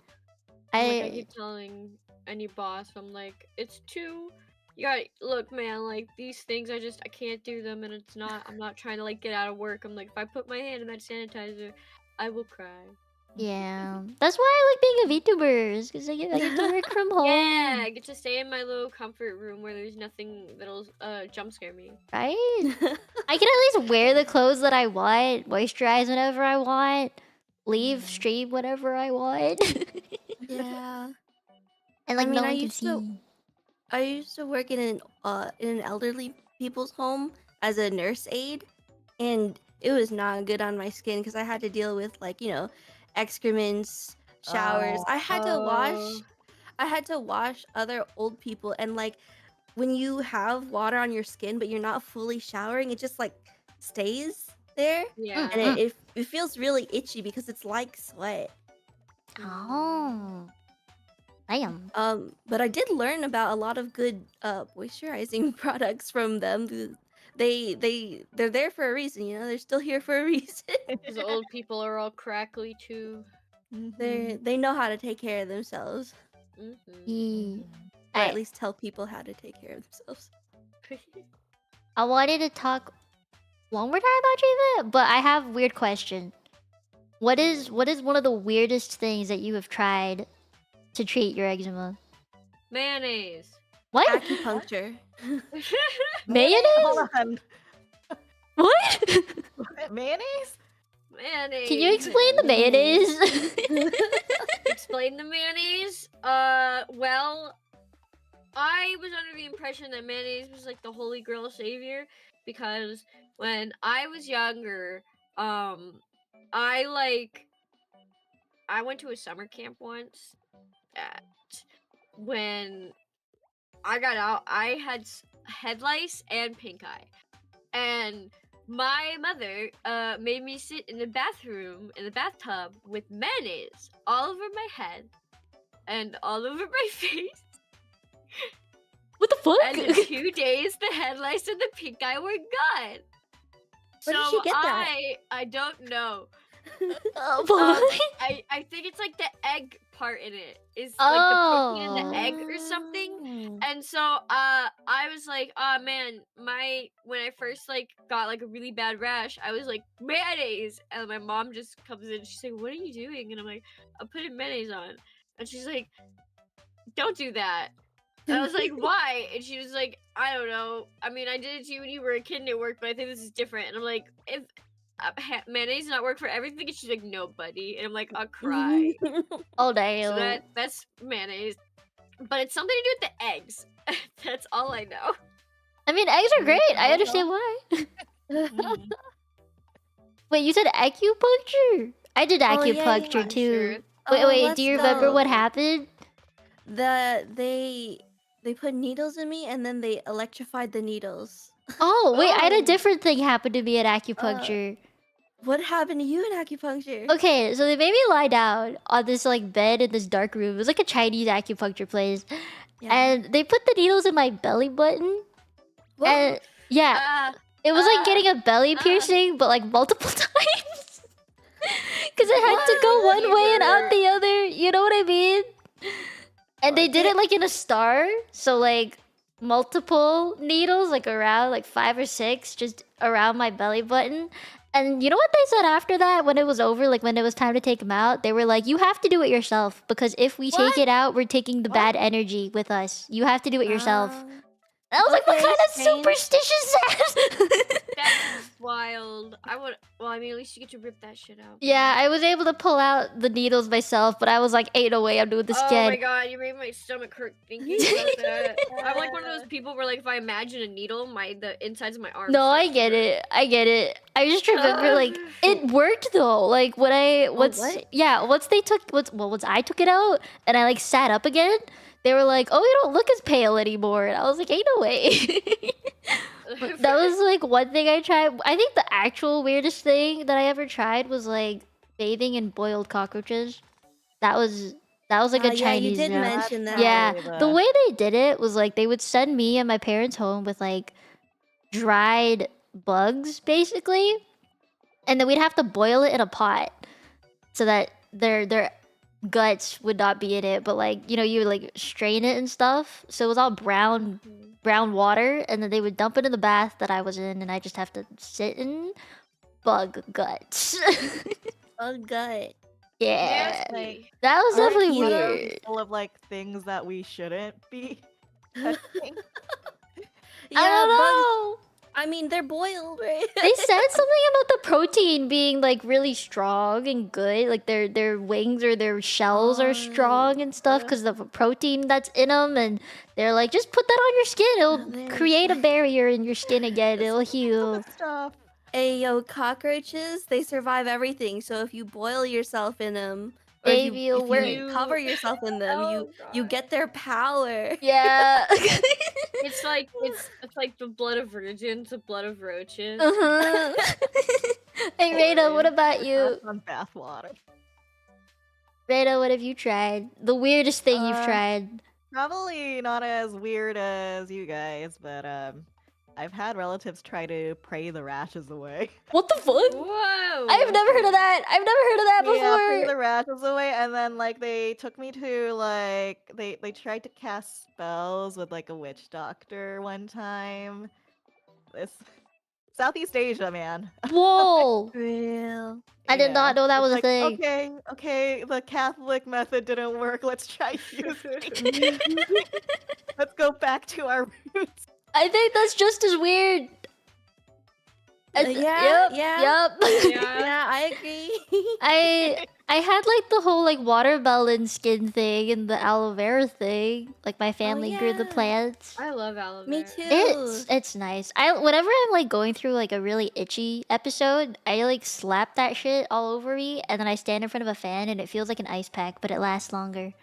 Like I keep telling any boss, I'm like, it's too. You got look, man. Like these things, I can't do them, and it's not. I'm not trying to like get out of work. I'm like, if I put my hand in that sanitizer, I will cry. Yeah, that's why I like being a VTuber, because I get to work from home. Yeah, I get to stay in my little comfort room where there's nothing that'll jump scare me. Right? I can at least wear the clothes that I want, moisturize whenever I want, leave stream whenever I want. Yeah. And like I mean, no I one can used to see. I used to work in an elderly people's home as a nurse aide, and it was not good on my skin because I had to deal with like, you know, excrements, showers. I had to wash other old people, and like when you have water on your skin but you're not fully showering, it just like stays there. Yeah. And it feels really itchy because it's like sweat. Oh. Damn. But I did learn about a lot of good moisturizing products from them. They're there for a reason, you know. They're still here for a reason. Because old people are all crackly too. They know how to take care of themselves, or at I least tell people how to take care of themselves. I wanted to talk one more time about treatment, but I have a weird question. What is one of the weirdest things that you have tried to treat your eczema? Mayonnaise. What? Acupuncture. Mayonnaise? Hold on. What? Mayonnaise? Mayonnaise. Can you explain the mayonnaise? Explain the mayonnaise? Well, I was under the impression that mayonnaise was like the holy grail savior because when I was younger, I went to a summer camp once. When I got out, I had head lice and pink eye, and my mother made me sit in the bathtub with mayonnaise all over my head and all over my face. What the fuck? And in 2 days, the head lice and the pink eye were gone. Where did so she get that? I don't know. What? I think it's like the egg part in it is like the protein in the egg or something. Oh. And so I was like, oh man, when I first like got like a really bad rash, I was like, mayonnaise, and my mom just comes in, she's like, what are you doing? And I'm like, I'm putting mayonnaise on. And she's like, don't do that. And I was like, why? And she was like, I don't know. I mean, I did it to you when you were a kid and it worked, but I think this is different. And I'm like, if mayonnaise not work for everything, and she's like, no, buddy. And I'm like, I'll cry. Oh So damn. that's mayonnaise, but it's something to do with the eggs. That's all I know. I mean, eggs are great. I understand why. Wait, you said acupuncture? I did Oh, yeah, acupuncture yeah. too. Sure. Wait, Oh, wait. let's Do you remember go. what happened? They put needles in me and then they electrified the needles. Oh, wait. I had a Oh. different thing happen to me at acupuncture. What happened to you in acupuncture? Okay, so they made me lie down on this like bed in this dark room. It was like a Chinese acupuncture place, Yeah. and they put the needles in my belly button. What? And yeah, it was like getting a belly piercing, but like multiple times. Because it had to go What? one way and out the other. You know what I mean? And they did it like in a star, so like multiple needles, like around like 5 or 6, just around my belly button. And you know what they said after that when it was over, like when it was time to take them out? They were like, you have to do it yourself because if we take What? it out, we're taking the bad energy with us. You have to do it yourself. Um, I was like, what okay, kind of strange. superstitious ass? That's wild. Well, I mean, at least you get to rip that shit out. Yeah, I was able to pull out the needles myself, but I was like, ain't no way I'm doing this Oh again. my god, you made my stomach hurt thinking about that. I'm like one of those people where like if I imagine a needle, the insides of my arms. No, I start to get hurt. it. I get it. I just remember like it worked though. Like when once I took it out and I like sat up again, they were like, "Oh, you don't look as pale anymore." And I was like, "Ain't no way." But that was like one thing I tried. I think the actual weirdest thing that I ever tried was like bathing in boiled cockroaches. That was like a yeah, you Chinese. did one. mention that. Yeah, the way they did it was like they would send me and my parents home with like dried bugs, basically, and then we'd have to boil it in a pot so that their guts would not be in it. But like you would like strain it and stuff, so it was all brown water, and then they would dump it in the bath that I was in, and I just have to sit in bug guts. Oh, gut. Yeah, Nasty. that was Like, definitely you know, weird. Full of like things that we shouldn't be touching. Yeah, I don't bugs. know. I mean, they're boiled, right? They said something about the protein being like really strong and good, like their wings or their shells are strong and stuff because of the protein that's in them, and they're like, just put that on your skin, it'll there's- create a barrier in your skin again, it'll heal. Stuff. Hey, yo, cockroaches, they survive everything. So if you boil yourself in them, or Baby, you'll if you work. cover yourself in them, Oh, you God. get their power. Yeah. It's like the blood of virgins, the blood of roaches. Uh-huh. Hey Rada, what about you? That's on bathwater. Rada, what have you tried? The weirdest thing you've tried? Probably not as weird as you guys, but I've had relatives try to pray the rashes away. What the fuck? Whoa! I've never heard of that. I've never heard of that Yeah, pray before. the rashes away, and then like they took me to like they tried to cast spells with like a witch doctor one time. This Southeast Asia, man. Whoa. Real. I did not know that It's was a like, thing. Okay, the Catholic method didn't work. Let's try using. Let's go back to our roots. I think that's just as weird. Yeah, Yep. Yeah. Yeah, I agree. I had like the whole like watermelon skin thing and the aloe vera thing. Like my family grew the yeah. plants. I love aloe vera. Me too. It's nice. Whenever I'm like going through like a really itchy episode, I like slap that shit all over me, and then I stand in front of a fan, and it feels like an ice pack, but it lasts longer.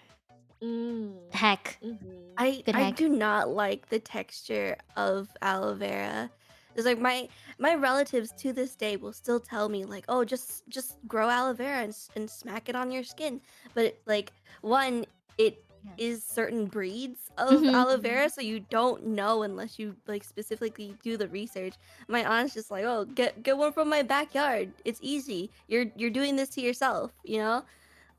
Heck. Mhm. I Good I hack. do not like the texture of aloe vera. It's like my relatives to this day will still tell me like, oh, just grow aloe vera and smack it on your skin. But like one, it is certain breeds of aloe vera, so you don't know unless you like specifically do the research. My aunt's just like, oh, get one from my backyard. It's easy. You're doing this to yourself, you know?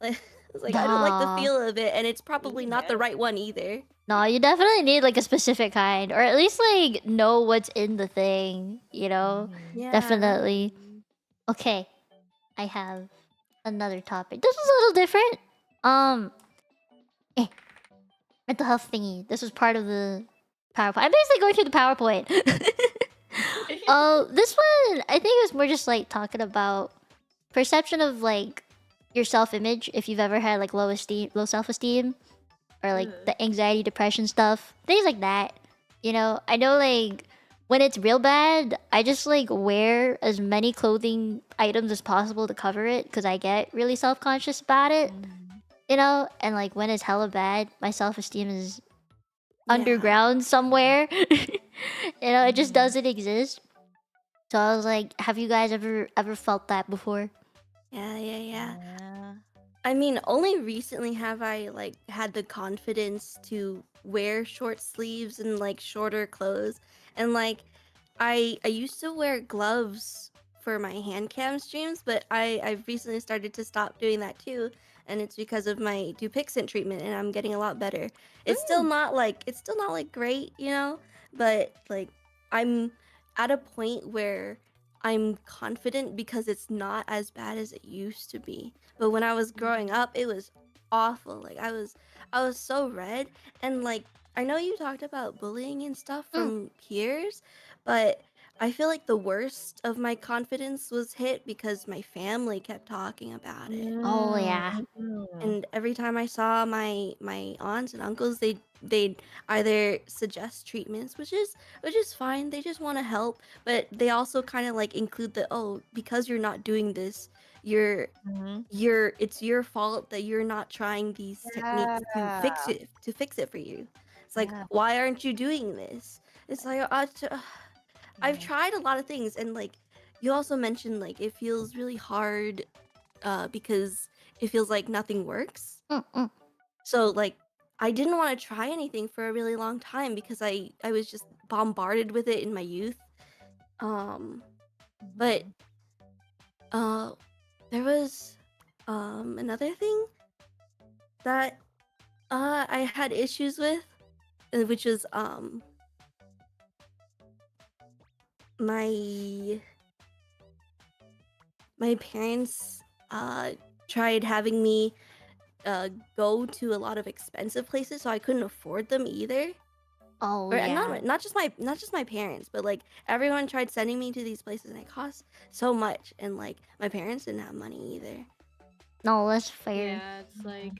Like it's like I don't like the Nah. feel of it, and it's probably not the right one either. No, you definitely need like a specific kind, or at least like know what's in the thing, you know? Yeah. Definitely. Okay, I have another topic. This was a little different. Mental health thingy. This was part of the PowerPoint. I'm basically going through the PowerPoint. This one I think it was more just like talking about perception of like your self-image. If you've ever had like low self-esteem, or like the anxiety, depression stuff, things like that. You know, I know like when it's real bad, I just like wear as many clothing items as possible to cover it because I get really self-conscious about it. You know, and like when it's hella bad, my self-esteem is underground somewhere. You know, it just doesn't exist. So I was like, have you guys ever felt that before? Yeah. I mean, only recently have I like had the confidence to wear short sleeves and like shorter clothes. And like I used to wear gloves for my hand cam streams, but I've recently started to stop doing that too. And it's because of my Dupixent treatment, and I'm getting a lot better. It's still not like great, you know, but like I'm at a point where I'm confident because it's not as bad as it used to be. But when I was growing up, it was awful. Like I was so red, and like I know you talked about bullying and stuff from peers, but I feel like the worst of my confidence was hit because my family kept talking about it. Oh yeah. And every time I saw my aunts and uncles, they'd either suggest treatments, which is fine. They just want to help, but they also kind of like include the, oh, because you're not doing this, you're it's your fault that you're not trying these techniques to fix it for you. It's like, why aren't you doing this? It's like I've tried a lot of things, and like you also mentioned, like it feels really hard because it feels like nothing works. So like I didn't want to try anything for a really long time because I was just bombarded with it in my youth. But there was another thing that I had issues with, which was my parents tried having me go to a lot of expensive places, so I couldn't afford them either. Oh Or yeah. not just my parents, but like everyone tried sending me to these places, and it cost so much, and like my parents didn't have money either. No, that's fair. Yeah, it's like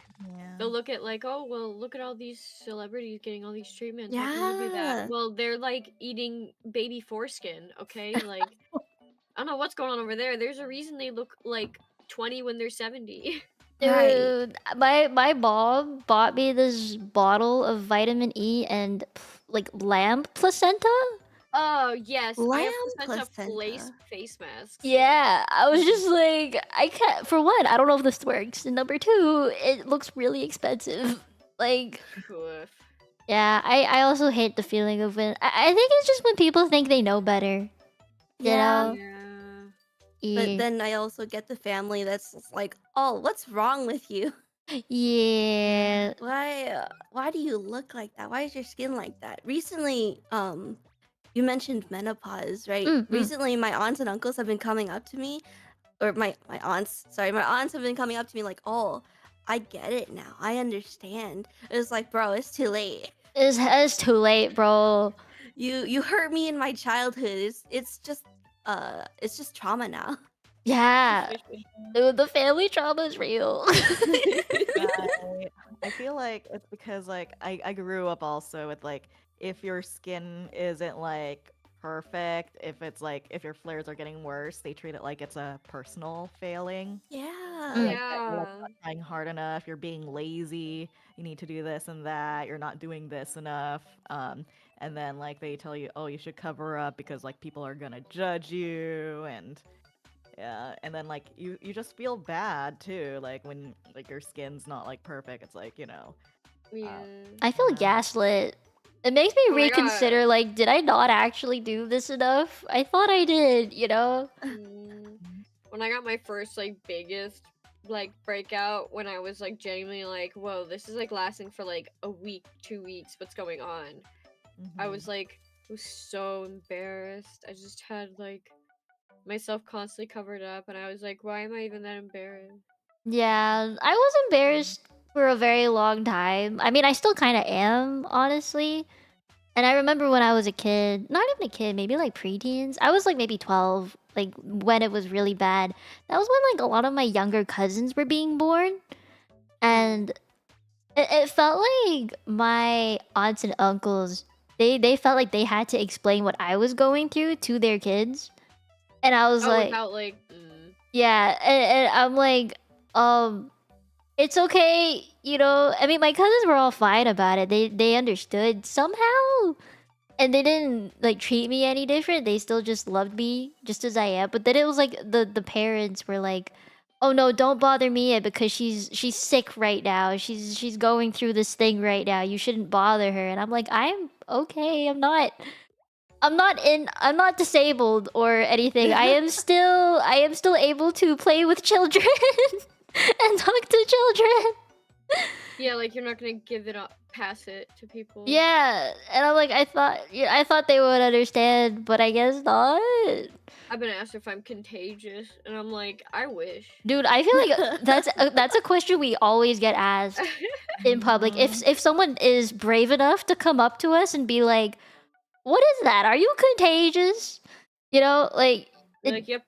they'll look at like, oh well, look at all these celebrities getting all these treatments. How can you do Yeah. that? Well, they're like eating baby foreskin. Okay, like I don't know what's going on over there. There's a reason they look like 20 when they're 70. Right. Dude, my mom bought me this bottle of vitamin E and like lamb placenta. Oh yes, I have Lamb placenta. face masks. Yeah, I was just like, I can't. For one, I don't know if this works, and number two, it looks really expensive. Like, Oof. yeah, I also hate the feeling of when I think it's just when people think they know better. You know? Yeah. But then I also get the family that's like, oh, what's wrong with you? Yeah. Why do you look like that? Why is your skin like that? Recently, you mentioned menopause, right? Recently, my aunts and uncles have been coming up to me, or my aunts have been coming up to me like, oh, I get it now. I understand. It's like, bro, it's too late. It's too late, bro. You hurt me in my childhood. It's just trauma now. Yeah. Dude, the family trauma is real. I feel like it's because like I grew up also with like if your skin isn't like perfect. If it's like if your flares are getting worse, they treat it like it's a personal failing. Yeah. Like that you're like Yeah. not trying hard enough, you're being lazy, you need to do this and that, you're not doing this enough. And then like they tell you, oh, you should cover up because like people are gonna judge you, and yeah, and then like you just feel bad too, like when like your skin's not like perfect. It's like, Yeah. I feel gaslit. It makes me Oh my God. reconsider, like, did I not actually do this enough? I thought I did, you know? When I got my first like biggest like breakout, when I was like genuinely like, whoa, this is like lasting for like a week, 2 weeks, what's going on? I was like, I was so embarrassed. I just had like myself constantly covered up, and I was like, why am I even that embarrassed? Yeah, I was embarrassed for a very long time. I mean, I still kind of am, honestly. And I remember when I was a kid, not even a kid, maybe like preteens. I was like maybe 12, like when it was really bad. That was when like a lot of my younger cousins were being born. And it felt like my aunts and uncles, they felt like they had to explain what I was going through to their kids. And I was like, without like, yeah, and I'm like, it's okay, you know. I mean, my cousins were all fine about it. They understood somehow, and they didn't like treat me any different. They still just loved me just as I am. But then it was like the parents were like, "Oh no, don't bother Mia because she's sick right now. She's going through this thing right now. You shouldn't bother her." And I'm like, "I'm okay. I'm not disabled or anything. I am still able to play with children and talk to children." yeah, like you're not gonna give it up, pass it to people. Yeah, and I'm like, I thought they would understand, but I guess not. I've been asked if I'm contagious, and I'm like, I wish. Dude, I feel like that's a question we always get asked in public. If someone is brave enough to come up to us and be like, "What is that? Are you contagious?" You know, like, Like, yep,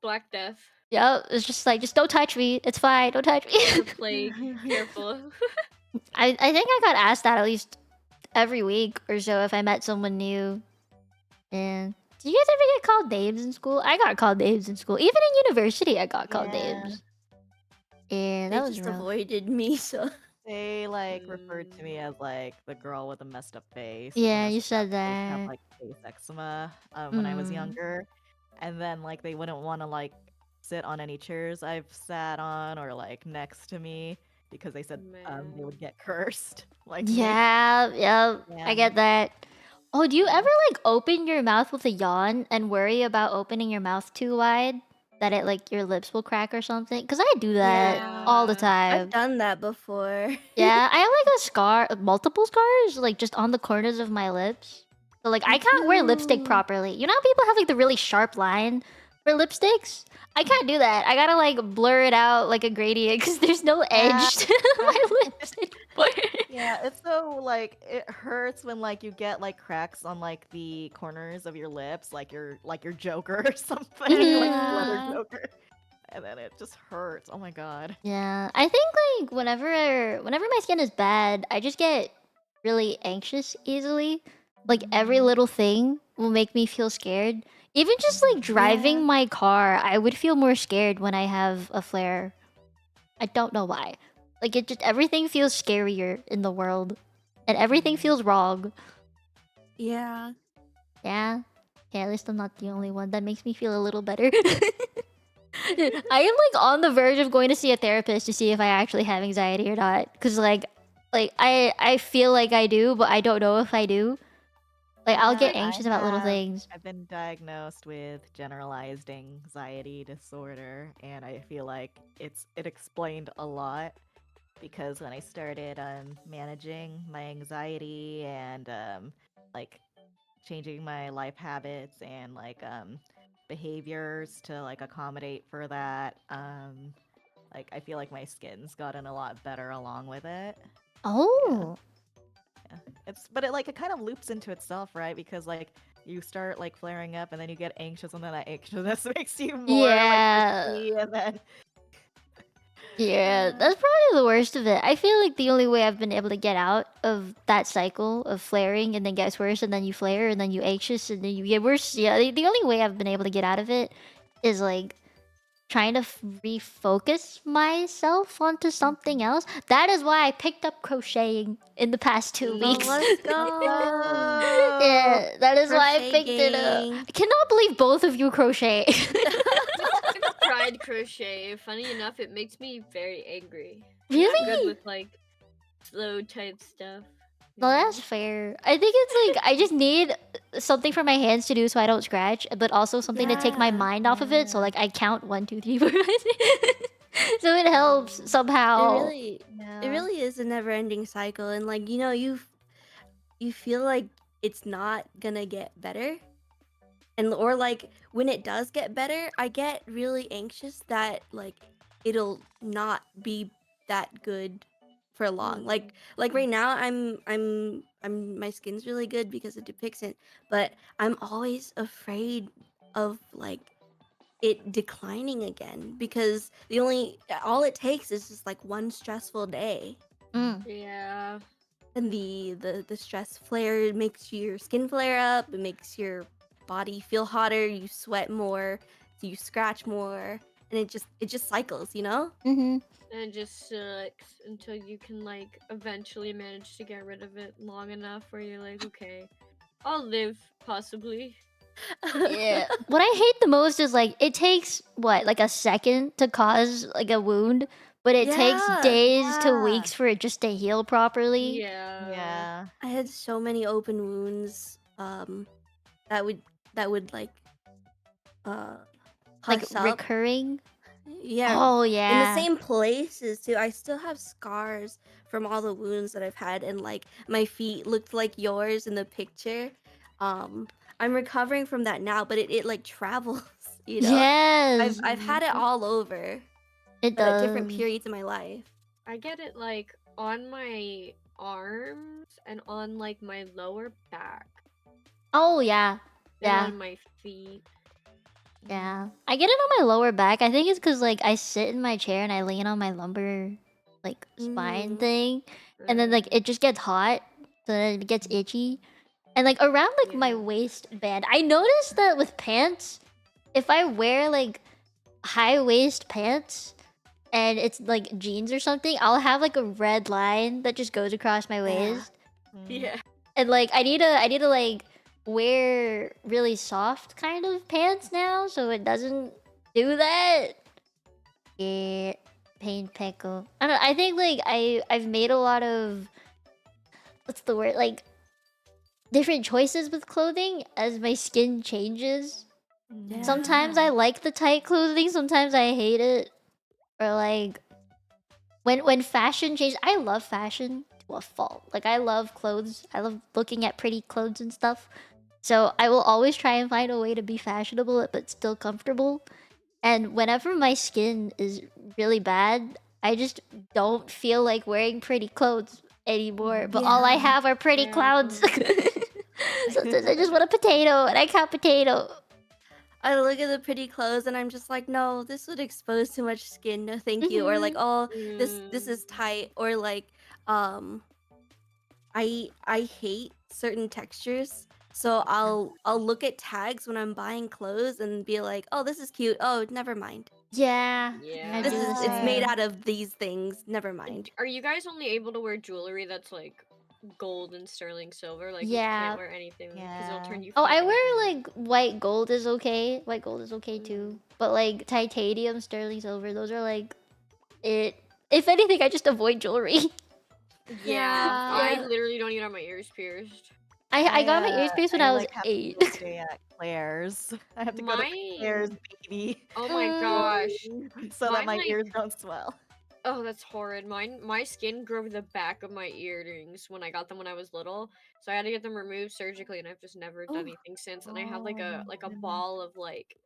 Black Death. yeah, it's just like, just don't touch me. It's fine. Don't touch me. The plague. Careful. I think I got asked that at least every week or so if I met someone new. And did you guys ever get called names in school? I got called names in school. Even in university, I got called names. And They that was just rough. avoided me, so. They like referred to me as like the girl with a messed up face. Yeah, and you that's said because I used to have that. like face eczema when I was Mm. younger, and then like they wouldn't want to like sit on any chairs I've sat on or like next to me because they said they would get cursed. Like me. Yeah, yeah, I get that. Oh, do you ever like open your mouth with a yawn and worry about opening your mouth too wide? That it like your lips will crack or something? Because I do that all the time. I've done that before. Yeah, I have like a scar, multiple scars, like just on the corners of my lips. So like I can't wear lipstick properly. You know how people have like the really sharp line for lipsticks? I can't do that. I gotta like blur it out like a gradient because there's no edge to my lipstick. Yeah, it's so like it hurts when like you get like cracks on like the corners of your lips, like your Joker or something, like leather Joker, and then it just hurts. Oh my god. Yeah, I think like whenever my skin is bad, I just get really anxious easily. Like every little thing will make me feel scared. Even just like driving my car, I would feel more scared when I have a flare. I don't know why. Like it just everything feels scarier in the world, and everything feels wrong. Yeah. Yeah. Okay, at least I'm not the only one. That makes me feel a little better. I am like on the verge of going to see a therapist to see if I actually have anxiety or not. Cause like I feel like I do, but I don't know if I do. Like I'll get anxious about little things. I've been diagnosed with generalized anxiety disorder, and I feel like it explained a lot because when I started managing my anxiety and like changing my life habits and like behaviors to like accommodate for that, like I feel like my skin's gotten a lot better along with it. Oh. Yeah. But it kind of loops into itself, right? Because like you start like flaring up and then you get anxious and then that anxiousness makes you more like, Yeah. pushy, and then Yeah, that's probably the worst of it. I feel like the only way I've been able to get out of that cycle of flaring and then gets worse and then you flare and then you anxious and then you get worse. Yeah, the only way I've been able to get out of it is like trying to refocus myself onto something else. That is why I picked up crocheting in the past 2 weeks. Let's go. Yeah, that is why I Crochet picked it up. gang. I cannot believe both of you crochet. I've tried crochet. Funny enough, it makes me very angry. I'm not good Really? with like slow type stuff. No, that's fair. I think it's like I just need something for my hands to do so I don't scratch, but also something to take my Yeah. mind off of it. So like I count 1, 2, 3, 4, 5, 6. So it helps It somehow. really, it really is a never-ending cycle, and like you feel like it's not gonna get better, and or like when it does get better, I get really anxious that like it'll not be that good for long. Like right now, I'm my skin's really good because of Dupixent, but I'm always afraid of like it declining again because all it takes is just like one stressful day, Mm. Yeah. and the stress flare makes your skin flare up, it makes your body feel hotter, you sweat more, you scratch more, and it just cycles, you know. Mm-hmm. And it just sucks until you can like eventually manage to get rid of it long enough where you're like, okay, I'll live possibly. Yeah. What I hate the most is like it takes what, like a second to cause like a wound, but it takes Yeah, days to yeah. weeks for it just to heal properly. Yeah. Yeah. I had so many open wounds that would like Like pus up. recurring. Yeah, Oh in the yeah. same places too. I still have scars from all the wounds that I've had, and like my feet looked like yours in the picture. I'm recovering from that now, but it like travels, you know. Yes. I've had it all over, It but at different does. periods in my life. I get it like on my arms and on like my lower back Oh yeah. and Yeah. on my feet. Yeah. I get it on my lower back. I think it's because like I sit in my chair and I lean on my lumbar like spine Mm. thing. And then like it just gets hot. So then it gets itchy. And like around like my Yeah. waistband. I noticed that with pants, if I wear like high waist pants and it's like jeans or something, I'll have like a red line that just goes across my Yeah. waist. Yeah. And like I need to like wear really soft kind of pants now so it doesn't do that. Yeah, pain pickle. I don't know, I think like I've made a lot of, what's the word, like different choices with clothing as my skin changes. Sometimes I like the tight clothing, sometimes I hate it. Or like when fashion changes, I love fashion to a fault. Like I love clothes. I love looking at pretty clothes and stuff. So I will always try and find a way to be fashionable but still comfortable. And whenever my skin is really bad, I just don't feel like wearing pretty clothes anymore. But all I Yeah. have are pretty Yeah. clouds. Sometimes I just want a potato and I can't potato. I look at the pretty clothes and I'm just like, no, this would expose too much skin. No, thank you. Or like, oh, this is tight. Or like, I hate certain textures. So I'll look at tags when I'm buying clothes and be like, oh, this is cute. Oh, never mind. Yeah. Yeah. I This do the is it's made same. out of these things. Never mind. Are you guys only able to wear jewelry that's like gold and sterling silver? Like you Yeah. can't wear anything because it'll turn you. Oh, I freaking wear green. like white gold is okay. White gold is okay too. But like titanium, sterling silver, those are like it. If anything, I just avoid jewelry. Yeah, I Yeah. literally don't even have my ears pierced. I got my ears pierced when I was like, have to 8. go stay at Claire's. I have to go to Mine- Claire's, baby, Oh my gosh. so that Mine, my like- ears don't swell. Oh, that's horrid. My skin grew over the back of my earrings when I got them when I was little, so I had to get them removed surgically, and I've just never done Oh. anything since. And I have like a Oh, ball of like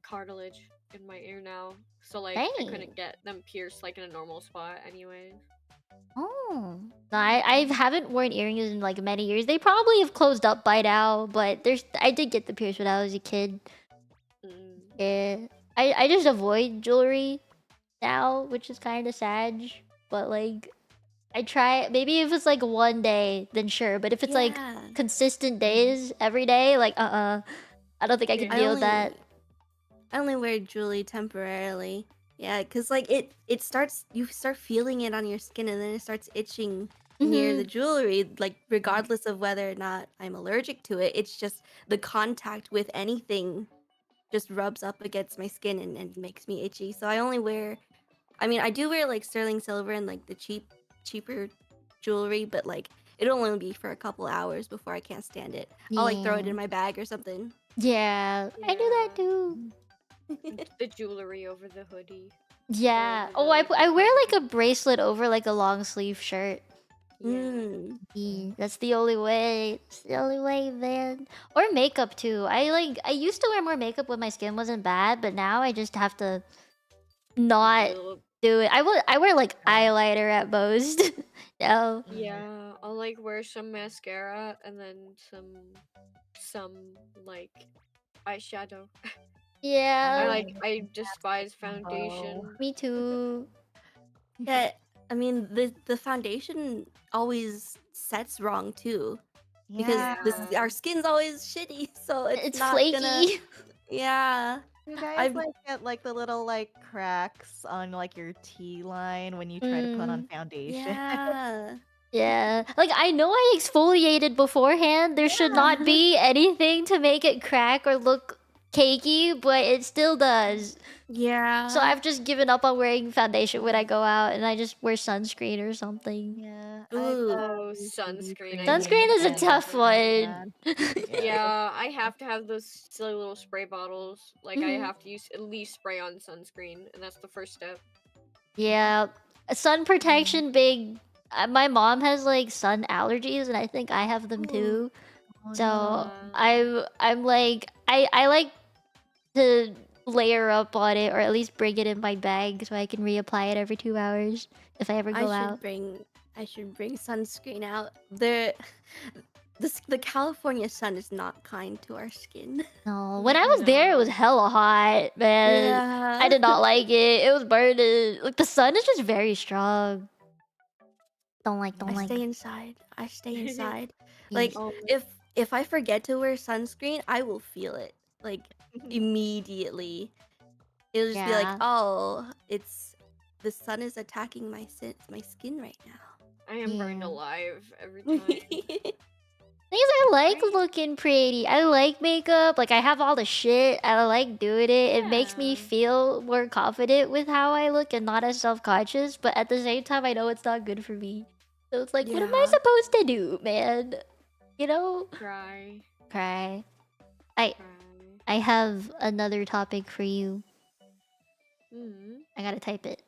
cartilage in my ear now, so like I Dang. couldn't get them pierced like in a normal spot anyway. Oh. No, I haven't worn earrings in like many years. They probably have closed up by now, but I did get the pierced when I was a kid. Mm. Yeah. I just avoid jewelry. now, which is kind of sad. But like, I try. Maybe if it's like one day, then sure. But if it's like Yeah. consistent days every day, like I don't think I can Yeah. deal with that. I only wear jewelry temporarily. Yeah, cause like it starts, you start feeling it on your skin, and then it starts itching near the jewelry. Like regardless of whether or not I'm allergic to it, it's just the contact with anything just rubs up against my skin and makes me itchy. So I only wear, I mean, I do wear like sterling silver and like the cheaper jewelry, but like it'll only be for a couple hours before I can't stand it. I'll like throw it Yeah. in my bag or something. Yeah, I do that Yeah. too. The jewelry over the hoodie. Yeah. over Oh, the, I like, wear like a cardigan. bracelet over like a long sleeve shirt. Mm. That's the only way. It's the only way, man. Or makeup too. I used to wear more makeup when my skin wasn't bad, but now I just have to not Little- do it. I wear like eyeliner at most. No. Yeah, I'll like wear some mascara and then some like eyeshadow. Yeah. I despise foundation. Me too. Yeah, I mean the foundation always sets wrong too, because Yeah. our skin's always shitty, so it's, It's not flaky. gonna. Yeah, You guys I've- like get like the little like cracks on like your T line when you try to put on foundation. yeah. Yeah. Like I know I exfoliated beforehand. There should not be anything to make it crack or look cakey, but it still does. Yeah. So I've just given up on wearing foundation when I go out, and I just wear sunscreen or something. Yeah. Ooh. Oh, sunscreen. I Sunscreen is a hate tough one. Yeah, I have to have those silly little spray bottles. Like I Mhm. have to use at least spray on sunscreen, and that's the first step. Yeah. Sun protection big. My mom has like sun allergies, and I think I have them too. So I'm like I like to layer up on it, or at least bring it in my bag so I can reapply it every 2 hours if I ever go out. I should bring sunscreen out. The California sun is not kind to our skin. No, when I was there, it was hella hot, man. Yeah. I did not like it. It was burning. Like the sun is just very strong. Don't like. I stay inside. I stay inside. Yeah. Like Oh, if I forget to wear sunscreen, I will feel it like immediately. It'll just be like, Yeah. oh, the sun is attacking my skin right now. I am burned Yeah. alive every time. Things I like looking pretty. I like makeup. Like I have all the shit. I like doing it. It makes me Yeah. feel more confident with how I look and not as self-conscious. But at the same time, I know it's not good for me. So it's like, what am I Yeah. supposed to do, man? You know? Cry. Cry. Cry. I have another topic for you. Hmm. I gotta type it.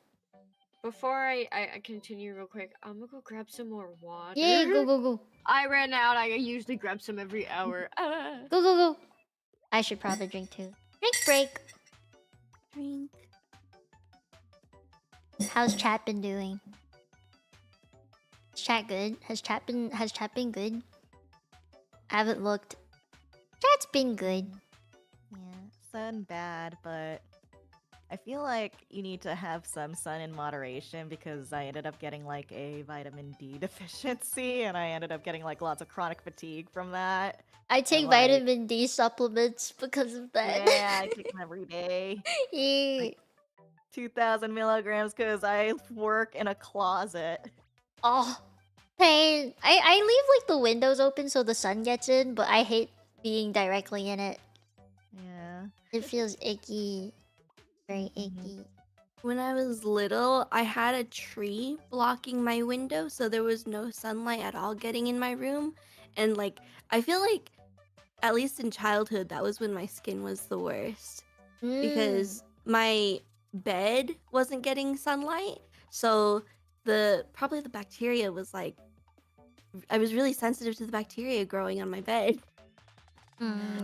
Before I continue real quick, I'm gonna go grab some more water. Yay! Go go go! I ran out. I usually grab some every hour. Go go go! I should probably drink too. Drink break. Drink. How's chat been doing? Is chat good? Has chat been good? I haven't looked. Chat's been good. Yeah, sun bad, but I feel like you need to have some sun in moderation because I ended up getting like a vitamin D deficiency and I ended up getting like lots of chronic fatigue from that. I take like- vitamin D supplements because of that. Yeah, I take them every day. Yeah. 2,000 milligrams because I work in a closet. Oh, pain. I leave like the windows open so the sun gets in, but I hate being directly in it. Yeah. It feels icky. Very icky. When I was little, I had a tree blocking my window, so there was no sunlight at all getting in my room. And like, I feel like, at least in childhood, that was when my skin was the worst. Because my bed wasn't getting sunlight, so probably the bacteria was like, I was really sensitive to the bacteria growing on my bed.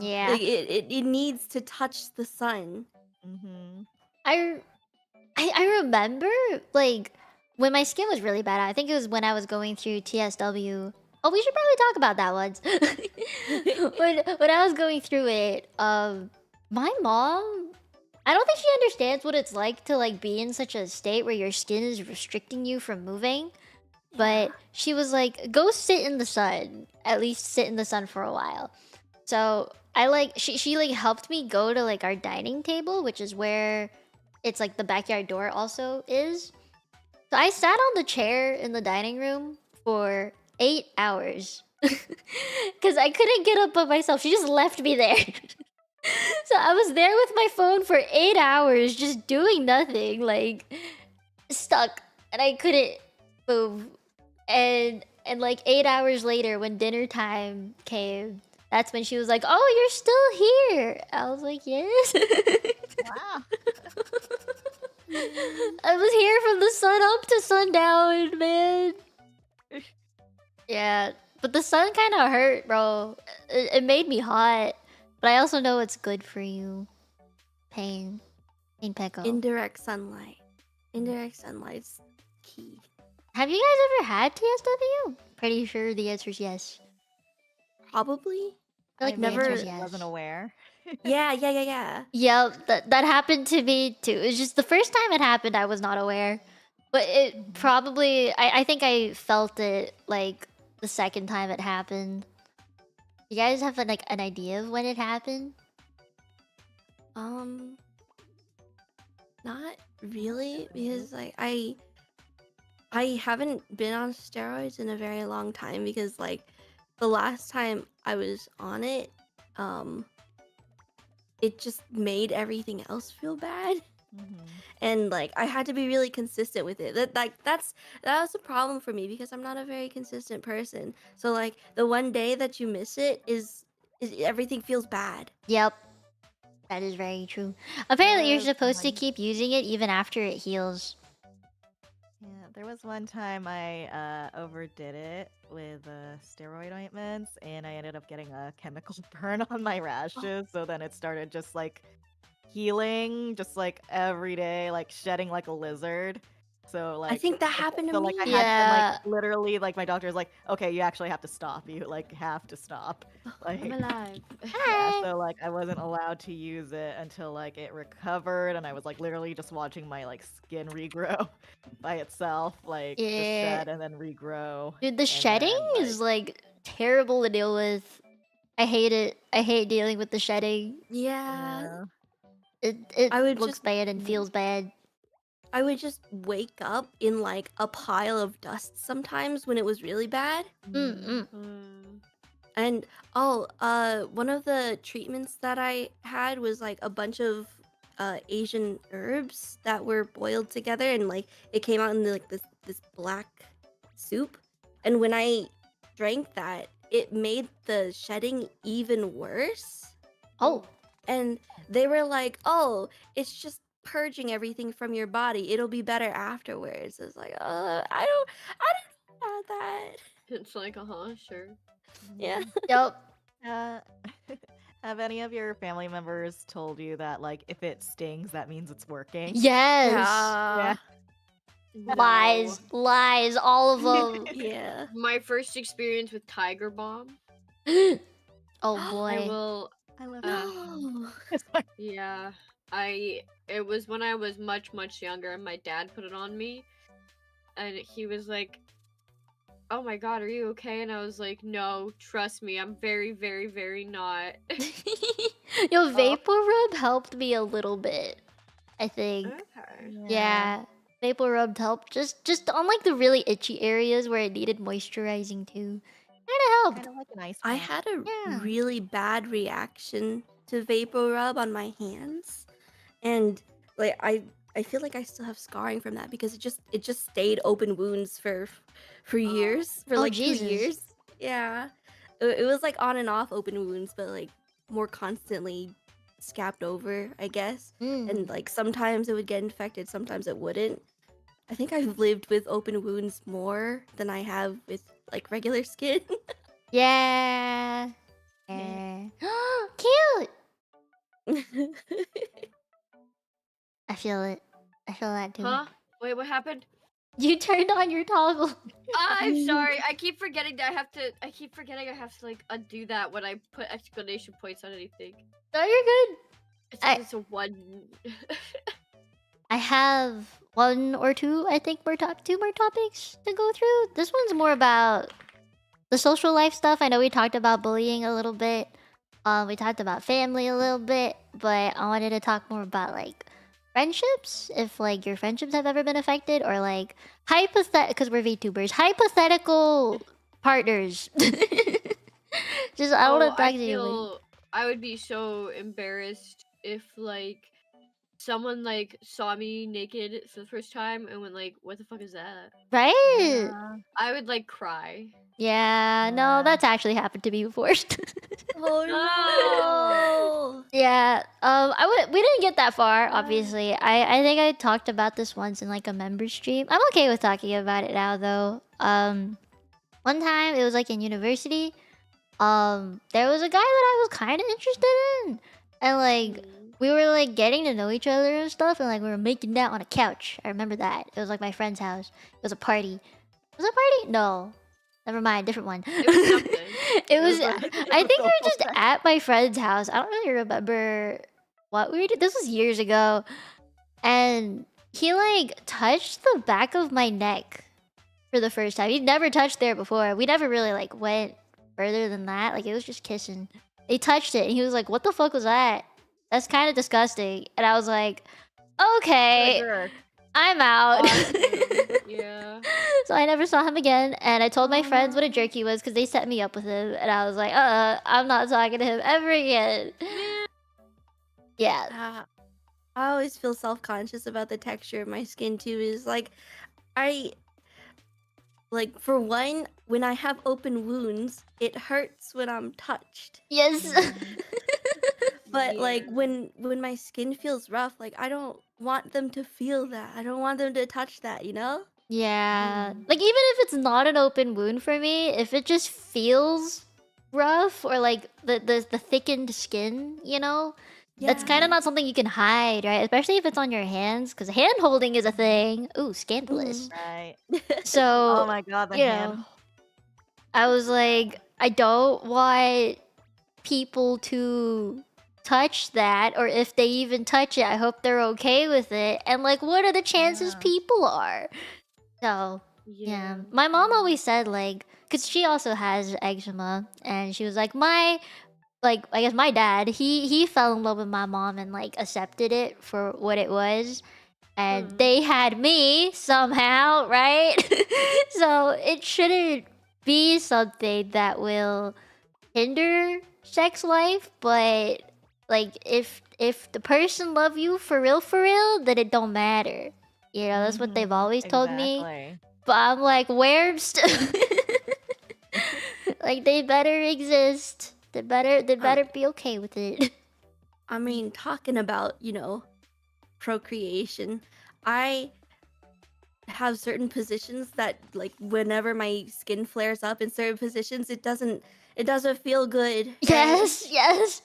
Yeah. Like it needs to touch the sun. Mm-hmm. I remember like when my skin was really bad. I think it was when I was going through TSW. Oh, we should probably talk about that once. when I was going through it, my mom I don't think she understands what it's like to like be in such a state where your skin is restricting you from moving. But she was like, go sit in the sun. At least sit in the sun for a while. So I like she like helped me go to like our dining table, which is where it's like the backyard door also is. So I sat on the chair in the dining room for 8 hours. Cause I couldn't get up by myself. She just left me there. So I was there with my phone for 8 hours just doing nothing, like stuck, and I couldn't move. And like 8 hours later when dinner time came, that's when she was like, "Oh, you're still here." I was like, "Yes." Wow. I was here from the sun up to sundown, man. Yeah, but the sun kind of hurt, bro. It made me hot, but I also know it's good for you. Pain Pecco. Indirect sunlight. Indirect sunlight's key. Have you guys ever had TSW? Pretty sure the answer is yes. Probably. I feel like I the never- answer is maybe yes. wasn't aware. Yeah. Yep, that happened to me too. It's just the first time it happened, I was not aware. But it probably, I think I felt it like the second time it happened. You guys have like an idea of when it happened? Not really, because like I haven't been on steroids in a very long time, because like the last time I was on it, it just made everything else feel bad. And like I had to be really consistent with it. That was a problem for me, because I'm not a very consistent person. So like the one day that you miss it is everything feels bad. Yep. That is very true. Apparently, you're was supposed to one- keep using it even after it heals. Yeah, there was one time I overdid it with steroid ointments, and I ended up getting a chemical burn on my rashes. So then it started just like healing, just like every day, like shedding like a lizard. So like I think that happened to so me. like I had to like literally like my doctor's like, okay, you actually have to stop. You like have to stop. Like I'm alive. yeah, so like I wasn't allowed to use it until like it recovered, and I was like literally just watching my like skin regrow by itself, like just Yeah. shed and then regrow. Dude, the and shedding then, is like terrible to deal with. I hate it. I hate dealing with the shedding. Yeah. It I would looks just- bad and feels bad. I would just wake up in like a pile of dust sometimes when it was really bad. Mm-mm. And one of the treatments that I had was like a bunch of Asian herbs that were boiled together, and like it came out in like this black soup. And when I drank that, it made the shedding even worse. Oh, And they were like, "Oh, it's just purging everything from your body. It'll be better afterwards." It's like, I don't know about that. It's like, sure. Yeah. yep. Have any of your family members told you that like if it stings, that means it's working? Yes. Yeah. Lies. Lies. All of them. Yeah. My first experience with Tiger Bomb. Oh I boy. will. I love No. Yeah. It was when I was much younger, and my dad put it on me, and he was like, "Oh my god, are you okay?" And I was like, "No, trust me, I'm very, very, very not." Yo, Vapor Rub helped me a little bit, I think. Okay. Yeah. Vapor Rub helped just on like the really itchy areas where it needed moisturizing too. Kinda helped. Kind of like an ice. I pack. had a Yeah. really bad reaction to Vapor Rub on my hands, and like I feel like I still have scarring from that, because it just stayed open wounds for years, for Oh, like Jesus. 2 years. Yeah, it was like on and off open wounds, but like more constantly scabbed over, I guess. Mm. And like sometimes it would get infected, sometimes it wouldn't. I think I've lived with open wounds more than I have with like regular skin. Yeah. Yeah. Cute. I feel it. I feel that too. Huh? Wait, what happened? You turned on your toggle. I'm sorry. I keep forgetting that I keep forgetting I have to like undo that when I put exclamation points on anything. No, you're good. It's I- just a one. I have one or two, I think, two more topics to go through. This one's more about the social life stuff. I know we talked about bullying a little bit. We talked about family a little bit, but I wanted to talk more about like friendships. If like your friendships have ever been affected, or like because we're VTubers, hypothetical partners. Just I want to talk to you. I would be so embarrassed if like someone like saw me naked for the first time and went like, "What the fuck is that?" Right? I would like cry. Yeah, no, that's actually happened to me before. Oh Yeah. We didn't get that far, obviously. I think I talked about this once in like a member stream. I'm okay with talking about it now though. One time it was like in university. There was a guy that I was kind of interested in, and like we were like getting to know each other and stuff, and like we were making out on a couch. I remember that. It was like my friend's house. It was a party. Was it a party? No. Never mind, different one. It was something. It was. I think we were just at my friend's house. I don't really remember what we did. This was years ago, and he like touched the back of my neck for the first time. He'd never touched there before. We never really like went further than that. Like it was just kissing. He touched it, and he was like, "What the fuck was that? That's kind of disgusting." And I was like, "Okay, I'm out." Yeah. So I never saw him again, and I told my friends what a jerk he was because they set me up with him, and I was like, I'm not talking to him ever again. Yeah. I always feel self-conscious about the texture of my skin too. Is like, I like for one, when I have open wounds, it hurts when I'm touched. Yes. But like when my skin feels rough, like I don't want them to feel that. I don't want them to touch that, you know? Yeah. Like even if it's not an open wound for me, if it just feels rough or like the thickened skin, you know, that's kind of not something you can hide, right? Especially if it's on your hands, because hand holding is a thing. Ooh, scandalous. Right. So Oh my god, the you hand. know, I was like, I don't want people to touch that, or if they even touch it, I hope they're okay with it. And like, what are the chances people are? So yeah, my mom always said like, cause she also has eczema, and she was like, I guess my dad, he fell in love with my mom and like accepted it for what it was. And they had me somehow, right? So it shouldn't be something that will hinder sex life, but like if the person love you for real, then it don't matter. You know, that's what they've always told me. Exactly. But I'm like, where like they better exist. They better be okay with it. I mean, talking about, you know, procreation, I have certain positions that like whenever my skin flares up in certain positions, it doesn't feel good. right? Yes.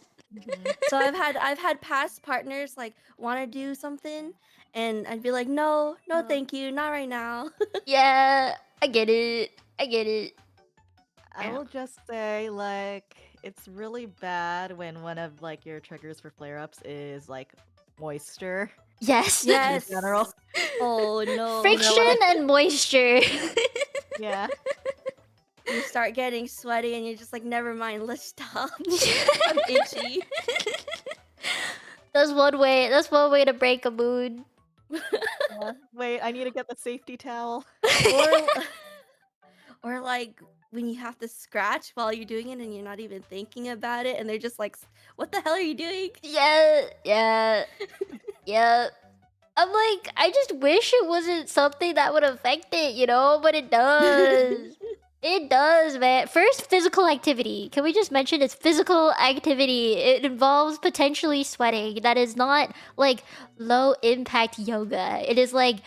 So I've had past partners like want to do something and I'd be like, "No, thank you, not right now." Yeah, I get it. I will just say, like, it's really bad when one of like your triggers for flare-ups is like moisture. Yes. In general. Oh no. You know Friction what and moisture. Yeah. You start getting sweaty and you're just like, never mind, let's stop. I'm itchy. That's one way to break a mood. Yeah. Wait, I need to get the safety towel. Or like when you have to scratch while you're doing it and you're not even thinking about it and they're just like, what the hell are you doing? Yeah. I'm like, I just wish it wasn't something that would affect it, you know? But it does. It does, man. First, physical activity. Can we just mention it's physical activity? It involves potentially sweating. That is not like low impact yoga. It is like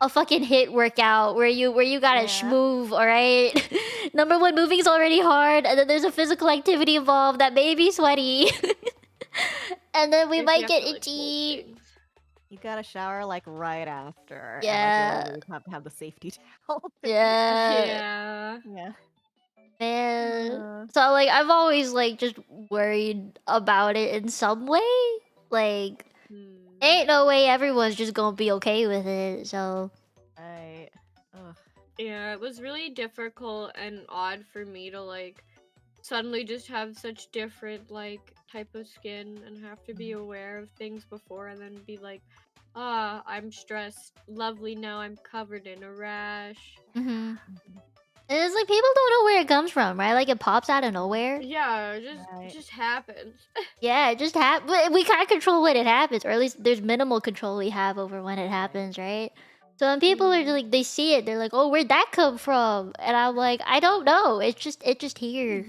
a fucking hit workout where you gotta schmoove, alright? Number one, moving's already hard, and then there's a physical activity involved that may be sweaty. And then we might get itchy. You gotta shower like right after. Yeah. And like, you have to have the safety towel. Yeah. Yeah. Man. So like I've always like just worried about it in some way. Like, Hmm. ain't no way everyone's just gonna be okay with it. So I. Ugh. Yeah, it was really difficult and odd for me to like suddenly just have such different like type of skin and have to be aware of things before and then be like, ah, I'm stressed. Lovely, now I'm covered in a rash. mm-hmm. It's like people don't know where it comes from, right? Like it pops out of nowhere. Yeah, it Right. just happens. Yeah, it just happens. We can't control when it happens, or at least there's minimal control we have over when it happens, right? So when people are like, they see it, they're like, "Oh, where'd that come from?" And I'm like, "I don't know. It's just here."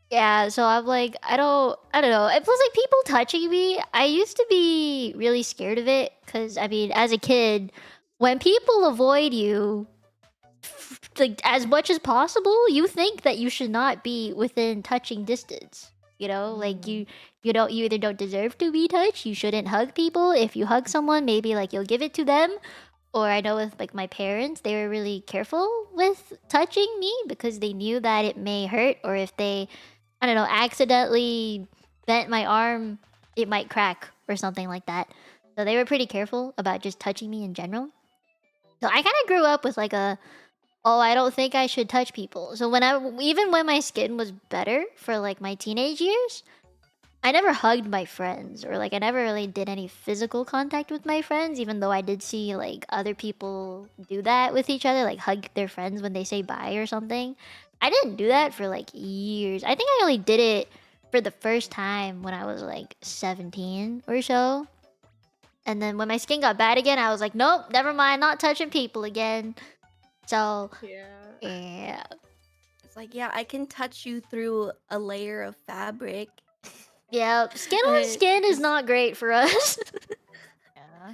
Yeah. So I'm like, I don't know. It feels like people touching me. I used to be really scared of it because I mean, as a kid, when people avoid you, like as much as possible, you think that you should not be within touching distance. You know, like you either don't deserve to be touched, you shouldn't hug people. If you hug someone, maybe like you'll give it to them. Or I know with like my parents, they were really careful with touching me because they knew that it may hurt, or if they, I don't know, accidentally bent my arm, it might crack or something like that. So they were pretty careful about just touching me in general. So I kind of grew up with like a, oh, I don't think I should touch people. So even when my skin was better for like my teenage years, I never hugged my friends, or like I never really did any physical contact with my friends, even though I did see like other people do that with each other, like hug their friends when they say bye or something. I didn't do that for like years. I think I only did it for the first time when I was like 17 or so. And then when my skin got bad again, I was like, nope, never mind, not touching people again. So, yeah. It's like, yeah, I can touch you through a layer of fabric. Yeah, skin on skin is not great for us. Yeah.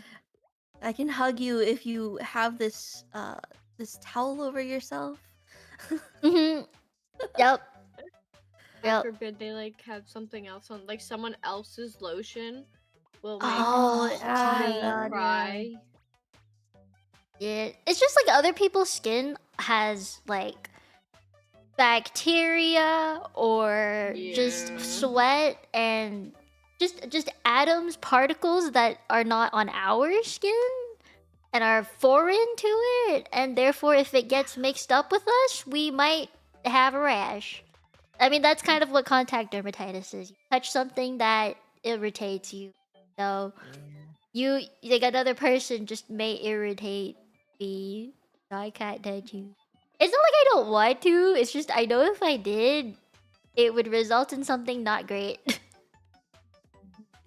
I can hug you if you have this this towel over yourself. Mm-hmm. Yep. God forbid they like have something else on, like someone else's lotion will make Oh, me God, cry. Yeah, it's just like other people's skin has like bacteria or just sweat and just atoms, particles that are not on our skin and are foreign to it, and therefore if it gets mixed up with us, we might have a rash. I mean, that's kind of what contact dermatitis is. You touch something that irritates you. So you, like another person just may irritate me. So I can't touch you. It's not like I don't want to, it's just I know if I did, it would result in something not great.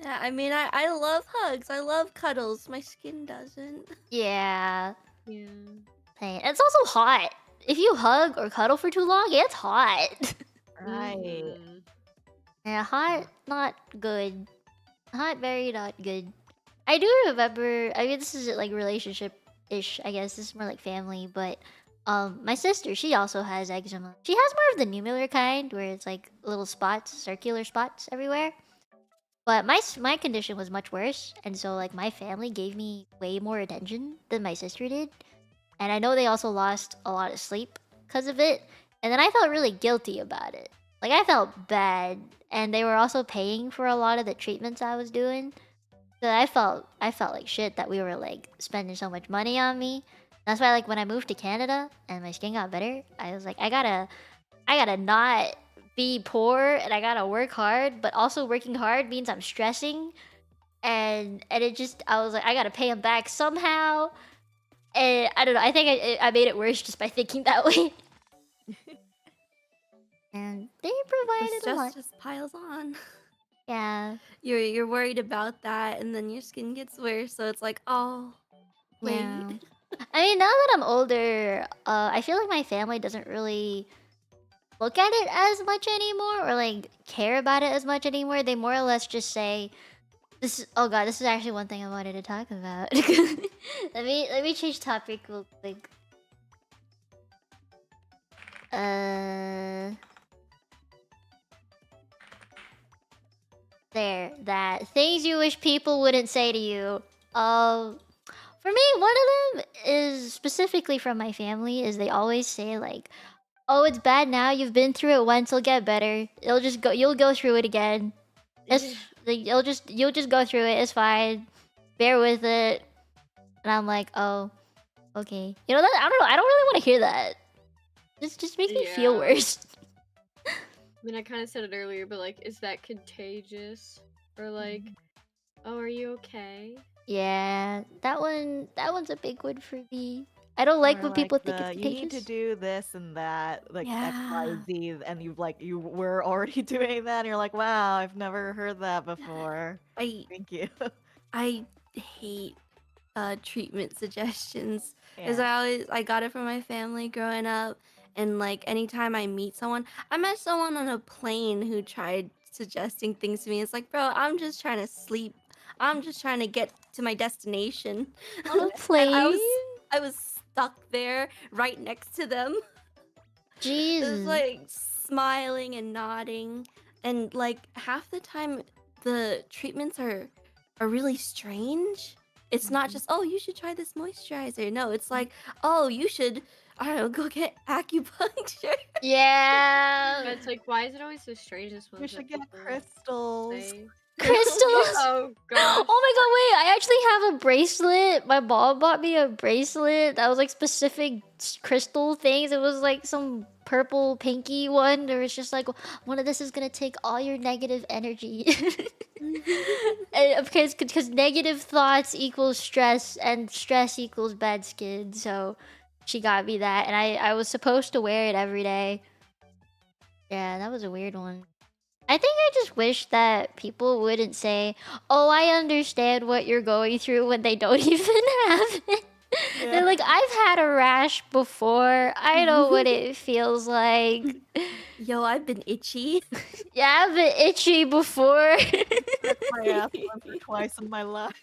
Yeah, I mean, I love hugs. I love cuddles. My skin doesn't. Yeah. Yeah. Pain. It's also hot. If you hug or cuddle for too long, it's hot. Right. Yeah, hot, not good. Hot, very not good. I do remember, I mean, this is like relationship-ish, I guess. This is more like family, but my sister, she also has eczema. She has more of the numerous kind, where it's like little spots, circular spots everywhere. But my condition was much worse, and so like my family gave me way more attention than my sister did. And I know they also lost a lot of sleep because of it. And then I felt really guilty about it. Like I felt bad, and they were also paying for a lot of the treatments I was doing. So I felt like shit that we were like spending so much money on me. That's why like when I moved to Canada and my skin got better, I was like, I gotta not be poor, and I gotta work hard. But also working hard means I'm stressing, and it just, I was like, I gotta pay them back somehow. And I don't know, I think I made it worse just by thinking that way. And they provided The a lot. stress just piles on. Yeah. You're worried about that, and then your skin gets worse. So it's like, oh, wait. Yeah. I mean, now that I'm older, I feel like my family doesn't really look at it as much anymore, or like care about it as much anymore. They more or less just say, "This is, oh god, this is actually one thing I wanted to talk about." let me change topic real quick. There, that things you wish people wouldn't say to you. For me, one of them is specifically from my family. Is they always say like, "Oh, it's bad now. You've been through it once. It'll get better. It'll just go. You'll go through it again." Like you'll just go through it. It's fine. Bear with it. And I'm like, oh, okay. You know that I don't know. I don't really want to hear that. Just makes me feel Yeah. worse. I mean, I kind of said it earlier, but like, is that contagious? Or like, oh, are you okay? Yeah, that one's a big one for me. I don't like Or, when people think the, it's you need to contagious. do this and that, like Yeah. XYZ, and you were already doing that, and you're like, wow, I've never heard that before. I Thank you. I hate treatment suggestions because Yeah. I got it from my family growing up, and like anytime I meet someone, I met someone on a plane who tried suggesting things to me. It's like, bro, I'm just trying to sleep. I'm just trying to get to my destination. On a And plane? I was stuck there right next to them. It was Jesus. like smiling and nodding, and like half the time the treatments are really strange. It's not just, oh, you should try this moisturizer. No, it's like, oh, you should, I don't know, go get acupuncture. Yeah. But it's like, why is it always so strange? This one You should get crystals. say? Crystals. Oh gosh. Oh my god, wait, I actually have a bracelet. My mom bought me a bracelet that was like specific crystal things. It was like some purple pinky one. There was just like, one of this is gonna take all your negative energy. And because negative thoughts equals stress, and stress equals bad skin. So she got me that, and I was supposed to wear it every day. Yeah, that was a weird one. I think I just wish that people wouldn't say, "Oh, I understand what you're going through," when they don't even have it. They're like, "I've had a rash before. I know what it feels like." Yo, I've been itchy. Yeah, I've been itchy before. That's my ass once or twice in my life.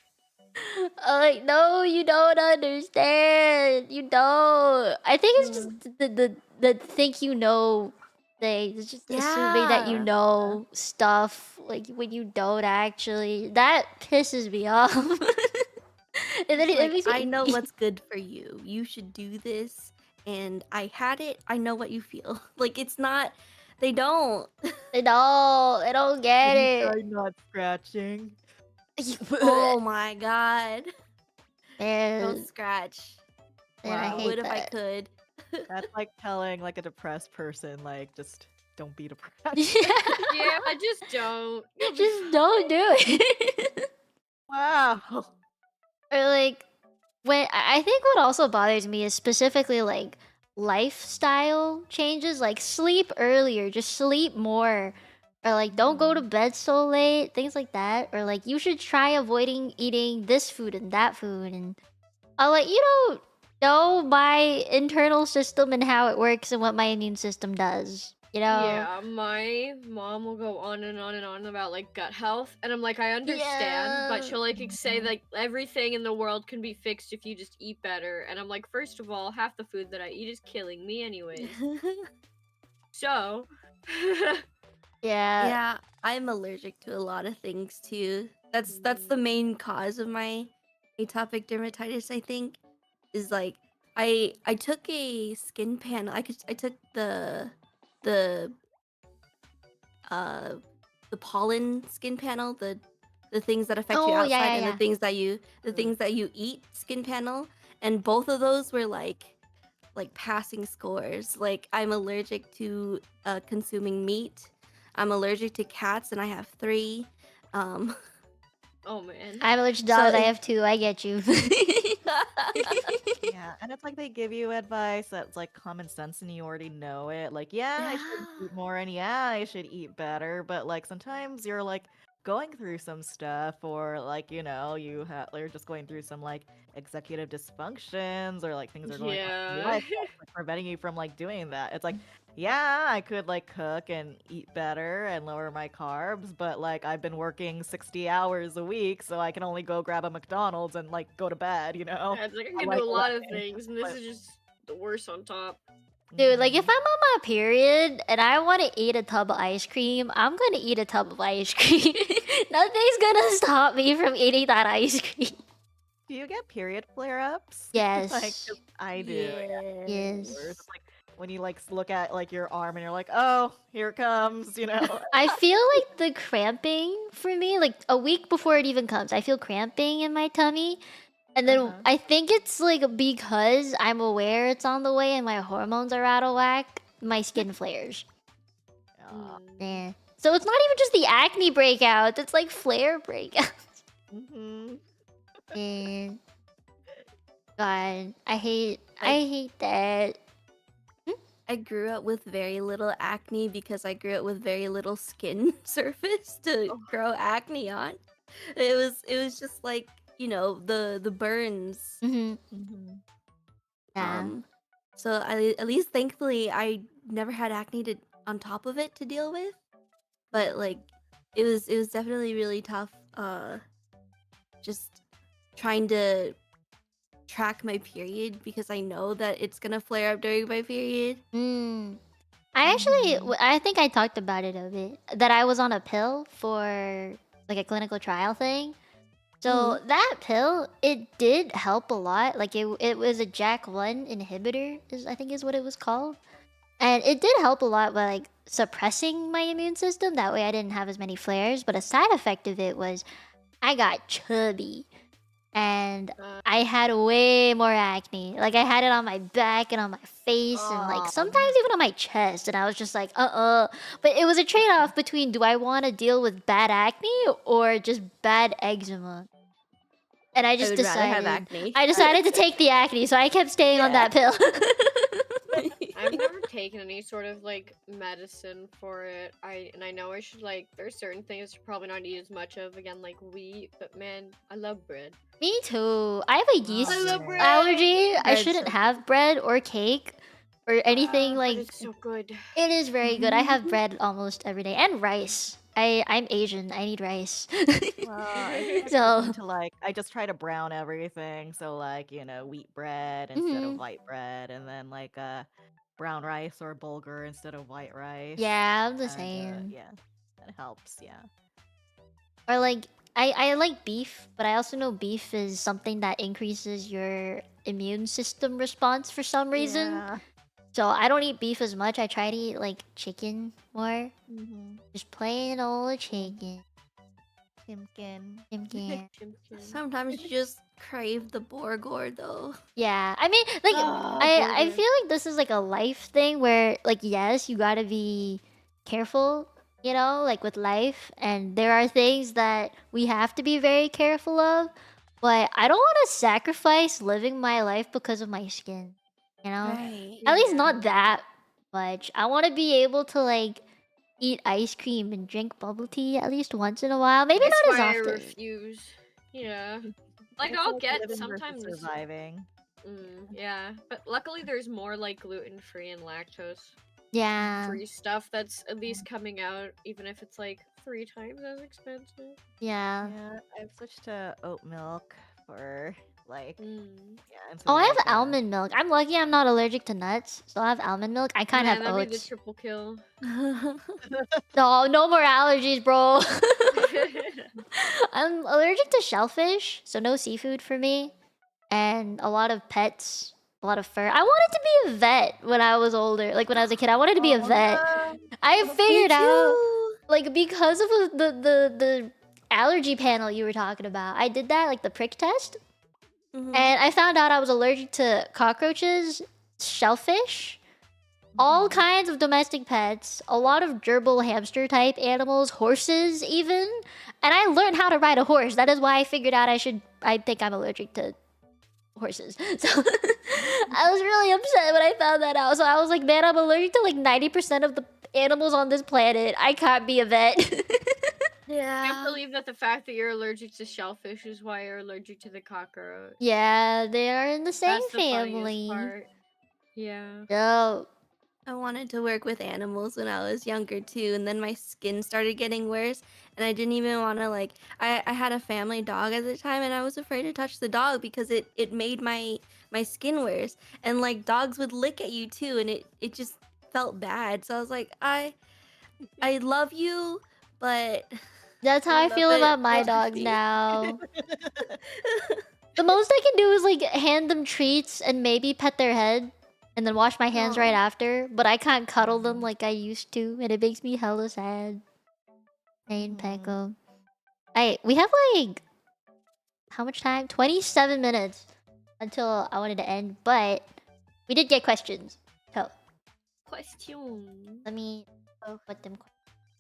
I'm like, no, you don't understand. You don't. I think it's just the think you know thing. It's just assuming that you Yeah. know stuff like when you don't actually. That pisses me off. And then It's it like, makes me I know what's good for you. You should do this. And I had it. I know what you feel. Like, it's not, they don't. They don't get Have you it. tried not scratching? Oh my god. Man, Don't scratch. man, I I hate would if I that. could. That's like telling like a depressed person, like, just don't be depressed. Yeah, I just don't. Just don't do it. Wow. Or like when I think what also bothers me is specifically like lifestyle changes, like sleep earlier, just sleep more, or like don't go to bed so late, things like that, or like you should try avoiding eating this food and that food. And I'm like, you don't know my internal system and how it works and what my immune system does, you know? Yeah, my mom will go on and on and on about like gut health, and I'm like, I understand, but Yeah. she'll like say like everything in the world can be fixed if you just eat better, and I'm like, first of all, half the food that I eat is killing me anyways. So, Yeah. Yeah, I'm allergic to a lot of things too. That's the main cause of my atopic dermatitis, I think. Is like I took a skin panel. I took the uh the pollen skin panel, the things that affect you Oh, yeah, outside, yeah, and yeah. the things that you eat skin panel, and both of those were like passing scores. Like, I'm allergic to consuming meat. I'm allergic to cats, and I have 3. Um, oh man. I'm allergic to So dogs. I it- have 2. I get you. Yeah, and it's like they give you advice that's like common sense and you already know it. Like, yeah, I should eat more and yeah, I should eat better. But like sometimes you're like going through some stuff, or like, you're just going through some like executive dysfunctions, or like things are going on in your Yeah. life that's like preventing you from like doing that. It's like, yeah, I could like cook and eat better and lower my carbs, but like I've been working 60 hours a week, so I can only go grab a McDonald's and like go to bed, you know? Yeah, it's like I I can like do a lot of working, things, and this but- is just the worst on top. Dude, like if Mhm. I'm on my period and I want to eat a tub of ice cream, I'm gonna eat a tub of ice cream. Nothing's gonna stop me from eating that ice cream. Do you get period flare-ups? Yes. Like, 'cause I do. Yeah. Yes. It's like when you like look at like your arm and you're like, oh, here it comes, you know. I feel like the cramping for me, like a week before it even comes, I feel cramping in my tummy. And then Uh-huh. I think it's like because I'm aware it's on the way and my hormones are out of whack, my skin flares. Aw. Yeah. So it's not even just the acne breakouts, it's like flare breakouts. Mhm. And God, I hate that. I grew up with very little acne because I grew up with very little skin surface to grow acne on. It was just like, you know, the burns. Mm-hmm. Mhm. Yeah. So at least thankfully I never had acne to on top of it to deal with. But like it was definitely really tough just trying to track my period because I know that it's gonna flare up during my period. I actually, I think I talked about it a bit. That I was on a pill for like a clinical trial thing. So that pill, it did help a lot. Like it was a JAK1 inhibitor, I think is what it was called. And it did help a lot by like suppressing my immune system. That way I didn't have as many flares. But a side effect of it was I got chubby. And I had way more acne. Like I had it on my back and on my face and like sometimes even on my chest. And I was just like, But it was a trade-off between do I want to deal with bad acne or just bad eczema? And I just would rather have decided acne. I decided to take the acne, so I kept staying on that pill. I've never taken any sort of like medicine for it. I know I should like there's certain things to probably not eat as much of, again, like wheat, but man, I love bread. Me too. I have a yeast love bread. allergy. I Bread's shouldn't so have bread or cake or anything But like it's so good. it is very good. I have bread almost every day and rice. I'm Asian. I need rice. Well, I think I'm So- into like I just try to brown everything. So like, you know, wheat bread instead of Mhm. white bread, and then like brown rice or bulgur instead of white rice. Yeah, I'm the And, same. yeah, that helps. Yeah. Or like I like beef, but I also know beef is something that increases your immune system response for some reason. Yeah. So I don't eat beef as much. I try to eat like chicken more. Mm-hmm. Just plain old chicken. Chimkin. Chicken. Sometimes you just crave the Borgor though. Yeah, I mean, like, I burger. feel like this is like a life thing where, like, yes, you gotta be careful, you know, like with life, and there are things that we have to be very careful of, but I don't want to sacrifice living my life because of my skin, you know? Right. At least not that much. I want to be able to, like, eat ice cream and drink bubble tea at least once in a while. Maybe That's not as why I often. refuse. Yeah. Like It's I'll get living versus sometimes. surviving. Yeah, but luckily there's more like gluten-free and Yeah. lactose-free stuff that's at least coming out, even if it's like 3 times as expensive. Yeah. Yeah, I've switched to oat milk for like instead Oh, of, I have like, almond milk. I'm lucky I'm not allergic to nuts, so I have almond milk. I can't Man, have that'd be the oats. triple kill. No more allergies, bro. I'm allergic to shellfish, so no seafood for me. And a lot of pets, a lot of fur. I wanted to be a vet when I was older. Like when I was a kid, I wanted to be a vet. I figured out, like, because of the allergy panel you were talking about, I did that, like the prick test. And I found out I was allergic to cockroaches, shellfish, all kinds of domestic pets, a lot of gerbil hamster type animals, horses even. And I learned how to ride a horse. That is why I figured out I think I'm allergic to horses. So I was really upset when I found that out. So I was like, man, I'm allergic to like 90% of the animals on this planet. I can't be a vet. I can't believe that the fact that you're allergic to shellfish is why you're allergic to the cockroach. Yeah, they are in the same That's the funniest family. part. Yeah. So I wanted to work with animals when I was younger too, and then my skin started getting worse, and I didn't even want to like. I had a family dog at the time, and I was afraid to touch the dog because it made my skin worse, and like dogs would lick at you too, and it just felt bad. So I was like, I love you, but that's how I feel about my dogs now. The most I can do is like hand them treats and maybe pet their head. and then wash my hands right Aw. after, but I can't cuddle them like I used to, and it makes me hella sad. Hey, Peko. We have like how much time? 27 minutes until I wanted to end, but we did get questions. So Question. let me put them.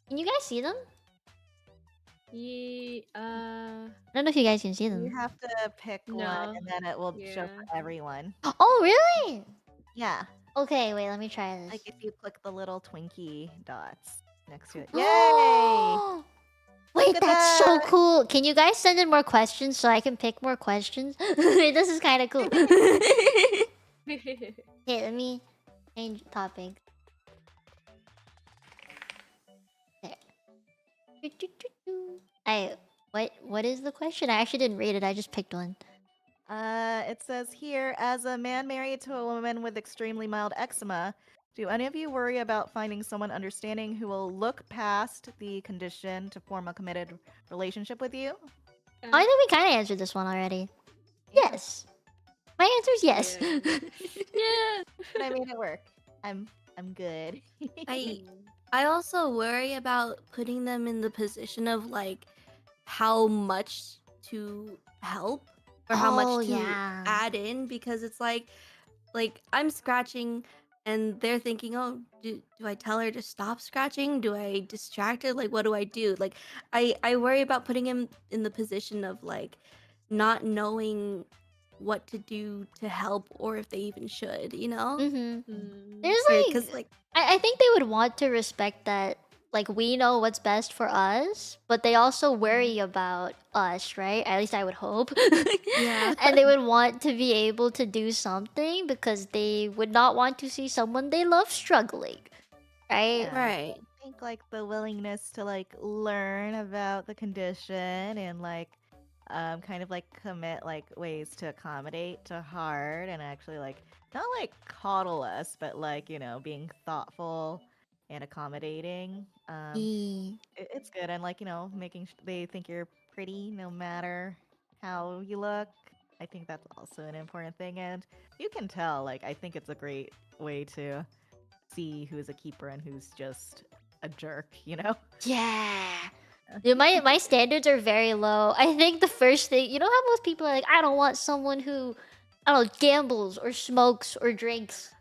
Can you guys see them? Yeah. I don't know if you guys can see You them. have to pick one, No. and then it will show Yeah. for everyone. Oh, really? Yeah, Okay, wait, let me try this. like if you click the little Twinkie dots next to it. Yay! Wait, at that's so that. cool. Can you guys send in more questions so I can pick more questions? This is kind of cool. Okay, let me change topic. There. What is the question? I actually didn't read it. I just picked one. It says here, as a man married to a woman with extremely mild eczema, do any of you worry about finding someone understanding who will look past the condition to form a committed relationship with you? I think we kind of answered this one already. Yes. My answer is yes. Yeah. But I made it work. I'm good. I also worry about putting them in the position of like how much to help or how Oh, much to yeah. add in, because it's like I'm scratching and they're thinking, oh, do I tell her to stop scratching? Do I distract her? Like, what do I do? Like, I worry about putting him in the position of like not knowing what to do to help or if they even should, you know? Mm-hmm. There's Because like, I think they would want to respect that, like, we know what's best for us, but they also worry about us, right? At least I would hope. Yeah. And they would want to be able to do something because they would not want to see someone they love struggling, right? Yeah. Right. I think like the willingness to like learn about the condition and like kind of like commit like ways to accommodate to hard and actually like not like coddle us, but like, you know, being thoughtful and accommodating. It's good, and like, you know, making they think you're pretty no matter how you look. I think that's also an important thing, and you can tell. Like, I think it's a great way to see who's a keeper and who's just a jerk. You know? Yeah. Dude, my standards are very low. I think the first thing, you know how most people are like, I don't want someone who, I don't know, gambles or smokes or drinks.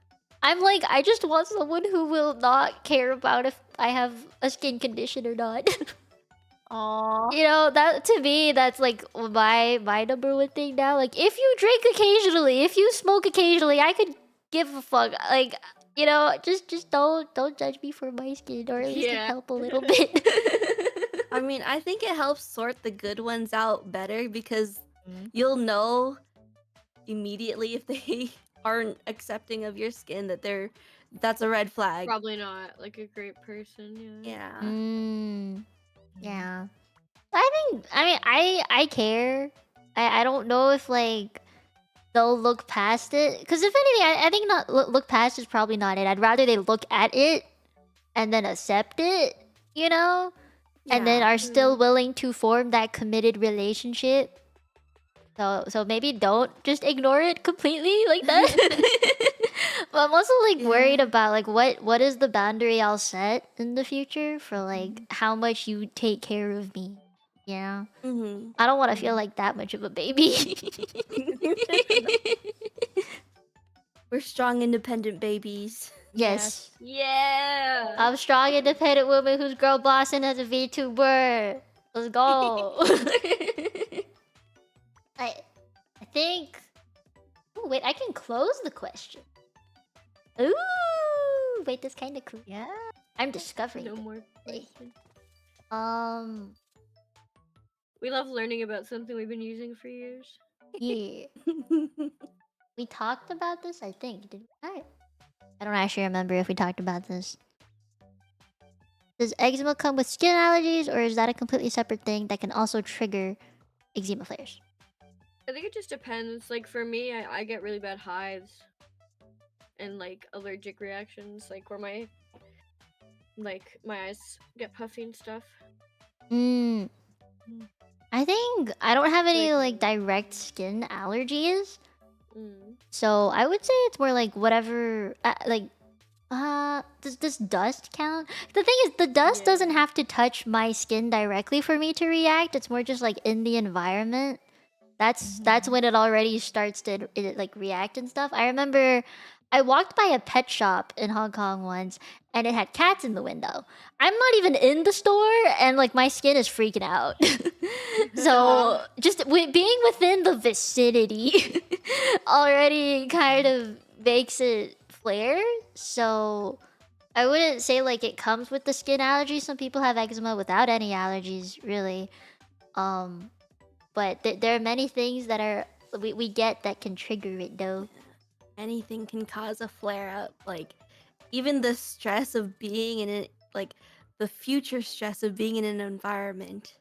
I'm like, I just want someone who will not care about if I have a skin condition or not. Aww. You know, that to me, that's like my number one thing now. Like, if you drink occasionally, if you smoke occasionally, I could give a fuck. Like, you know, just don't judge me for my skin, or at least Yeah. help a little bit. I mean, I think it helps sort the good ones out better because Mhm. you'll know immediately if they aren't accepting of your skin that's a red flag. Probably not like a great person. Yeah. Yeah. Yeah. I care. I don't know if like they'll look past it, because if anything, I think not look past is probably not it. I'd rather they look at it and then accept it, you know, and then Yeah. are still willing to form that committed relationship. So maybe don't just ignore it completely like that. But I'm also like worried Yeah. about like what is the boundary I'll set in the future for like how much you take care of me. Yeah. Mhm. I don't want to feel like that much of a baby. We're strong, independent babies. Yes. Yeah. I'm strong, independent woman who's girl bossing as a VTuber. Let's go. I think. Oh wait, I can close the question. Ooh, wait, that's kind of cool. Yeah. I'm discovering. No it. more questions. We We love learning about something we've been using for years. yeah. We talked about this, I think. Did we? I don't actually remember if we talked about this. Does eczema come with skin allergies, or is that a completely separate thing that can also trigger eczema flares? I think it just depends. Like for me, I get really bad hives and like allergic reactions, like where my eyes get puffy and stuff. I think I don't have any like direct skin allergies. So I would say it's more like whatever, does dust count? The thing is, the dust doesn't have to touch my skin directly for me to react. It's more just like in the environment. That's when it already starts to like react and stuff. I remember I walked by a pet shop in Hong Kong once, and it had cats in the window. I'm not even in the store, and like my skin is freaking out. So just being within the vicinity already kind of makes it flare. So I wouldn't say like it comes with the skin allergy. Some people have eczema without any allergies, really. But there are many things that are we get that can trigger it though. Anything can cause a flare up. Like even the stress of being in it, like the future stress of being in an environment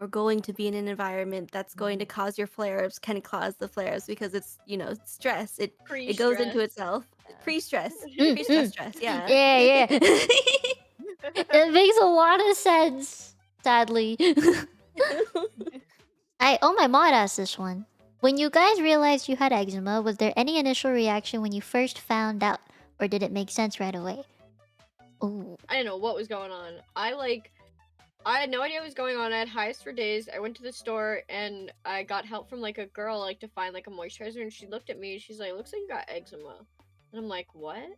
or going to be in an environment that's going to cause your flare-ups can cause the flare-ups because it's, you know, stress. It goes into Pre-stress. itself. Pre-stress. Mm, Pre-stress mm. stress, yeah. Yeah. It makes a lot of sense, sadly. My mod asked this one. When you guys realized you had eczema, was there any initial reaction when you first found out, or did it make sense right away? Ooh. I didn't know what was going on. I had no idea what was going on. I had hives for days. I went to the store and I got help from like a girl like to find like a moisturizer, and she looked at me and she's like, "Looks like you got eczema." And I'm like, "What?"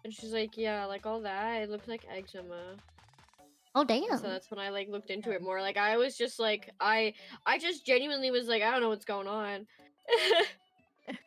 And she's like, "Yeah, like all that. It looks like eczema." Oh damn. So that's when I like looked into it more. Like I was just like I just genuinely was like, I don't know what's going on.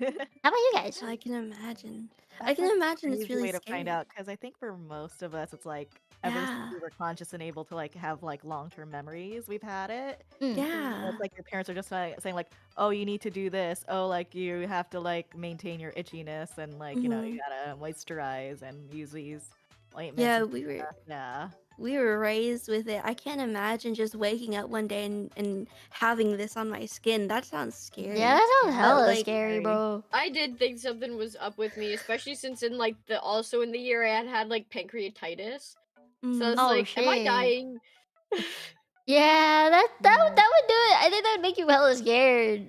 How about you guys? I can imagine. I That's can a imagine it's crazy really way to find scary. out because I think for most of us, it's like ever since Yeah. we were conscious and able to like have like long-term memories, we've had it. Mm. So Yeah. it's like your parents are just like, saying like, "Oh, you need to do this. Oh, like you have to like maintain your itchiness and like you Mhm. gotta moisturize and use these ointments." Yeah, and we were stuff." Yeah. we were raised with it. I can't imagine just waking up one day and having this on my skin. That sounds scary. Yeah, that sounds Yeah, hella like, scary, bro. I did think something was up with me, especially since in like also in the year I had like pancreatitis. So it's Oh like, am I shit. dying? Yeah, that would do it. I think that would make you hella scared.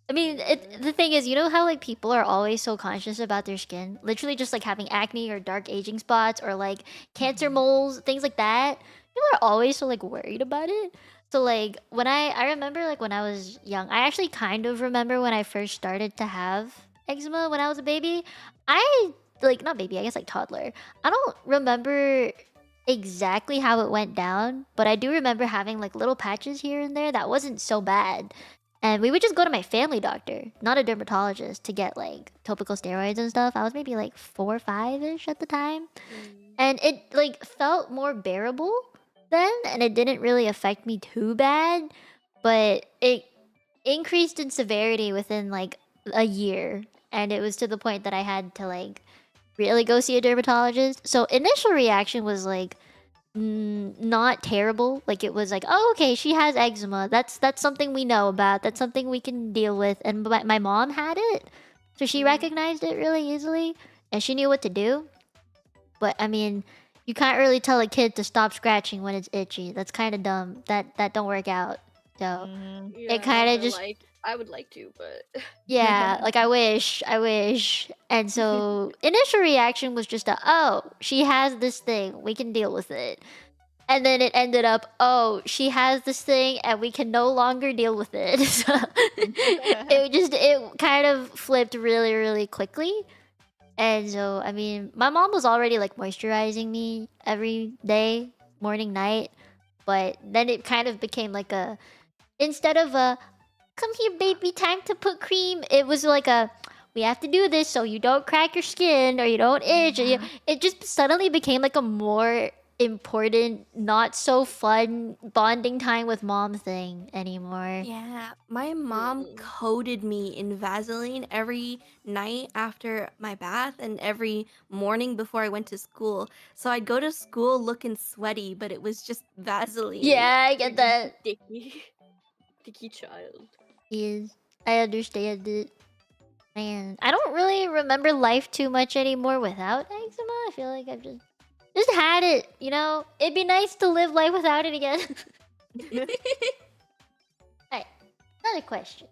I mean, the thing is, you know how like people are always so conscious about their skin, literally just like having acne or dark aging spots or like cancer moles, things like that. People are always so like worried about it. So like when I remember like when I was young, I actually kind of remember when I first started to have eczema when I was a baby. I like not baby, I guess like toddler. I don't remember exactly how it went down, but I do remember having like little patches here and there that wasn't so bad. And we would just go to my family doctor, not a dermatologist, to get like topical steroids and stuff. I was maybe like 4 or 5-ish at the time. And it like felt more bearable then, and it didn't really affect me too bad, but it increased in severity within like a year, and it was to the point that I had to like really go see a dermatologist. So initial reaction was like not terrible. Like it was like, oh, okay, she has eczema. That's something we know about. That's something we can deal with. And my mom had it, so she recognized it really easily, and she knew what to do. But I mean, you can't really tell a kid to stop scratching when it's itchy. That's kind of dumb. That don't work out. So Yeah, it kind of just like I would like to, but yeah, like I wish. And so initial reaction was just oh, she has this thing, we can deal with it. And then it ended up, oh, she has this thing and we can no longer deal with it. So it kind of flipped really, really quickly. And so, I mean, my mom was already like moisturizing me every day, morning, night. But then it kind of became like a, instead of a, come here, baby, time to put cream, it was like a, we have to do this so you don't crack your skin or you don't itch. It just suddenly became like a more important, not so fun bonding time with mom thing anymore. Yeah, my mom coated me in Vaseline every night after my bath and every morning before I went to school. So I'd go to school looking sweaty, but it was just Vaseline. Yeah, I get that. Sticky child. Is I understand it. Man, I don't really remember life too much anymore without eczema. I feel like I've just had it, you know? It'd be nice to live life without it again. Alright, another question.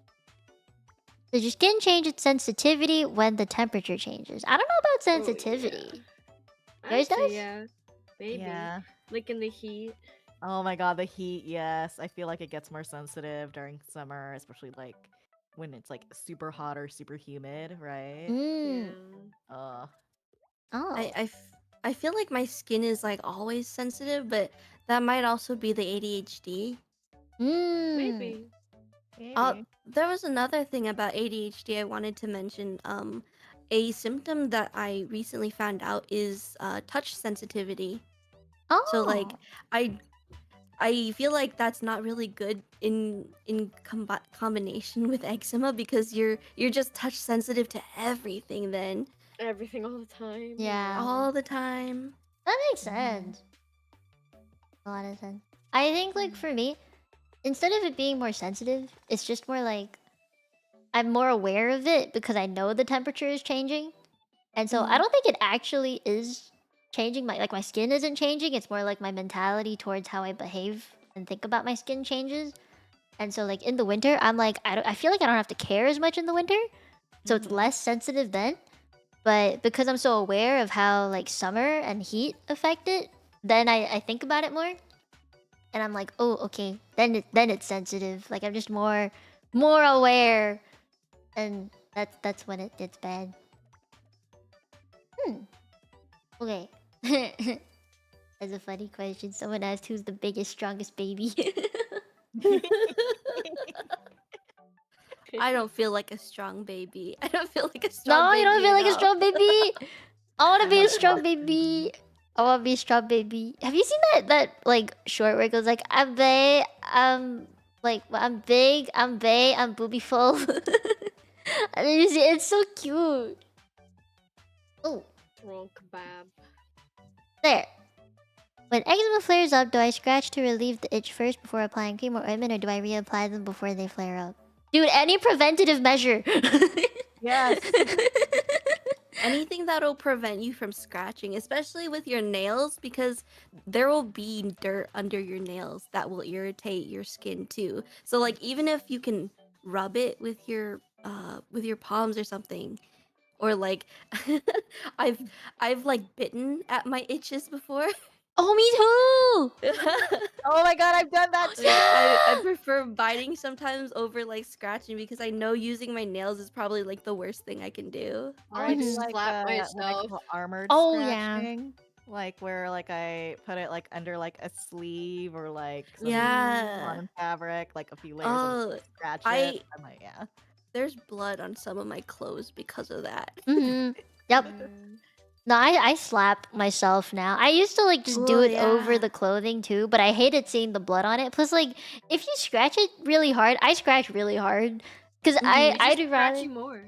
Does your skin change its sensitivity when the temperature changes? I don't know about sensitivity. Yours I'd say does? yeah. Maybe. Yeah. Like in the heat. Oh my god, the heat, yes. I feel like it gets more sensitive during summer, especially like when it's like super hot or super humid, right? Mm. Yeah. Oh. I feel like my skin is like always sensitive, but that might also be the ADHD. Mm. Maybe. Maybe. There was another thing about ADHD I wanted to mention. A symptom that I recently found out is touch sensitivity. Oh. So like I feel like that's not really good in combination with eczema because you're just touch sensitive to everything then Everything all the time. Yeah. all the time. That makes sense. A lot of sense. I think like for me, instead of it being more sensitive, it's just more like I'm more aware of it because I know the temperature is changing. And so I don't think it actually is changing my skin isn't changing. It's more like my mentality towards how I behave and think about my skin changes. And so like in the winter, I'm like I feel like I don't have to care as much in the winter. So it's less sensitive then. But because I'm so aware of how like summer and heat affect it, then I think about it more. And I'm like, oh, okay, then it's sensitive. Like I'm just more aware, and that's when it gets bad. Okay. That's a funny question. Someone asked who's the biggest, strongest baby. I don't feel like a strong baby. I don't feel like a strong No, baby. you don't feel like a at all. strong baby. I want to be a not strong like baby. I want to be a strong baby. Have you seen that like short where it goes like I'm big, I'm big, I'm bae, I'm booby full. And then you see it's so cute. Oh, Drunk bab. there. When eczema flares up, do I scratch to relieve the itch first before applying cream or ointment, or do I reapply them before they flare up? Dude, any preventative measure. Yes. Anything that'll prevent you from scratching, especially with your nails, because there will be dirt under your nails that will irritate your skin too. So like even if you can rub it with your palms or something, or like I've like bitten at my itches before. Oh, me too. Oh my god, I've done that too. I prefer biting sometimes over like scratching because I know using my nails is probably like the worst thing I can do. Or I do Mhm. like Slap what I myself. call armored Oh, yeah. scratching. Like where like I put it like under like a sleeve or like some Yeah. cotton fabric, like a few layers Oh, and scratch I- it. I'm like, yeah. There's blood on some of my clothes because of that. Yep. No, I slap myself now. I used to like just do Oh, it over yeah. the clothing too, but I hated seeing the blood on it. Plus, like if you scratch it really hard, I scratch really hard because I'd rather Scratchy more.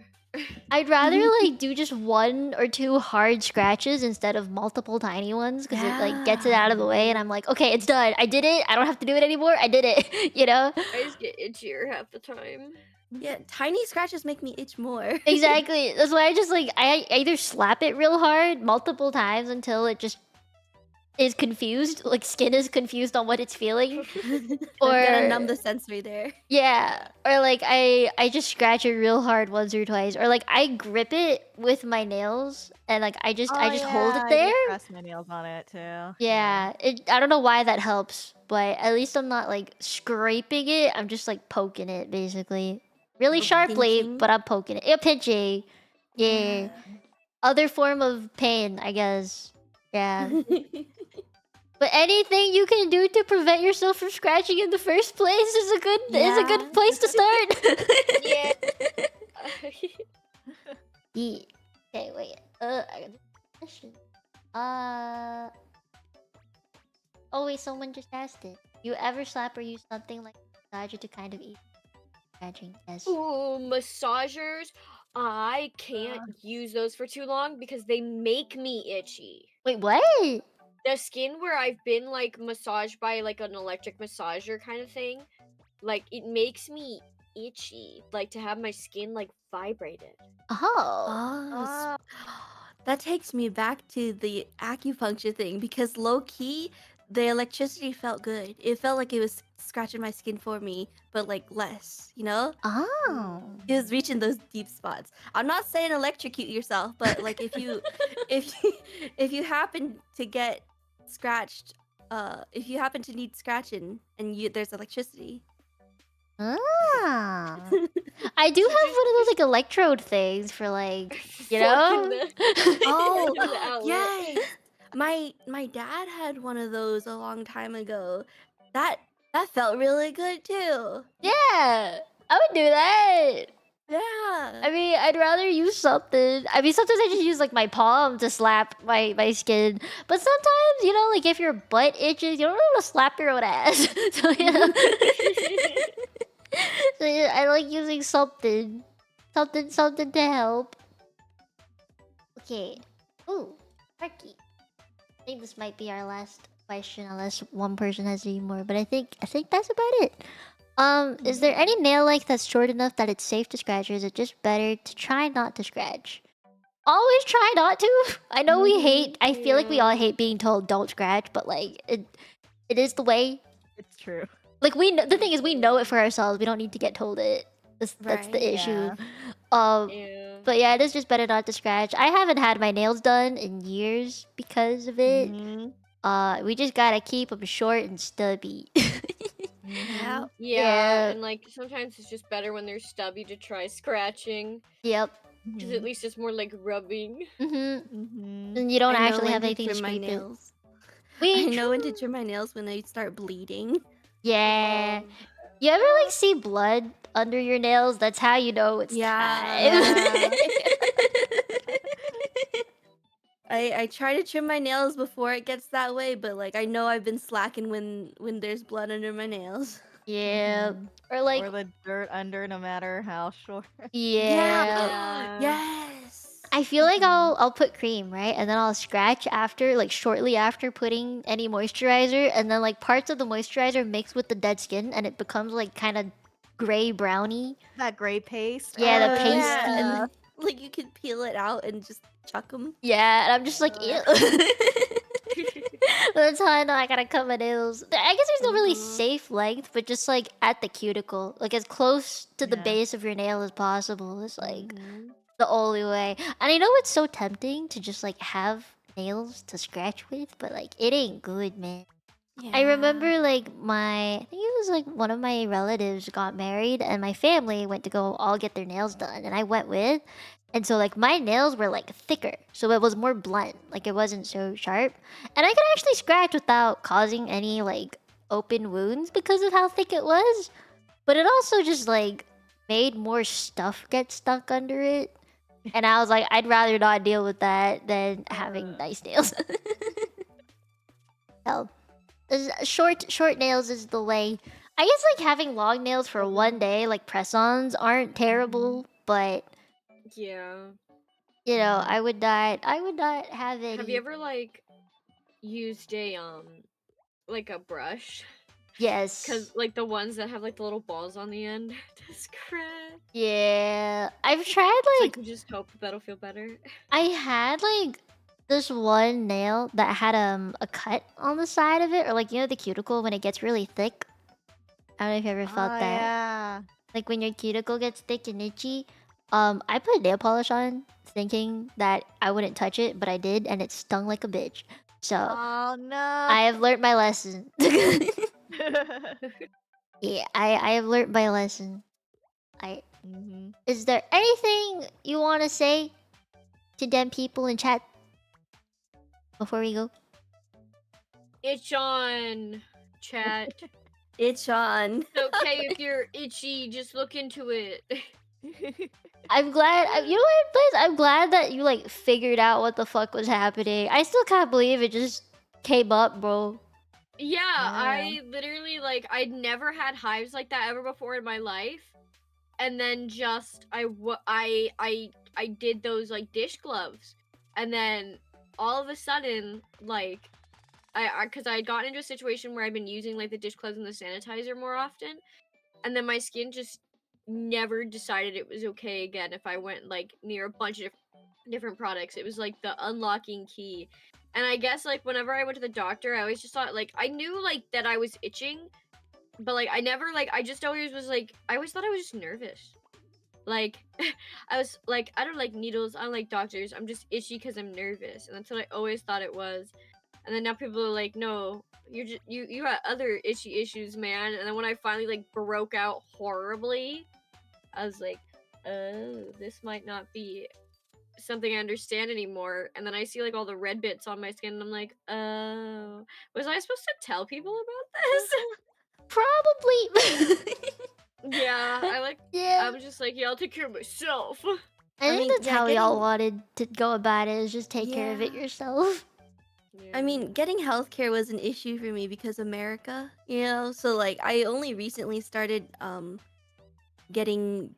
I'd rather like do just one or two hard scratches instead of multiple tiny ones because it like gets it out of the way, and I'm like, okay, it's done. I did it. I don't have to do it anymore. I did it. You know? I just get itchier half the time. Yeah, tiny scratches make me itch more. Exactly. That's why I just like I either slap it real hard multiple times until it just is confused, like skin is confused on what it's feeling, or Gotta numb the sensory there. yeah, or like I just scratch it real hard once or twice, or like I grip it with my nails and like I just hold it I there. do press my nails on it too. Yeah, I don't know why that helps, but at least I'm not like scraping it. I'm just like poking it basically, really Or sharply, pinching. but I'm poking it. Yeah, pinching. Yeah. Other form of pain, I guess. Yeah. But anything you can do to prevent yourself from scratching in the first place is a good place to start. Yeah. Yeah. Okay, wait. I got a question. Oh wait, someone just asked it. You ever slap or use something like a massager to kind of ease scratching? Yes. Ooh, massagers. I can't use those for too long because they make me itchy. Wait, what? The skin where I've been like massaged by like an electric massager kind of thing, like it makes me itchy. Like to have my skin like vibrated. Oh. That takes me back to the acupuncture thing because low key, the electricity felt good. It felt like it was scratching my skin for me, but like less, you know? Oh. It was reaching those deep spots. I'm not saying electrocute yourself, but like if you if you happen to get scratched, if you happen to need scratching and there's electricity. Ah. I do have one of those like electrode things for like, you know? Oh, The outlet. yes. My dad had one of those a long time ago. That felt really good too. Yeah. I would do that. Yeah. I mean, I'd rather use something. I mean, sometimes I just use like my palm to slap my skin. But sometimes, you know, like if your butt itches, you don't really want to slap your own ass. So yeah. So yeah, I like using something. Something to help. Okay. Ooh, turkey. I think this might be our last question unless one person has any more, but I think that's about it. Is there any nail length that's short enough that it's safe to scratch, or is it just better to try not to scratch? Always try not to. I know we hate. I feel like we all hate being told don't scratch, but like it is the way. It's true. Like we know, the thing is we know it for ourselves. We don't need to get told it. That's the Right, issue. Yeah. But yeah, it is just better not to scratch. I haven't had my nails done in years because of it. Mhm. We just gotta keep them short and stubby. Yeah. Yeah, and like sometimes it's just better when they're stubby to try scratching. Yep. Because at least it's more like rubbing. And you don't I know actually when have to anything to trim my scrape it. nails. We I know when to trim my nails when they start bleeding. Yeah. You ever like see blood under your nails? That's how you know it's time. I try to trim my nails before it gets that way, but like I know I've been slacking when there's blood under my nails. Yeah. Or like Or the dirt under, no matter how short. yeah. Yes. I feel like I'll put cream, right? And then I'll scratch after, like shortly after putting any moisturizer, and then like parts of the moisturizer mix with the dead skin and it becomes like kind of gray browny. That gray paste. Yeah, the Yeah, pasty. and then, like you could peel it out and just chuck them. Yeah, and I'm just like, ew. That's how I know I gotta cut my nails. I guess there's no really safe length, but just like at the cuticle, like as close to the Yeah. base of your nail as possible is like the only way. And I know it's so tempting to just like have nails to scratch with, but like it ain't good, man. I remember like I think it was like one of my relatives got married and my family went to go all get their nails done and I went with. And so like my nails were like thicker, so it was more blunt, like it wasn't so sharp. And I could actually scratch without causing any like open wounds because of how thick it was. But it also just like made more stuff get stuck under it. And I was like, I'd rather not deal with that than having nice nails. So, short nails is the way. I guess like having long nails for one day, like press-ons, aren't terrible, but Yeah. you know, I would not have any. Have you ever like used a like a brush? Yes. Cause like the ones that have like the little balls on the end to scratch. Yeah, I've tried So like you just hope that'll feel better. I had like this one nail that had a cut on the side of it, or like you know the cuticle when it gets really thick. I don't know if you ever felt that. Yeah. Like when your cuticle gets thick and itchy. I put nail polish on, thinking that I wouldn't touch it, but I did, and it stung like a bitch. So Oh no. I have learned my lesson. Yeah, I have learned my lesson. Is there anything you want to say to them people in chat before we go? Itch on, chat. Itch on. It's okay if you're itchy, just look into it. I'm glad. You know what, Blaze? I'm glad that you like figured out what the fuck was happening. I still can't believe it just came up, bro. Yeah, I literally like I'd never had hives like that ever before in my life, and then just I did those like dish gloves, and then all of a sudden like because I had gotten into a situation where I'd been using like the dish gloves and the sanitizer more often, and then my skin just never decided it was okay again if I went like near a bunch of different products. It was like the unlocking key And I guess like whenever I went to the doctor, I always just thought like I knew like that I was itching, but like I never like I just always was like I always thought I was just nervous. Like I was like I don't like needles, I don't like doctors. I'm just itchy because I'm nervous, and that's what I always thought it was. And then now people are like, no, you're just you got other itchy issues, man. And then when I finally like broke out horribly, I was like, oh, this might not be something I understand anymore. And then I see like all the red bits on my skin, and I'm like, oh, was I supposed to tell people about this? Probably. Yeah, Yeah. I'm just like, yeah, I'll take care of myself. I think that's how we all getting- wanted to go about it, is just take care of it Yeah. yourself. I mean, getting healthcare was an issue for me because America, you know. So like, I only recently started getting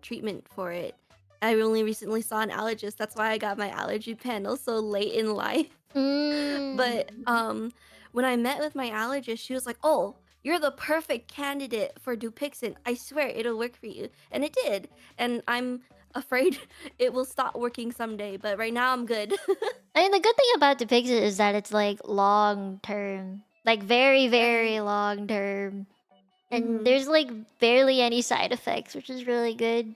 treatment for it. I only recently saw an allergist. That's why I got my allergy panel so late in life. But when I met with my allergist, she was like, "Oh, you're the perfect candidate for Dupixent. I swear it'll work for you." And it did. And I'm afraid it will stop working someday, but right now I'm good. I mean, the good thing about Dupixent is that it's like long term, like very, very long term, and there's like barely any side effects, which is really good.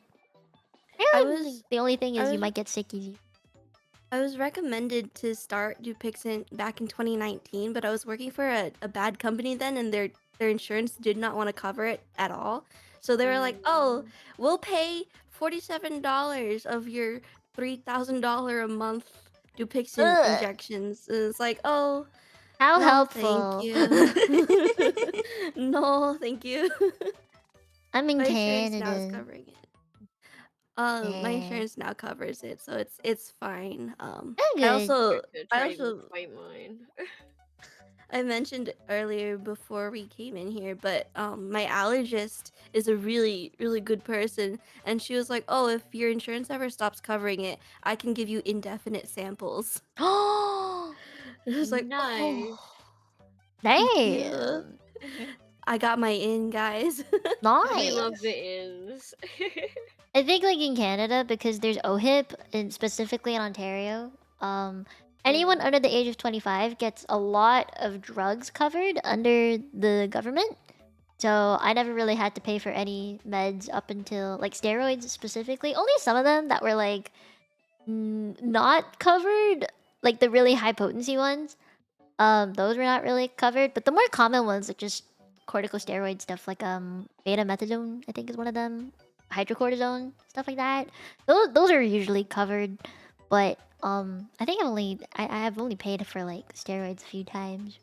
The only thing is you might get sick easy. I was recommended to start Dupixent back in 2019, but I was working for a bad company then, and their insurance did not want to cover it at all. So they were like, "Oh, we'll pay $47 of your $3,000 a month Dupixent Ugh. injections." And it's like, "Oh, How no, helpful. thank you." No, thank you. I'm in My insurance now is Canada. covering it. My insurance now covers it, so it's fine. I'm I good. also Try to even fight mine. I mentioned earlier before we came in here, but my allergist is a really, really good person, and she was like, "Oh, if your insurance ever stops covering it, I can give you indefinite samples." Oh, It was like, Nice. "Oh, thank you." damn. I got my in, guys. We love Nice. the ins. I think like in Canada, because there's OHIP, and specifically in Ontario, anyone under the age of 25 gets a lot of drugs covered under the government. So I never really had to pay for any meds up until like steroids specifically. Only some of them that were like not covered, like the really high potency ones. Those were not really covered, but the more common ones, like just corticosteroid stuff, like beta methadone, I think is one of them, hydrocortisone, stuff like that. Those are usually covered, but I think I have only paid for like steroids a few times.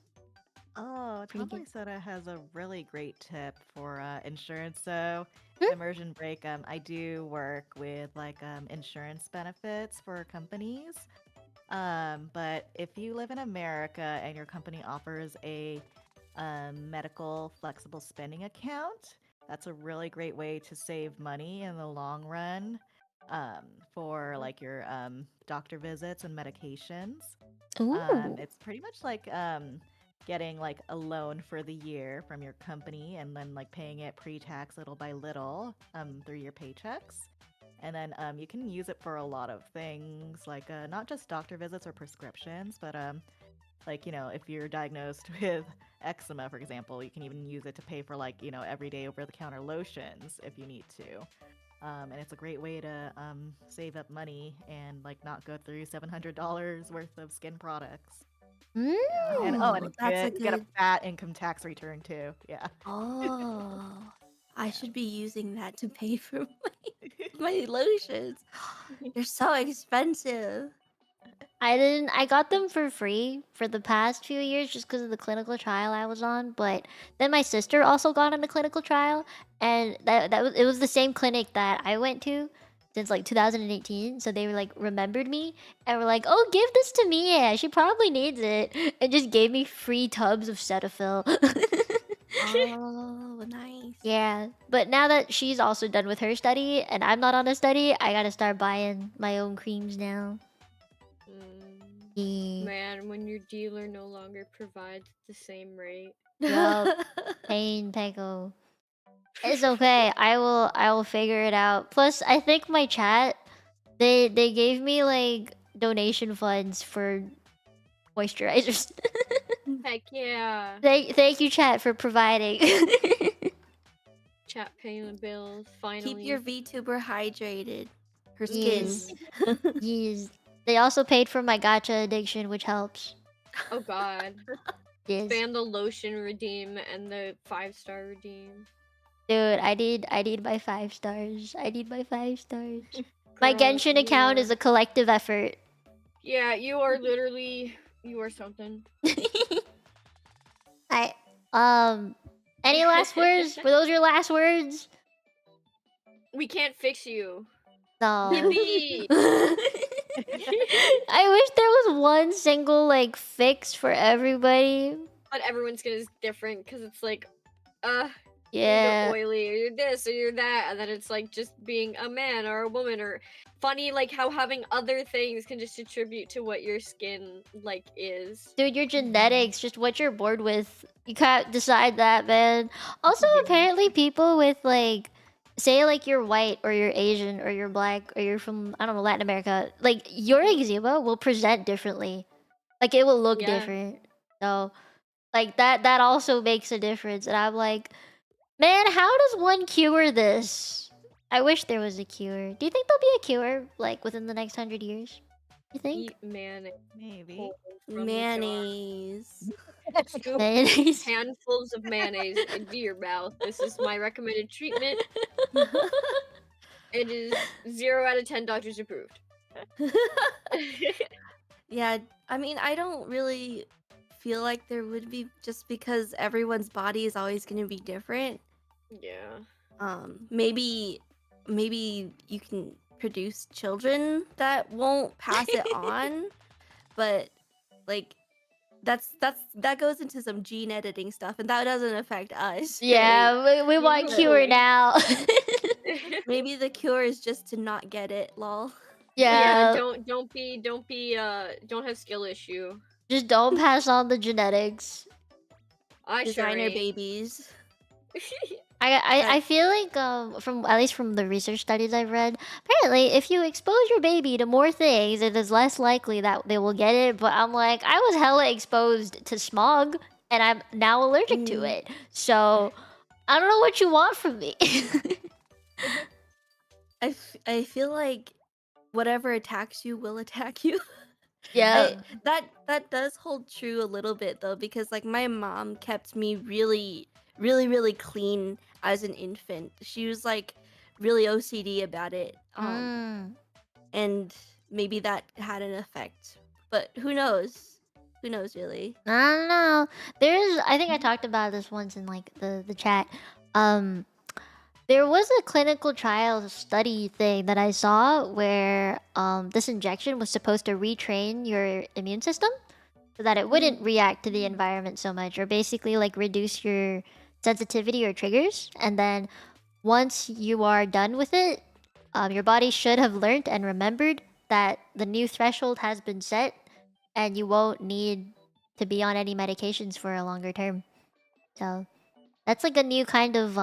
Oh, Pretty Tumblr good. Soda has a really great tip for insurance. So, Hmm? immersion break. I do work with like insurance benefits for companies. But if you live in America and your company offers a medical flexible spending account, that's a really great way to save money in the long run for like your doctor visits and medications. Ooh. It's pretty much like getting like a loan for the year from your company and then like paying it pre-tax little by little through your paychecks. And then you can use it for a lot of things, like not just doctor visits or prescriptions, but like, you know, if you're diagnosed with eczema, for example, you can even use it to pay for like, you know, everyday over-the-counter lotions if you need to. And it's a great way to save up money and like not go through $700 worth of skin products. Yeah. And that's you get a fat income tax return too. Yeah. Oh, I should be using that to pay for my lotions. They're so expensive. I got them for free for the past few years just because of the clinical trial I was on. But then my sister also got on a clinical trial, and it was the same clinic that I went to since like 2018. So they were like remembered me and were like, "Oh, give this to Mia. She probably needs it," and just gave me free tubs of Cetaphil. Oh, nice. Yeah, but now that she's also done with her study and I'm not on a study, I gotta start buying my own creams now. Yeah. Man, when your dealer no longer provides the same rate. Yup. Pain, Peko. It's okay. I will figure it out. Plus, I think my chat, they gave me like donation funds for moisturizers. Heck yeah. Thank you, chat, for providing. Chat paying the bills, finally. Keep your VTuber hydrated. Her skin. Yes. Yes. They also paid for my gacha addiction, which helps. Oh god. Yes. Spam the lotion redeem and the 5-star redeem. Dude, I need my 5 stars. I need my 5 stars. My Girl, Genshin account is a collective effort. Yeah, you are literally... You are something. Any last words? Were those your last words? We can't fix you. No. Yippee! I wish there was one single like fix for everybody. But everyone's skin is different because it's like, Yeah. you're oily, or you're this, or you're that, and then it's like just being a man or a woman, or funny like how having other things can just attribute to what your skin like is. Dude, your genetics, just what you're bored with. You can't decide that, man. Also, apparently people with like, say like you're white or you're Asian or you're black or you're from, I don't know, Latin America, like your eczema will present differently. Like it will look Yeah. different. So like that also makes a difference. And I'm like, man, how does one cure this? I wish there was a cure. Do you think there'll be a cure like within the next 100 years? You think? Eat mayonnaise. Maybe. from the jar. Mayonnaise. Scoop Mayonnaise. handfuls of mayonnaise into your mouth. This is my recommended treatment. It is 0 out of 10 doctors approved. Yeah, I mean, I don't really feel like there would be, just because everyone's body is always going to be different. Yeah. Maybe you can produce children that won't pass it on, but like that goes into some gene editing stuff, and that doesn't affect us. Yeah, we want cure Literally. now. Maybe the cure is just to not get it, lol. Yeah, Don't have skill issue. just don't pass on the genetics. I sure Designer ain't. babies. I feel like from at least from the research studies I've read, apparently if you expose your baby to more things, it is less likely that they will get it. But I'm like, I was hella exposed to smog, and I'm now allergic to it. So I don't know what you want from me. I feel like whatever attacks you will attack you. Yeah. That does hold true a little bit though, because like my mom kept me really clean as an infant. She was like really OCD about it. And maybe that had an effect. But who knows? Who knows really? I don't know. I think I talked about this once in like the chat. There was a clinical trial study thing that I saw where this injection was supposed to retrain your immune system so that it wouldn't react to the environment so much, or basically like reduce your sensitivity or triggers. And then once you are done with it, your body should have learned and remembered that the new threshold has been set, and you won't need to be on any medications for a longer term. So that's like a new kind of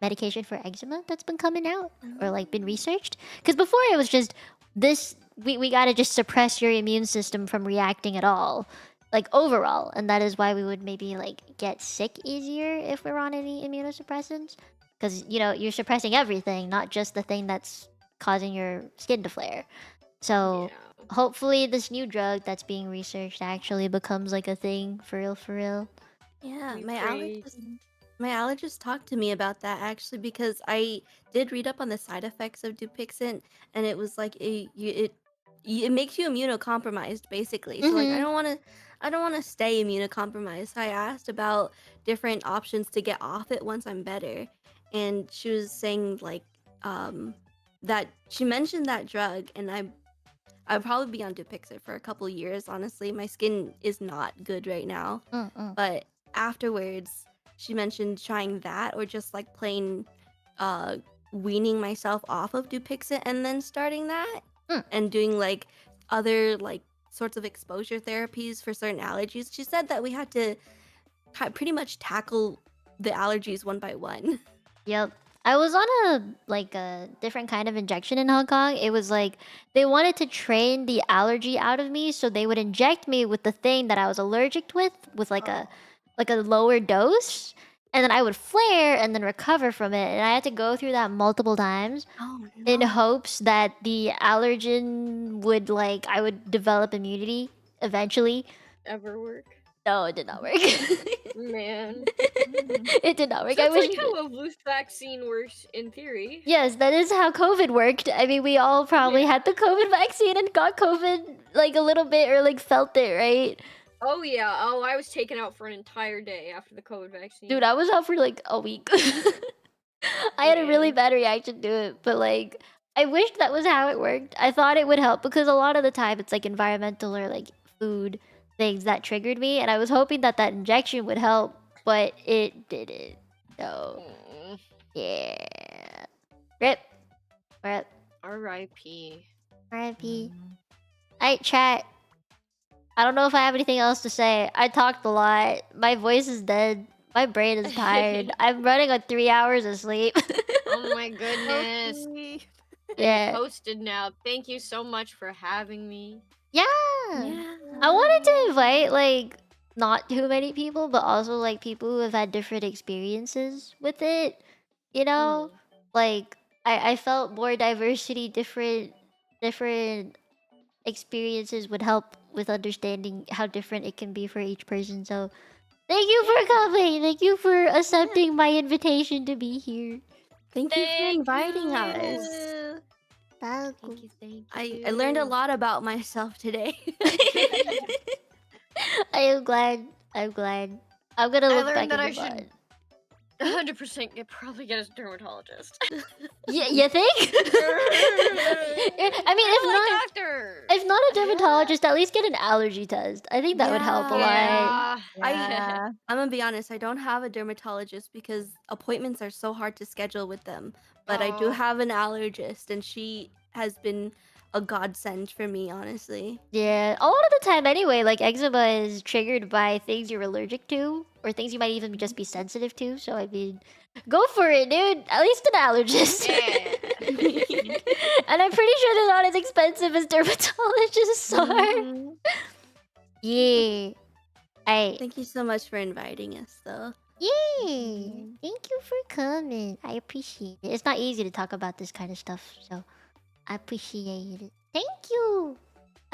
medication for eczema that's been coming out or like been researched. Because before it was just this, we gotta just suppress your immune system from reacting at all, like overall, and that is why we would maybe like get sick easier if we're on any immunosuppressants, because you know you're suppressing everything, not just the thing that's causing your skin to flare. So hopefully this new drug that's being researched actually becomes like a thing for real. Yeah, We my pray. allergist talked to me about that actually, because I did read up on the side effects of Dupixent, and it was like it makes you immunocompromised basically. So like I don't want to stay immunocompromised. So I asked about different options to get off it once I'm better, and she was saying like that she mentioned that drug, and I'd probably be on Dupixent for a couple years. Honestly, my skin is not good right now, but afterwards she mentioned trying that, or just like plain weaning myself off of Dupixent and then starting that, and doing like other like sorts of exposure therapies for certain allergies. She said that we had to pretty much tackle the allergies one by one. Yep. I was on a different kind of injection in Hong Kong. It was like they wanted to train the allergy out of me, so they would inject me with the thing that I was allergic with like a lower dose, and then I would flare and then recover from it. And I had to go through that multiple times Oh in no. hopes that the allergen would I would develop immunity eventually. Ever work? No, it did not work. Man. It did not work. So I that's wish. like how a flu vaccine works in theory. Yes, that is how COVID worked. I mean, we all probably had the COVID vaccine and got COVID like a little bit or like felt it, right? Oh yeah. Oh, I was taken out for an entire day after the COVID vaccine. Dude, I was out for like a week. I had a really Yeah. bad reaction to it, but like I wished that was how it worked. I thought it would help because a lot of the time it's like environmental or like food things that triggered me, and I was hoping that that injection would help, but it didn't. So, Mm. yeah. Rip. Rip. R.I.P. R.I.P. Alright, chat. I don't know if I have anything else to say. I talked a lot. My voice is dead. My brain is tired. I'm running on 3 hours of sleep. Oh my goodness. Yeah. Posted now. Thank you so much for having me. Yeah. Yeah. I wanted to invite like not too many people, but also like people who have had different experiences with it. You know, like I felt more diversity, different experiences would help with understanding how different it can be for each person. So thank you for coming. Thank you for accepting my invitation to be here. Thank you for inviting us. Thank Thank I learned a lot about myself today. I am glad. I'm glad. I'm gonna I look learned back that at I the should VOD. 100% probably get a dermatologist. Yeah, you think? I mean, doctor. if not a dermatologist, at least get an allergy test. I think that would help a lot. Yeah. I'm gonna be honest, I don't have a dermatologist because appointments are so hard to schedule with them. But I do Oh. have an allergist, and she has been a godsend for me, honestly. Yeah, a lot of the time anyway, like eczema is triggered by things you're allergic to or things you might even just be sensitive to. So I mean, go for it, dude. At least an allergist. And I'm pretty sure they're not as expensive as dermatologists are. Mhm. Yeah. Thank you so much for inviting us, though. Yay! Thank you for coming. I appreciate it. It's not easy to talk about this kind of stuff, so I appreciate it. Thank you.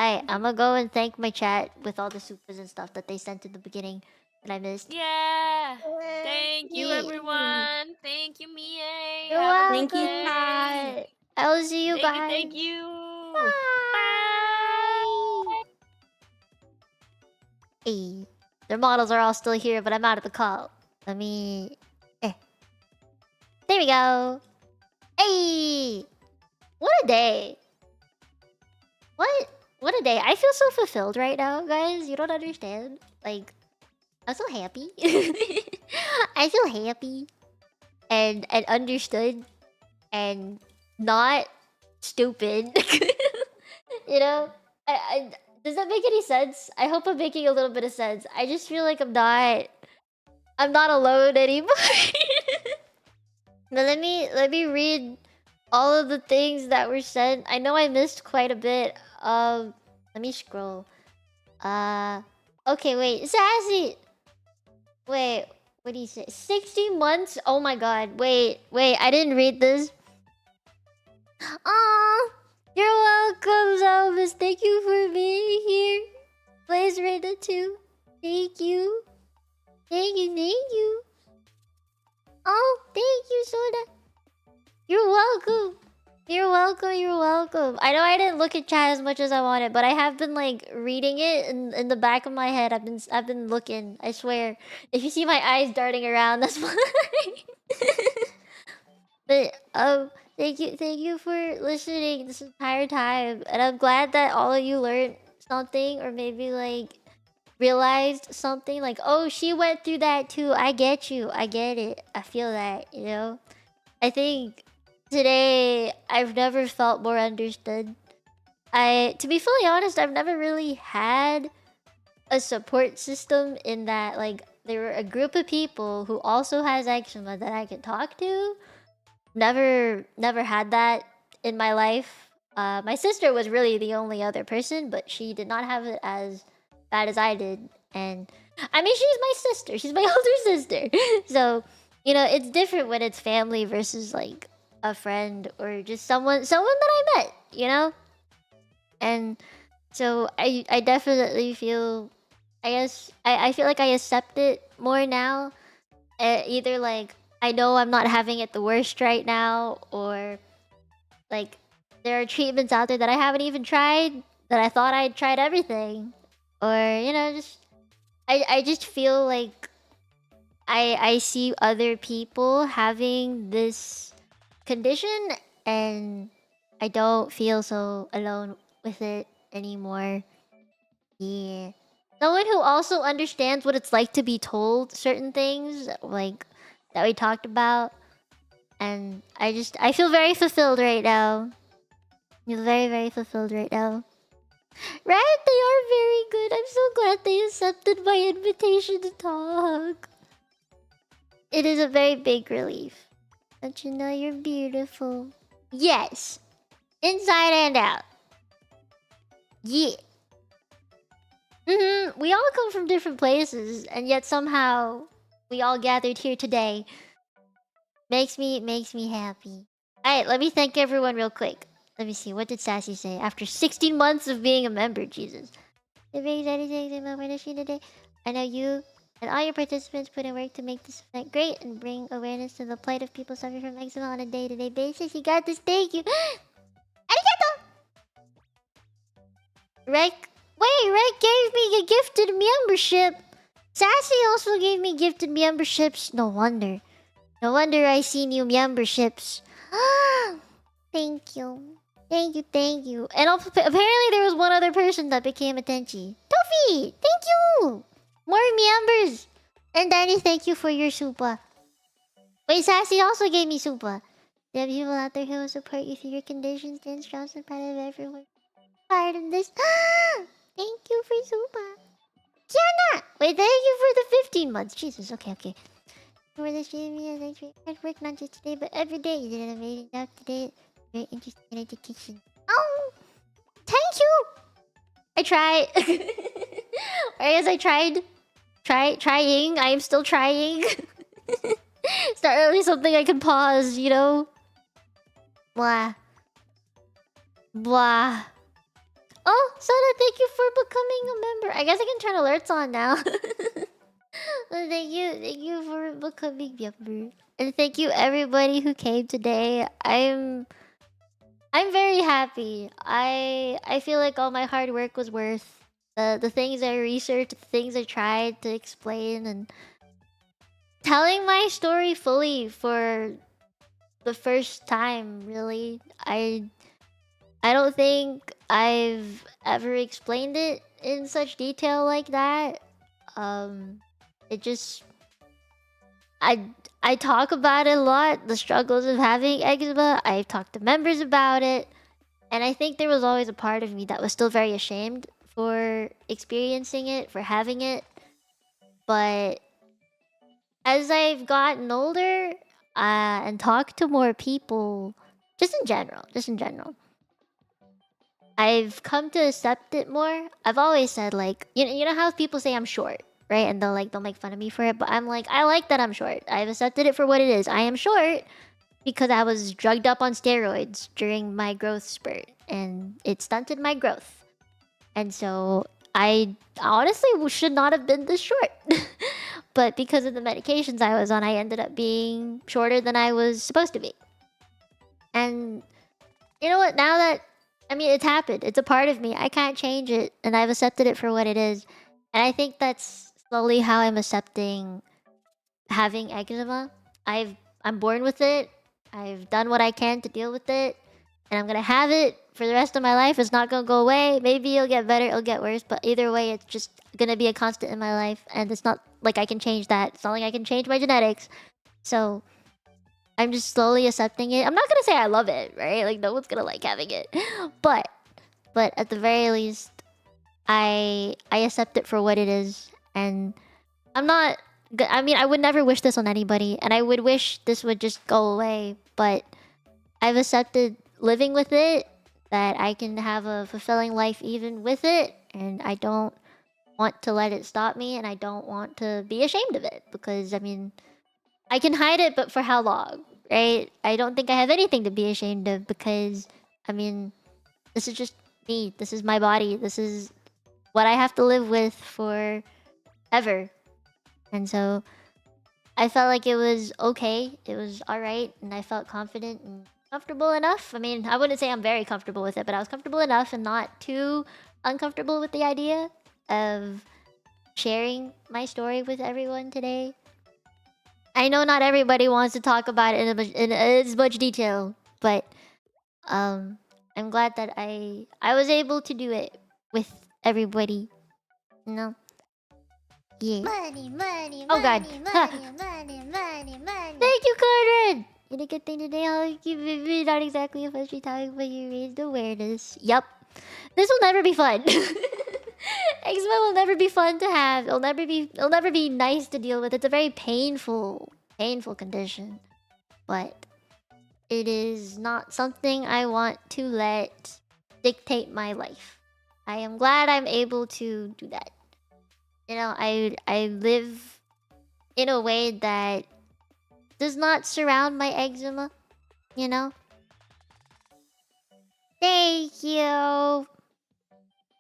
Alright, I'm gonna go and thank my chat with all the supers and stuff that they sent in the beginning that I missed. Yeah. Thank you, Yeah. everyone. Thank you, Mie. You're Have a Thank good you, day. Kai. I will see you guys. Thank you. Bye. Hey, their models are all still here, but I'm out of the call. Let me. There we go. Hey, what a day. What a day. I feel so fulfilled right now, guys. You don't understand. Like, I'm so happy. I feel happy and understood and not stupid. You know? Does that make any sense? I hope I'm making a little bit of sense. I just feel like I'm not alone anymore. Now let me read all of the things that were sent. I know I missed quite a bit. Let me scroll. Okay, wait. Sassy. Wait, what do you say? 60 months? Oh my god. Wait, I didn't read this. Aw, you're welcome, Zalvis. Thank you for being here. Blaze Rita too. Thank you. Thank you. Oh, thank you, Soda. You're welcome. You're welcome. I know I didn't look at chat as much as I wanted, but I have been like reading it in the back of my head. I've been looking. I swear. If you see my eyes darting around, that's why. But thank you for listening this entire time, and I'm glad that all of you learned something, or maybe like realized something. Like, oh, she went through that too. I get you. I get it. I feel that. You know. I think today I've never felt more understood. To be fully honest, I've never really had a support system in that like there were a group of people who also has eczema that I could talk to, never had that in my life. My sister was really the only other person, but she did not have it as bad as I did. And I mean, she's my sister. She's my older sister. So, you know, it's different when it's family versus like a friend or just someone that I met, you know? And so I definitely feel, I guess I feel like I accept it more now. Either like I know I'm not having it the worst right now, or like there are treatments out there that I haven't even tried, that I thought I'd tried everything, or you know, just I just feel like I see other people having this condition, and I don't feel so alone with it anymore. Yeah. Someone who also understands what it's like to be told certain things, like that we talked about. And I feel very fulfilled right now. I feel very, very fulfilled right now. Right? They are very good. I'm so glad they accepted my invitation to talk. It is a very big relief. Don't you know you're beautiful? Yes. Inside and out. Yeah. We all come from different places, and yet somehow we all gathered here today. Makes me happy. Alright, let me thank everyone real quick. Let me see, what did Sassy say? After 16 months of being a member, Jesus. It makes anything about my issue today. I know you and all your participants put in work to make this event great and bring awareness to the plight of people suffering from eczema on a day-to-day basis. You got this, thank you. Arigato! Rek gave me a gifted membership. Sassy also gave me gifted memberships. No wonder I see new memberships. Thank you. Thank you. And apparently there was one other person that became a Tenchi. Tofi! Thank you! More members! And Danny, thank you for your supa. Wait, Sassy also gave me supa. There are people out there who will support you through your conditions. Stand strong and part of everyone. Part of this. Thank you for supa. Kiana! Wait, thank you for the 15 months. Jesus, okay. For the stream, thanks for your hard work, not just today, but every day. You did an amazing job today. Very interesting in education. Oh! Thank you! I tried. I guess I tried. Trying. I am still trying. It's not really something I can pause, you know? Blah. Oh, Soda, thank you for becoming a member. I guess I can turn alerts on now. Thank you for becoming a member. And thank you everybody who came today. I'm very happy. I feel like all my hard work was worth the things I researched, the things I tried to explain, and telling my story fully for the first time, really. I don't think I've ever explained it in such detail like that. It just I talk about it a lot, the struggles of having eczema. I've talked to members about it, and I think there was always a part of me that was still very ashamed for experiencing it, for having it. But as I've gotten older and talked to more people, just in general, I've come to accept it more. I've always said, like, you know how people say I'm short, right? And they'll make fun of me for it, but I'm like, I like that I'm short. I've accepted it for what it is. I am short because I was drugged up on steroids during my growth spurt, and it stunted my growth. And so I honestly should not have been this short. But because of the medications I was on, I ended up being shorter than I was supposed to be. And you know what? Now that, I mean, it's happened. It's a part of me. I can't change it, and I've accepted it for what it is. And I think that's slowly how I'm accepting having eczema. I'm born with it. I've done what I can to deal with it, and I'm gonna have it for the rest of my life. It's not gonna go away. Maybe it'll get better, it'll get worse, but either way, it's just gonna be a constant in my life, and it's not like I can change that. It's not like I can change my genetics. So I'm just slowly accepting it. I'm not gonna say I love it, right? Like, no one's gonna like having it. But at the very least, I accept it for what it is. And I'm not... I mean, I would never wish this on anybody. And I would wish this would just go away but I've accepted living with it, that I can have a fulfilling life even with it, and I don't want to let it stop me, and I don't want to be ashamed of it, because I mean, I can hide it, but for how long, right? I don't think I have anything to be ashamed of, because I mean, this is just me. This is my body. This is what I have to live with for ever. And so I felt like it was okay. It was alright. And I felt confident and comfortable enough. I mean, I wouldn't say I'm very comfortable with it, but I was comfortable enough and not too uncomfortable with the idea of sharing my story with everyone today. I know not everybody wants to talk about it in as much detail, but I'm glad that I was able to do it with everybody. You know? Yeah. Oh god. Thank you, Conrad! You did a good thing today. I'll keep it not exactly a free topic, but you raised awareness. Yup. This will never be fun. Eczema will never be fun to have. It'll never be nice to deal with. It's a very painful condition. But it is not something I want to let dictate my life. I am glad I'm able to do that. You know, I live in a way that does not surround my eczema, you know? Thank you!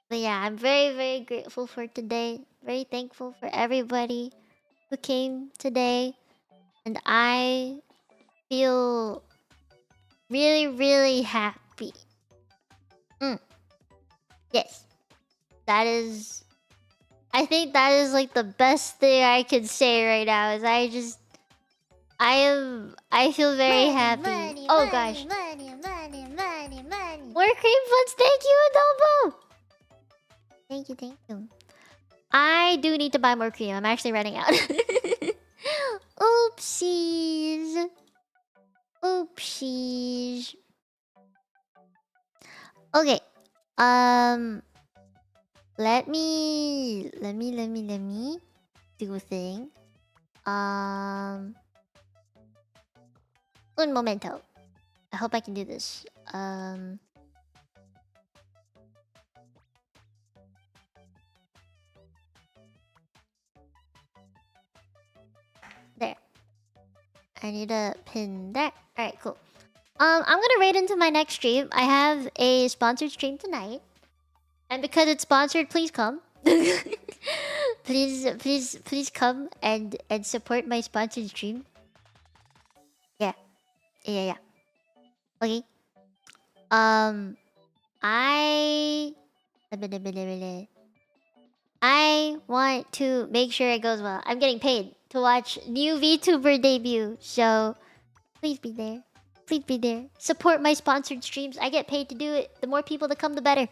But yeah, I'm very, very grateful for today. Very thankful for everybody who came today. And I feel really, really happy. Yes. That is... I think that is like the best thing I can say right now. Is I feel very happy. Oh gosh. More cream funds. Thank you, Adobo. Thank you. I do need to buy more cream. I'm actually running out. Oopsies. Okay. Let me do a thing. Un momento. I hope I can do this. There. I need to pin that. Alright, cool. I'm gonna raid into my next stream. I have a sponsored stream tonight. And because it's sponsored, please come. please come and support my sponsored stream. Yeah. Okay. I want to make sure it goes well. I'm getting paid to watch new VTuber debut, so please be there. Please be there. Support my sponsored streams. I get paid to do it. The more people that come, the better.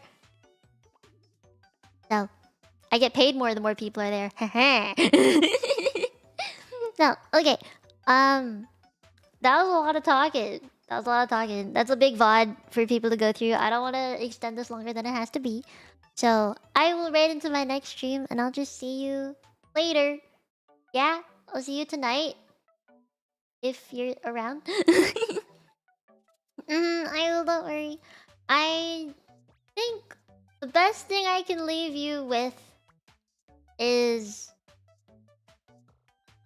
No. I get paid more the more people are there. No, okay. That was a lot of talking. That's a big VOD for people to go through. I don't want to extend this longer than it has to be. So, I will raid into my next stream and I'll just see you later. Yeah? I'll see you tonight. If you're around. I will, don't worry. I think the best thing I can leave you with is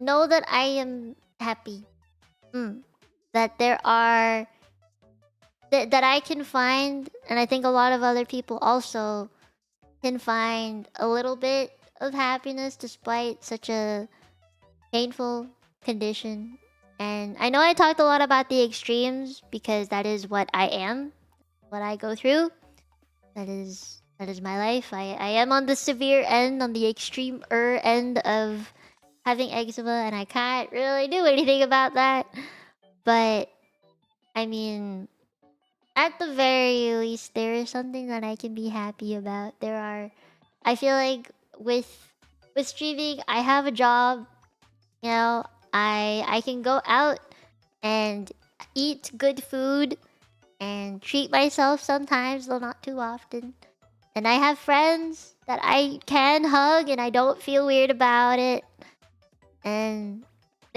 know that I am happy. That there are... That I can find, and I think a lot of other people also can find a little bit of happiness despite such a painful condition. And I know I talked a lot about the extremes because that is what I am, what I go through. That is my life. I am on the severe end, on the extreme-er end of having eczema, and I can't really do anything about that. But, I mean, at the very least, there is something that I can be happy about. I feel like with streaming, I have a job. You know, I can go out and eat good food and treat myself sometimes, though not too often. And I have friends that I can hug and I don't feel weird about it. And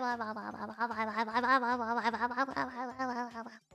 bye.